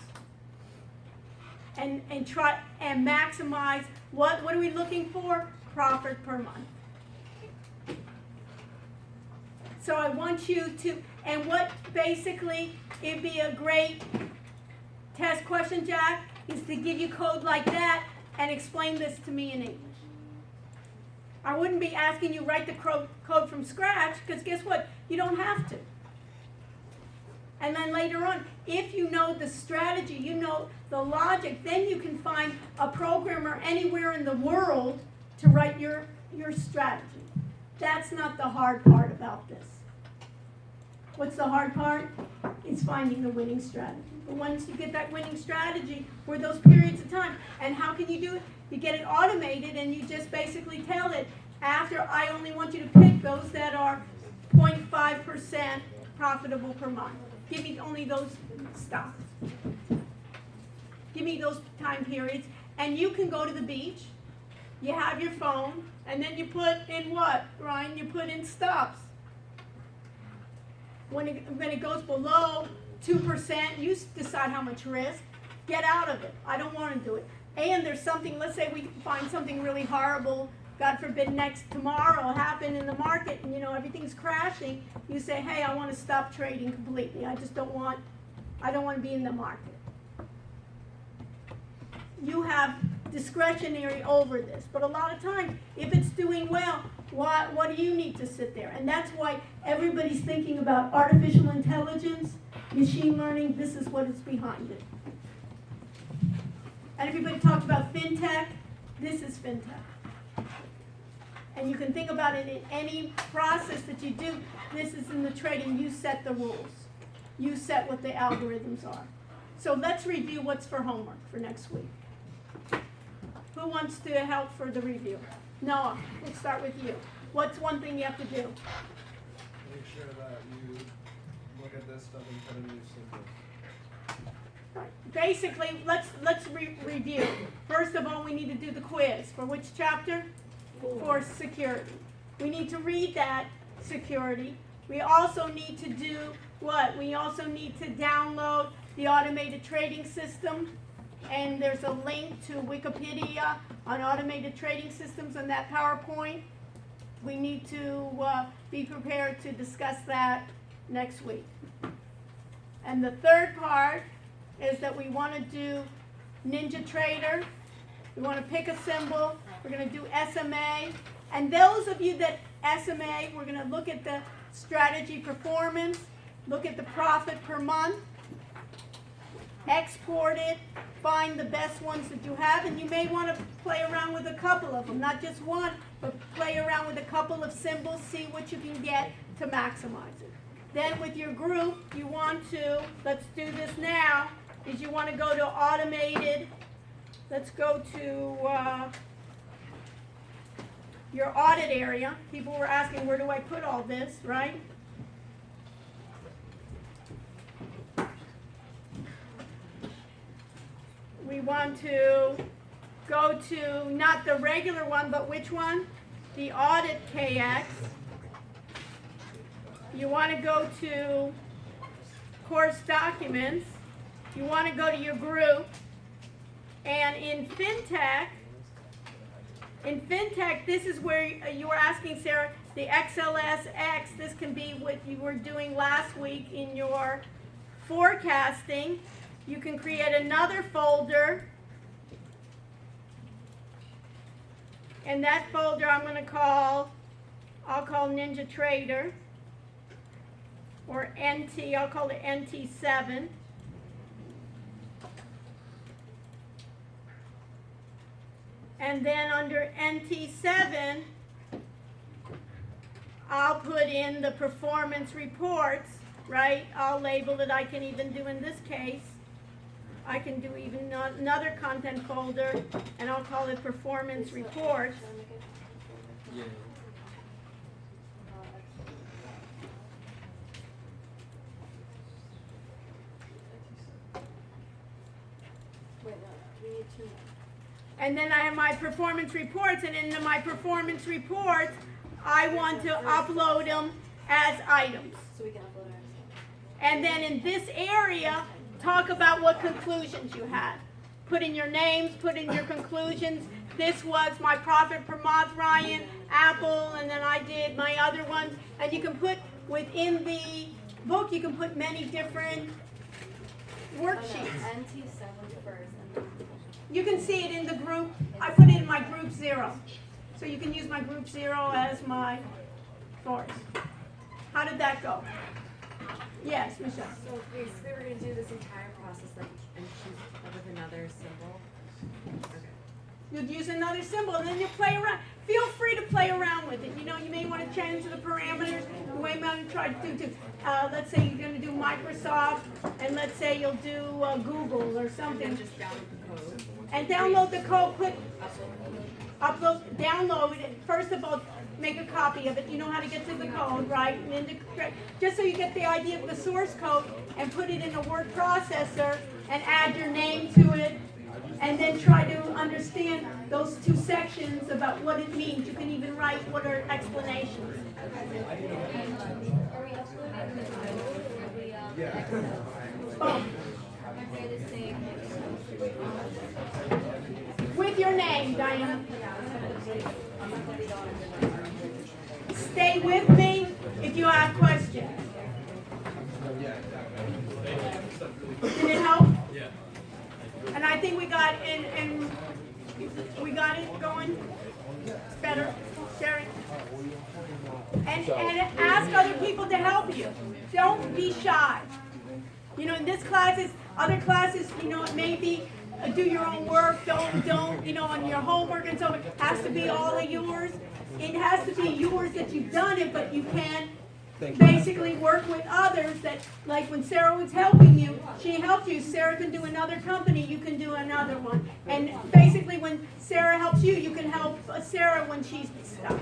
And try and maximize, what are we looking for? Profit per month. So I want you to, and what basically, it'd be a great test question, Jack, is to give you code like that and explain this to me in English. I wouldn't be asking you write the code from scratch, because guess what? You don't have to. And then later on, if you know the strategy, you know the logic, then you can find a programmer anywhere in the world to write your strategy. That's not the hard part about this. What's the hard part? It's finding the winning strategy. But once you get that winning strategy for those periods of time, and how can you do it? You get it automated and you just basically tell it, after I only want you to pick those that are 0.5% profitable per month. Give me only those stocks. Give me those time periods. And you can go to the beach, you have your phone, and then you put in what, Ryan? You put in stops. When it goes below 2%, you decide how much risk. Get out of it. I don't want to do it. And there's something, let's say we find something really horrible, God forbid tomorrow happen in the market, and everything's crashing. You say, hey, I want to stop trading completely. I don't want to be in the market. You have discretionary over this. But a lot of times, if it's doing well, what do you need to sit there? And that's why everybody's thinking about artificial intelligence, machine learning. This is what is behind it. And everybody talked about FinTech. This is FinTech. And you can think about it in any process that you do. This is in the trading. You set the rules. You set what the algorithms are. So let's review what's for homework for next week. Who wants to help for the review? Noah, let's start with you. What's one thing you have to do? Make sure that you look at this stuff and put in your symbols. Basically, let's review. First of all, we need to do the quiz. For which chapter? For security. We need to read that security. We also need to do what? We also need to download the automated trading system. And there's a link to Wikipedia on automated trading systems on that PowerPoint. We need to be prepared to discuss that next week. And the third part is that we want to do NinjaTrader. We want to pick a symbol. We're going to do SMA. And those of you that SMA, we're going to look at the strategy performance, look at the profit per month, export it, find the best ones that you have, and you may want to play around with a couple of them, not just one, but play around with a couple of symbols, see what you can get to maximize it. Then with your group, you want to, let's do this now, is you want to go to automated, let's go to your audit area. People were asking, where do I put all this, right? We want to go to not the regular one, but which one? The audit KX. You want to go to course documents. You want to go to your group. And in FinTech, this is where you were asking, Sarah, the XLSX, this can be what you were doing last week in your forecasting. You can create another folder, and that folder I'll call NinjaTrader, or NT, I'll call it NT7. And then under NT7, I'll put in the performance reports, right? I'll label it, I can even do in this case. I can do even another content folder, and I'll call it performance reports. Yeah. And then I have my performance reports, and in my performance reports, I want to upload them as items. So we can upload ours. And then in this area, talk about what conclusions you had. Put in your names, put in your conclusions. This was my profit per month, Ryan, Apple, and then I did my other ones. And you can put within the book, you can put many different worksheets. NT7 first, and then You can see it in the group. I put it in my group 0. So you can use my group 0 as my source. How did that go? Yes, Michelle. So basically, we're gonna do this entire process like and choose with another symbol. Okay. You'd use another symbol, and then you play around. Feel free to play around with it. You know, you may want to change the parameters. You may want to try to do, let's say you're going to do Microsoft, and let's say you'll do Google or something. And just download the code. And download the code. Download it. First of all, make a copy of it. You know how to get to the code, right? And then just so you get the idea of the source code, and put it in a word processor, and add your name to it. And then try to understand those two sections about what it means. You can even write what are explanations. Boom. With your name, Diana. Stay with me if you have questions. Did it help? Yeah. And I think we got and we got it going better, Sherry. And ask other people to help you. Don't be shy. You know, in this classes, other classes, you know, it may be do your own work, don't, on your homework and so on. It has to be all of yours. It has to be yours that you've done it, but you can basically work with others that, like when Sarah was helping you, she helped you. Sarah can do another company, you can do another one. And basically when Sarah helps you, you can help Sarah when she's stuck.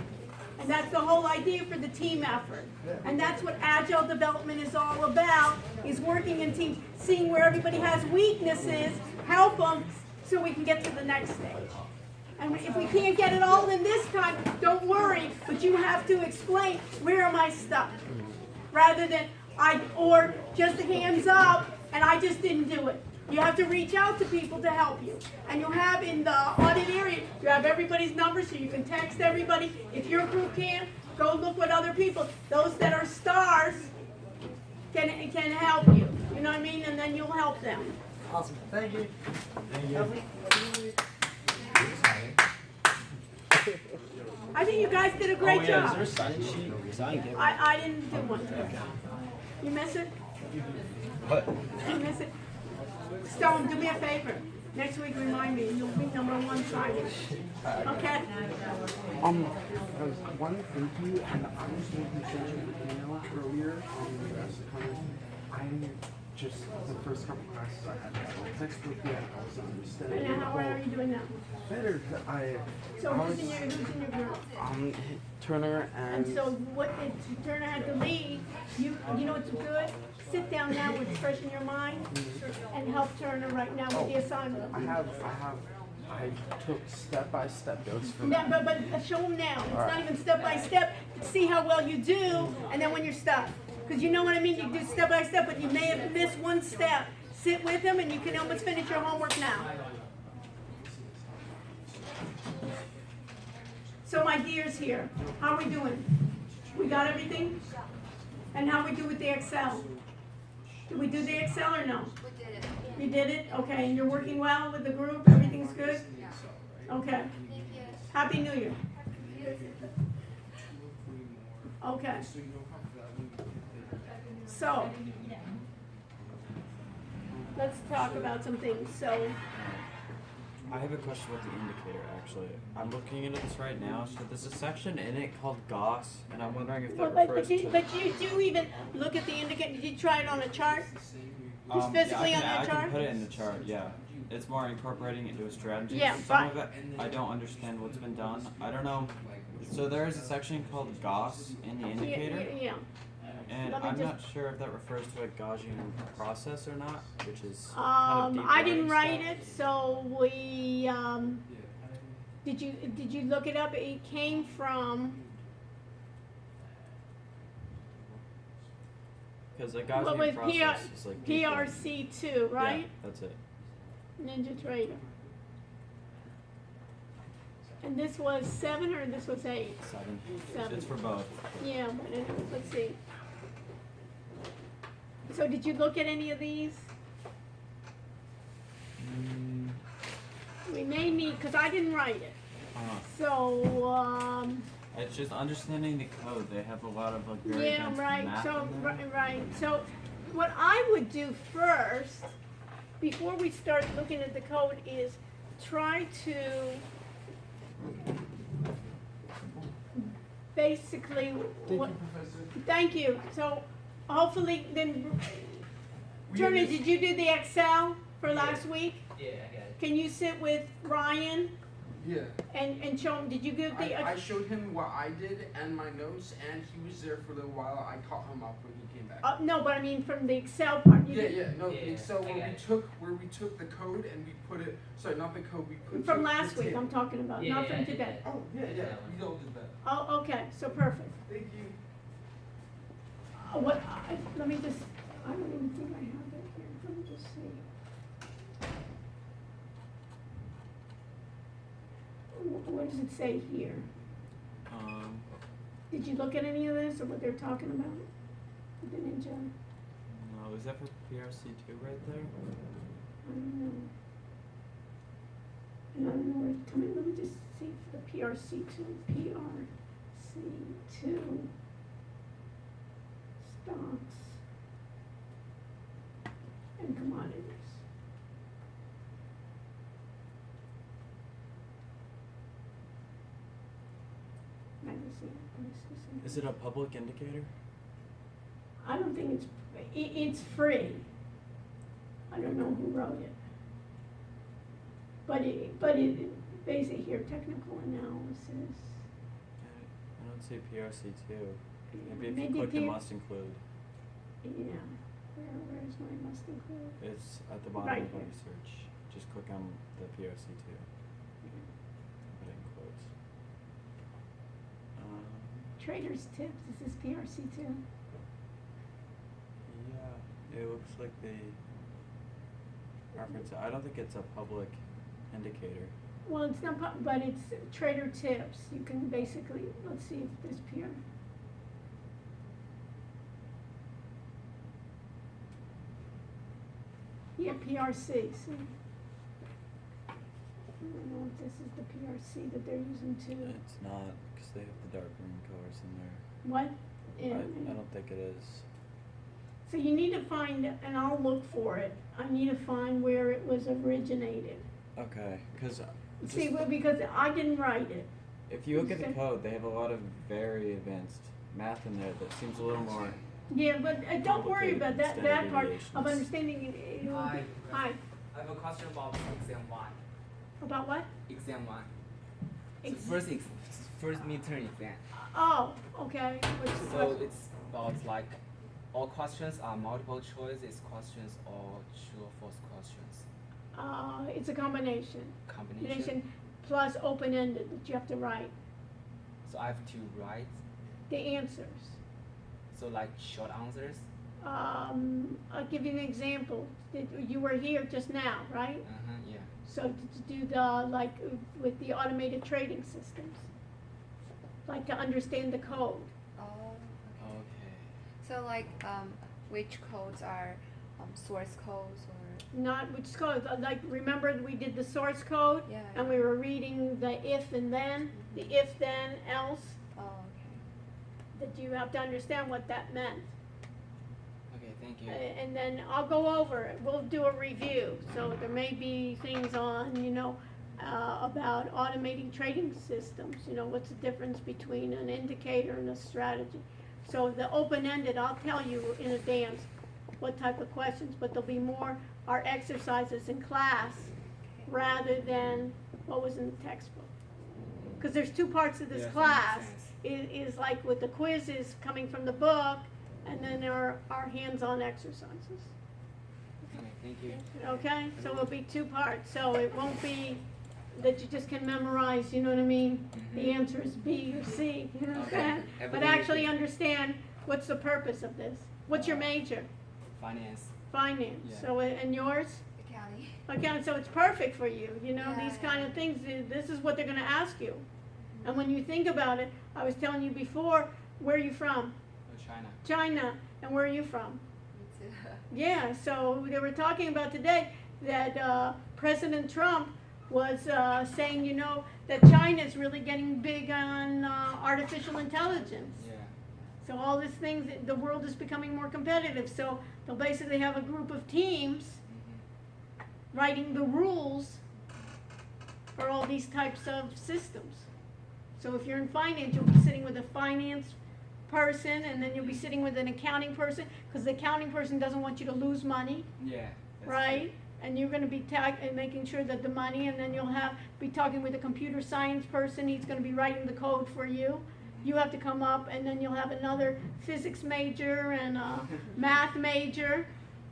And that's the whole idea for the team effort. And that's what agile development is all about, is working in teams, seeing where everybody has weaknesses, help them so we can get to the next stage. And if we can't get it all in this time, don't worry, but you have to explain, where am I stuck? Rather than, or just hands up, and I just didn't do it. You have to reach out to people to help you. And you'll have in the audit area, you have everybody's number so you can text everybody. If your group can't, go look what other people, those that are stars, can help you. You know what I mean? And then you'll help them. Awesome. Thank you. I think you guys did a great job. a sign sheet? Sign it. I didn't do one. You miss it? What? You miss it? Stone, do me a favor. Next week, remind me. You'll be number one signer. Okay? I was one, thank you, and I was making sure to email earlier on the rest of the comments. I'm just, the first couple classes I had, textbook yet, I was understanding. And how are you doing now? Better, So who's in your group? Turner and. And so what if Turner had to leave, you know what's good? Sit down now with fresh in your mind and help Turner right now with the assignment. I took step-by-step notes for Now, that. but show them now. It's not even step by step. See how well you do, and then when you're stuck. Because you know what I mean? You do step by step, but you may have missed one step. Sit with them, and you can almost finish your homework now. So my dears here, how are we doing? We got everything? And how we do with the Excel? Did we do the Excel or no? We did it. You did it? Okay, and you're working well with the group? Everything's good? Okay. Thank you. Happy New Year. Okay. So, let's talk about some things. So, I have a question about the indicator, actually. I'm looking into this right now. So there's a section in it called GOS, and I'm wondering if that refers to... but you do even look at the indicator. Did you try it on a chart? Just physically yeah, on that I chart? can put it in the chart, yeah. It's more incorporating it into a strategy. Yeah, Some of it, I don't understand what's been done. I don't know. So there is a section called GOS in the indicator. Yeah. And Let me I'm just- not sure if that refers to a Gaussian process or not, which is kind of deep I didn't learning write stuff. it, so we, did you look it up? It came from, Because a what Gaussian was process is like deep learning. PRC2, right? Yeah, that's it. Ninja Trader. And this was 7 or this was 8? 7. 7. It's for both. Yeah, but let's see. So did you look at any of these? We may need, because I didn't write it. So, It's just understanding the code. They have a lot of like very yeah, advanced right, math so, in there. right. So what I would do first, before we start looking at the code, is try to basically, what, thank you. So hopefully then, Turner, did you do the Excel for last week? Yeah, I got it. Can you sit with Ryan Yeah. and show him, did you give the, I showed him what I did and my notes, and he was there for a little while. I caught him up when he came back. no, but I mean from the Excel part. You Yeah, did- yeah, no, Yeah, yeah, so I where got we it. took the code and we put it, sorry, not the code, we put From the last week, table. I'm talking about, Yeah, not yeah, from I did today. that. Oh, yeah, yeah, we all did that. Oh, okay, so perfect. Thank you. Let me just, I don't even think I have that here, let me just see. What does it say here? Did you look at any of this or what they're talking about? The ninja, No, is that for PRC2 right there? I don't know. And I don't know where it's coming, let me just see for the PRC2, stocks and commodities. see. Is it a public indicator? I don't think it's free. I don't know who wrote it. But it basically here, technical analysis. I don't see PRC two. Maybe if Maybe you click the P- must include, Yeah, where's my must include? it's at the bottom Right of here. any search. Just click on the PRC two. Put it in quotes. Traders tips, this is PRC two. Yeah, it looks like they reference it. I don't think it's a public indicator. Well, it's not, but it's trader tips. You can basically, let's see if this PR. Yeah, PRC, see? I don't know if this is the PRC that they're using too. It's not, because they have the dark green colors in there. What? Yeah, I don't think it is. So you need to find, and I'll look for it, I need to find where it was originated. Okay, because See, well, because I didn't write it. if you look at the code, they have a lot of very advanced math in there that seems a little more. Yeah, but don't worry about that, Standard that part deviations. of understanding it. Hi. Hi, I have a question about exam 1. about what? Exam 1. So Ex- first midterm exam. Oh, okay. What's the So question? it's about like all questions are multiple choices questions or true or false questions. It's a combination. Combination. Plus open-ended that you have to write So I have to write. the answers. So like short answers. I'll give you an example. You were here just now, right? Yeah. So to do the, like, with the automated trading systems, like to understand the code. Oh, okay. Okay. So like, which codes are source codes or? Not which code, like, remember we did the source code? Yeah. And we were reading the if and then, the if then else, Oh, okay. that you have to understand what that meant. Okay, thank you. And then I'll go over it, we'll do a review, so there may be things on, about automating trading systems, what's the difference between an indicator and a strategy. So the open-ended, I'll tell you in advance what type of questions, but there'll be more our exercises in class rather than what was in the textbook. Because there's two parts of this Yes, that class, makes is like with the quizzes coming from the book, and then there are our hands-on exercises. Okay, thank you. Okay, so it'll be two parts, so it won't be that you just can memorize, you know what I mean? The answer is B or C, you know what I'm Okay. saying? But Everything actually is- understand what's the purpose of this. What's your major? Finance. Finance. Yeah. So, and yours? Accounting. Okay, so it's perfect for you, these Yeah. kind of things, this is what they're gonna ask you. And when you think about it, I was telling you before, where are you from? Oh, China. China, and where are you from? Me too. Yeah, so they were talking about today that President Trump was saying, that China's really getting big on artificial intelligence. Yeah. So all these things, the world is becoming more competitive. So they'll basically have a group of teams writing the rules for all these types of systems. So if you're in finance, you'll be sitting with a finance person, and then you'll be sitting with an accounting person, because the accounting person doesn't want you to lose money, Yeah. that's right? And you're going to be making sure that the money, and then you'll be talking with a computer science person. He's going to be writing the code for you. You have to come up, and then you'll have another physics major and a math major,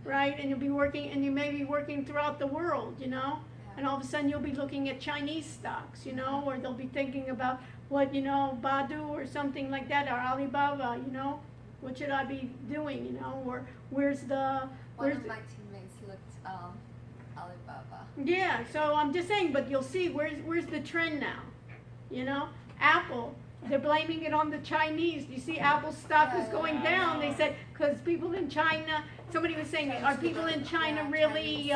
right? And you'll be working, and you may be working throughout the world, And all of a sudden you'll be looking at Chinese stocks, or they'll be thinking about what, Baidu or something like that, or Alibaba, what should I be doing, or where's the, One of my teammates looked Alibaba. yeah, so I'm just saying, but you'll see where's the trend now, Apple, they're blaming it on the Chinese. You see Apple's stock is going down. They said, because people in China, somebody was saying, are people in China really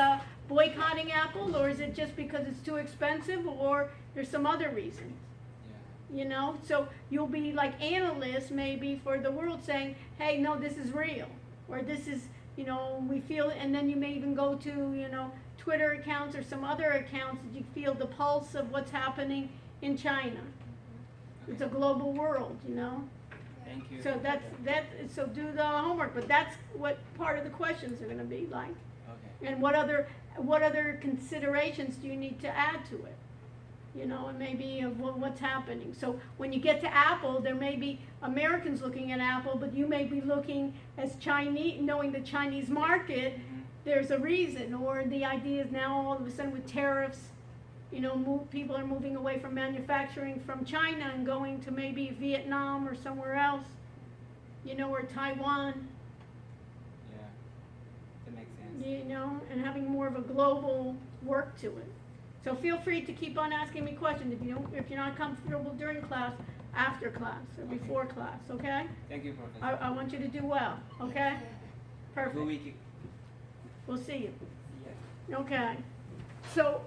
boycotting Apple, or is it just because it's too expensive, or there's some other reason? Yeah. So you'll be like analysts maybe for the world saying, hey, no, this is real, or this is, we feel, and then you may even go to, Twitter accounts or some other accounts that you feel the pulse of what's happening in China. It's a global world, you know? Thank you. So so do the homework, but that's what part of the questions are gonna be like. Okay. And what other considerations do you need to add to it? You know, and maybe of what's happening. So when you get to Apple, there may be Americans looking at Apple, but you may be looking as Chinese, knowing the Chinese market, there's a reason. Or the idea is now all of a sudden with tariffs, you know, people are moving away from manufacturing from China and going to maybe Vietnam or somewhere else, you know, or Taiwan, Yeah. That makes sense. you know, and having more of a global work to it. So feel free to keep on asking me questions if you're not comfortable during class, after class or before class, okay? Thank you, Professor. I want you to do well, okay? Good Perfect. week. We'll see you. Yeah. Okay. So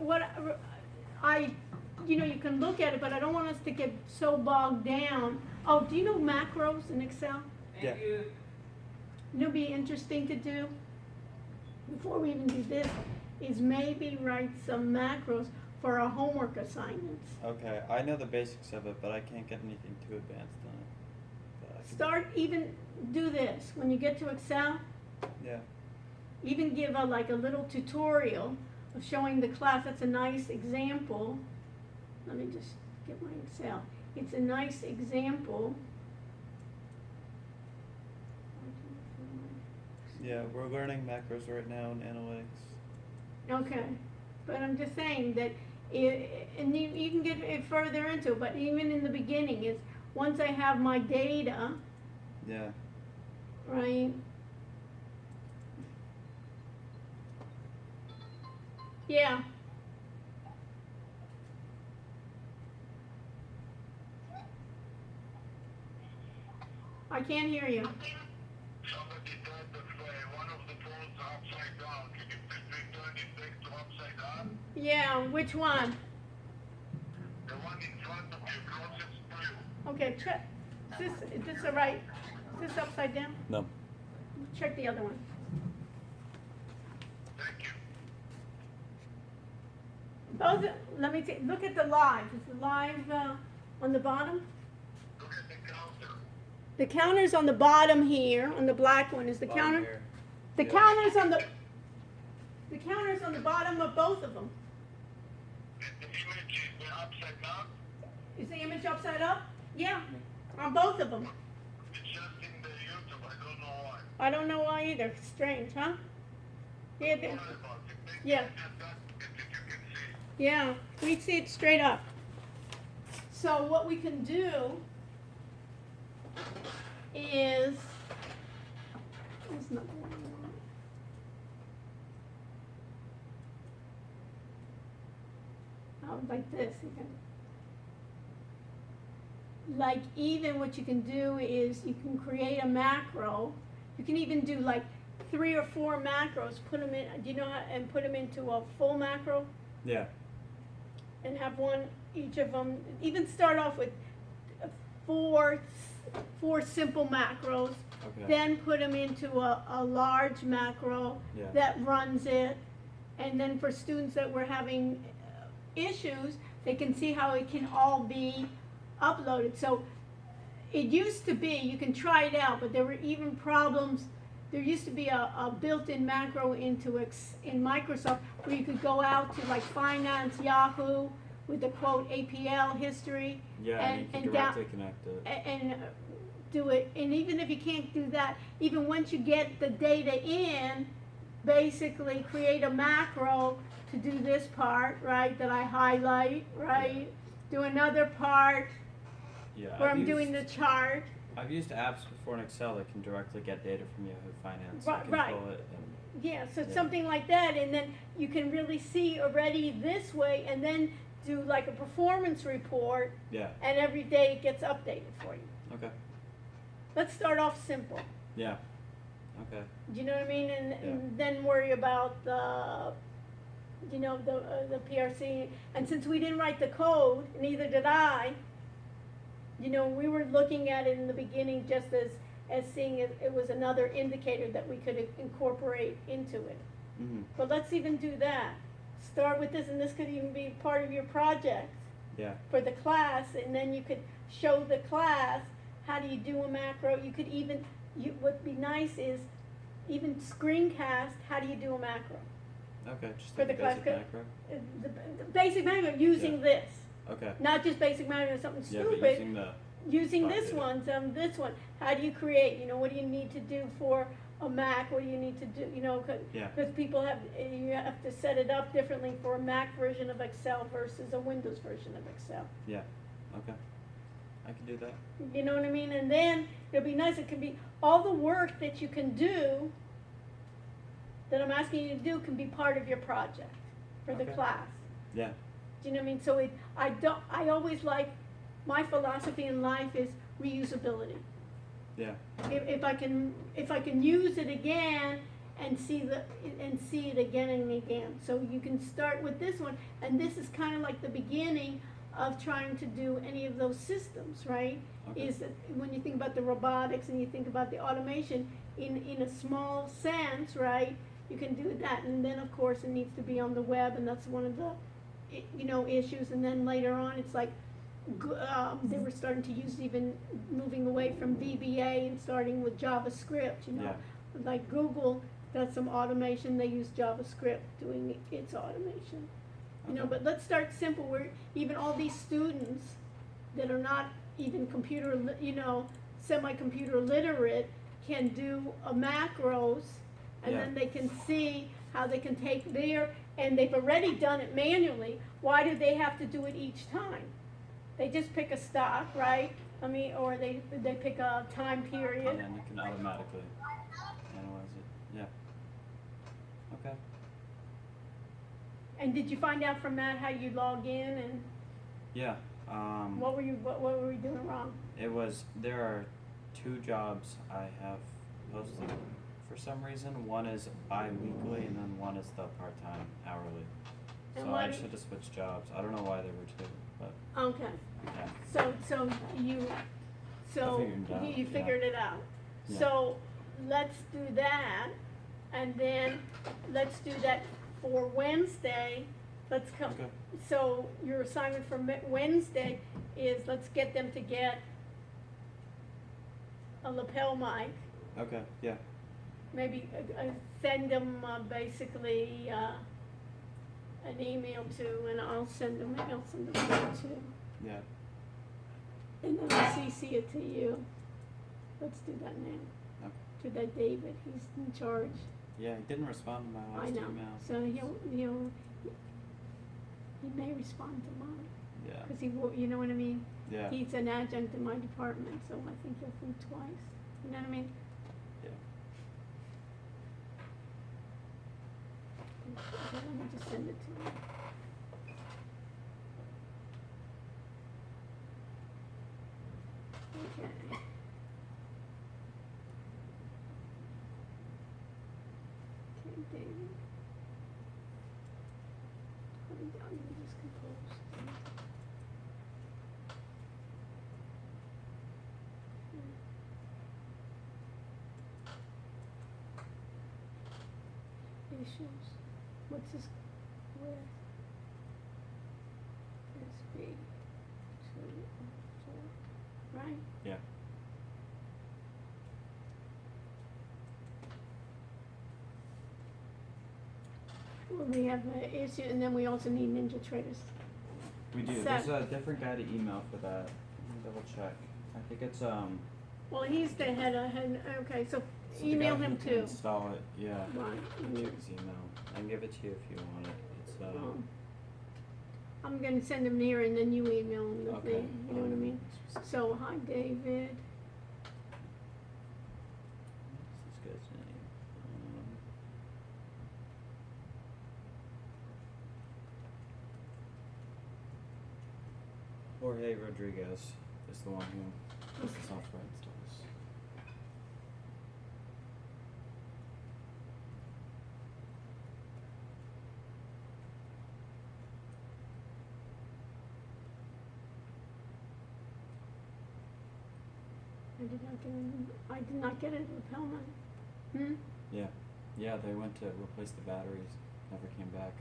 you can look at it, but I don't want us to get so bogged down. Oh, do you know macros in Excel? Thank you. You know, it'd be interesting to do before we even do this is maybe write some macros for our homework assignments. Okay, I know the basics of it, but I can't get anything too advanced on it. But I can- Do this when you get to Excel. Yeah. Even give a little tutorial of showing the class. That's a nice example. Let me just get my Excel. It's a nice example. Yeah, we're learning macros right now in analytics. Okay, but I'm just saying that, and you can get it further into it, but even in the beginning is, once I have my data, Yeah. right? Yeah. I can't hear you. Somebody tried to play one of the phones upside down. Can you please return it back to upside down? Yeah, which one? The one in front of you, closest to you. Okay, check. Is this the right? Is this upside down? No. Check the other one. Thank you. Let me see. Look at the live. Is the live on the bottom? Look at the counter. The counter's on the bottom here. On the black one is the Bottom counter. here. The Yeah. counter's on the counter's on the bottom of both of them. And the image is upside down. Is the image upside up? Yeah, on both of them. It's just in the YouTube. I don't know why. I don't know why either. Strange, huh? Yeah, Sorry about it. Maybe yeah. just that if you can see. Yeah, we see it straight up. So what we can do is, there's nothing wrong. Oh, like this, you can. Like even what you can do is you can create a macro. You can even do like 3 or 4 macros, put them in, and put them into a full macro. Yeah. And have each of them, even start off with 4 simple macros, Okay. then put them into a large macro Yeah. that runs it, and then for students that were having issues, they can see how it can all be uploaded. So it used to be, you can try it out, but there were even problems. There used to be a built-in macro in Microsoft where you could go out to like Finance, Yahoo, with the quote APL history. Yeah, and you can directly connect it. And do it. And even if you can't do that, even once you get the data in, basically create a macro to do this part, right, that I highlight, right? Do another part Yeah. where I'm doing the chart. I've used apps before in Excel that can directly get data from Yahoo Finance. Right, You can right. pull it and Yeah, so Yeah. something like that, and then you can really see already this way, and then do like a performance report, yeah. and every day it gets updated for you. Okay. Let's start off simple. Yeah. Okay. Do you know what I mean? And, Yeah. and then worry about the PRC. And since we didn't write the code, neither did I. We were looking at it in the beginning just as seeing it was another indicator that we could incorporate into it. Mhm. But let's even do that. Start with this, and this could even be part of your project. Yeah. for the class, and then you could show the class how do you do a macro. You could even, what'd be nice is even screencast how do you do a macro. Okay, just For like the a class basic co- macro. The basic macro using Yeah. this, Okay. not just basic macro something Yeah, stupid. but using the. Using Thought this data. one, this one, how do you create, what do you need to do for a Mac, what do you need to do, Yeah. cause people you have to set it up differently for a Mac version of Excel versus a Windows version of Excel. Yeah. Okay. I can do that. You know what I mean? And then, it'll be nice, it can be, all the work that you can do, that I'm asking you to do, can be part of your project for the Okay. class. Yeah. Do you know what I mean? So I always like, my philosophy in life is reusability. Yeah. If I can use it again and see it again and again. So you can start with this one, and this is kind of like the beginning of trying to do any of those systems, right? Okay. Is that when you think about the robotics and you think about the automation in a small sense, right? You can do that, and then of course it needs to be on the web, and that's one of the issues. And then later on, it's like they were starting to use, even moving away from VBA and starting with JavaScript. Yeah. Like Google does some automation, they use JavaScript doing its automation. Okay. But let's start simple, where even all these students that are not even semi-computer literate can do a macros, and Yeah. then they can see how they can take and they've already done it manually. Why do they have to do it each time? They just pick a stock, right? Or they pick a time period. And then you can automatically analyze it. Yeah. Okay. And did you find out from Matt how you log in, and Yeah. what were we doing wrong? It was, there are 2 jobs I have posted for some reason. One is bi-weekly and then one is the part-time hourly. And So why I do- just had to switch jobs. I don't know why there were 2, but Okay, yeah. so you figured it out, you yeah. figured it out. Yeah. So let's do that, and then let's do that for Wednesday. Let's come. Okay. So your assignment for Wednesday is, let's get them to get a lapel mic. Okay, yeah. Maybe send them basically an email to, and I'll send them too. Yeah. And then I'll CC it to you. Let's do that now. Okay. To that David, he's in charge. Yeah, he didn't respond to my I last know. email. So he may respond to mine. Yeah. Cause he will, you know what I mean? Yeah. He's an adjunct in my department, so I think he'll think twice. You know what I mean? Yeah. Okay, let me just send it to you. Okay. Okay, David. Let me just compose. Issues. What's this with? SB 204, right? Yeah. Well, we have an issue, and then we also need Ninja Traders. We do. So- There's a different guy to email for that. Let me double check. I think it's Well, he's the head, okay, so so the email guy him who can too. install it. Yeah. Right. Check his email. I can give it to you if you want it. It's I'm gonna send him here, and then you email him the Okay. thing, you know what I mean? So, hi, David. What's this guy's name? Jorge Rodriguez is the one who does the software installs. I did not get it with Hellman. Hmm? Yeah. Yeah, they went to replace the batteries. Never came back.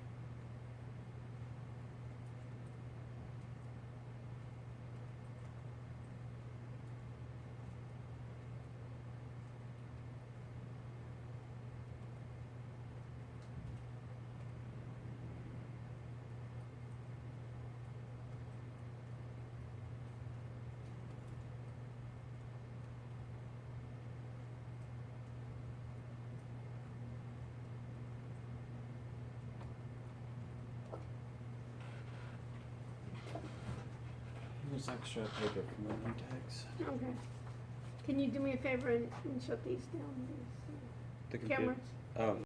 There's extra paper from the name tags. Okay. Can you do me a favor and shut these down, The these cameras? Oh.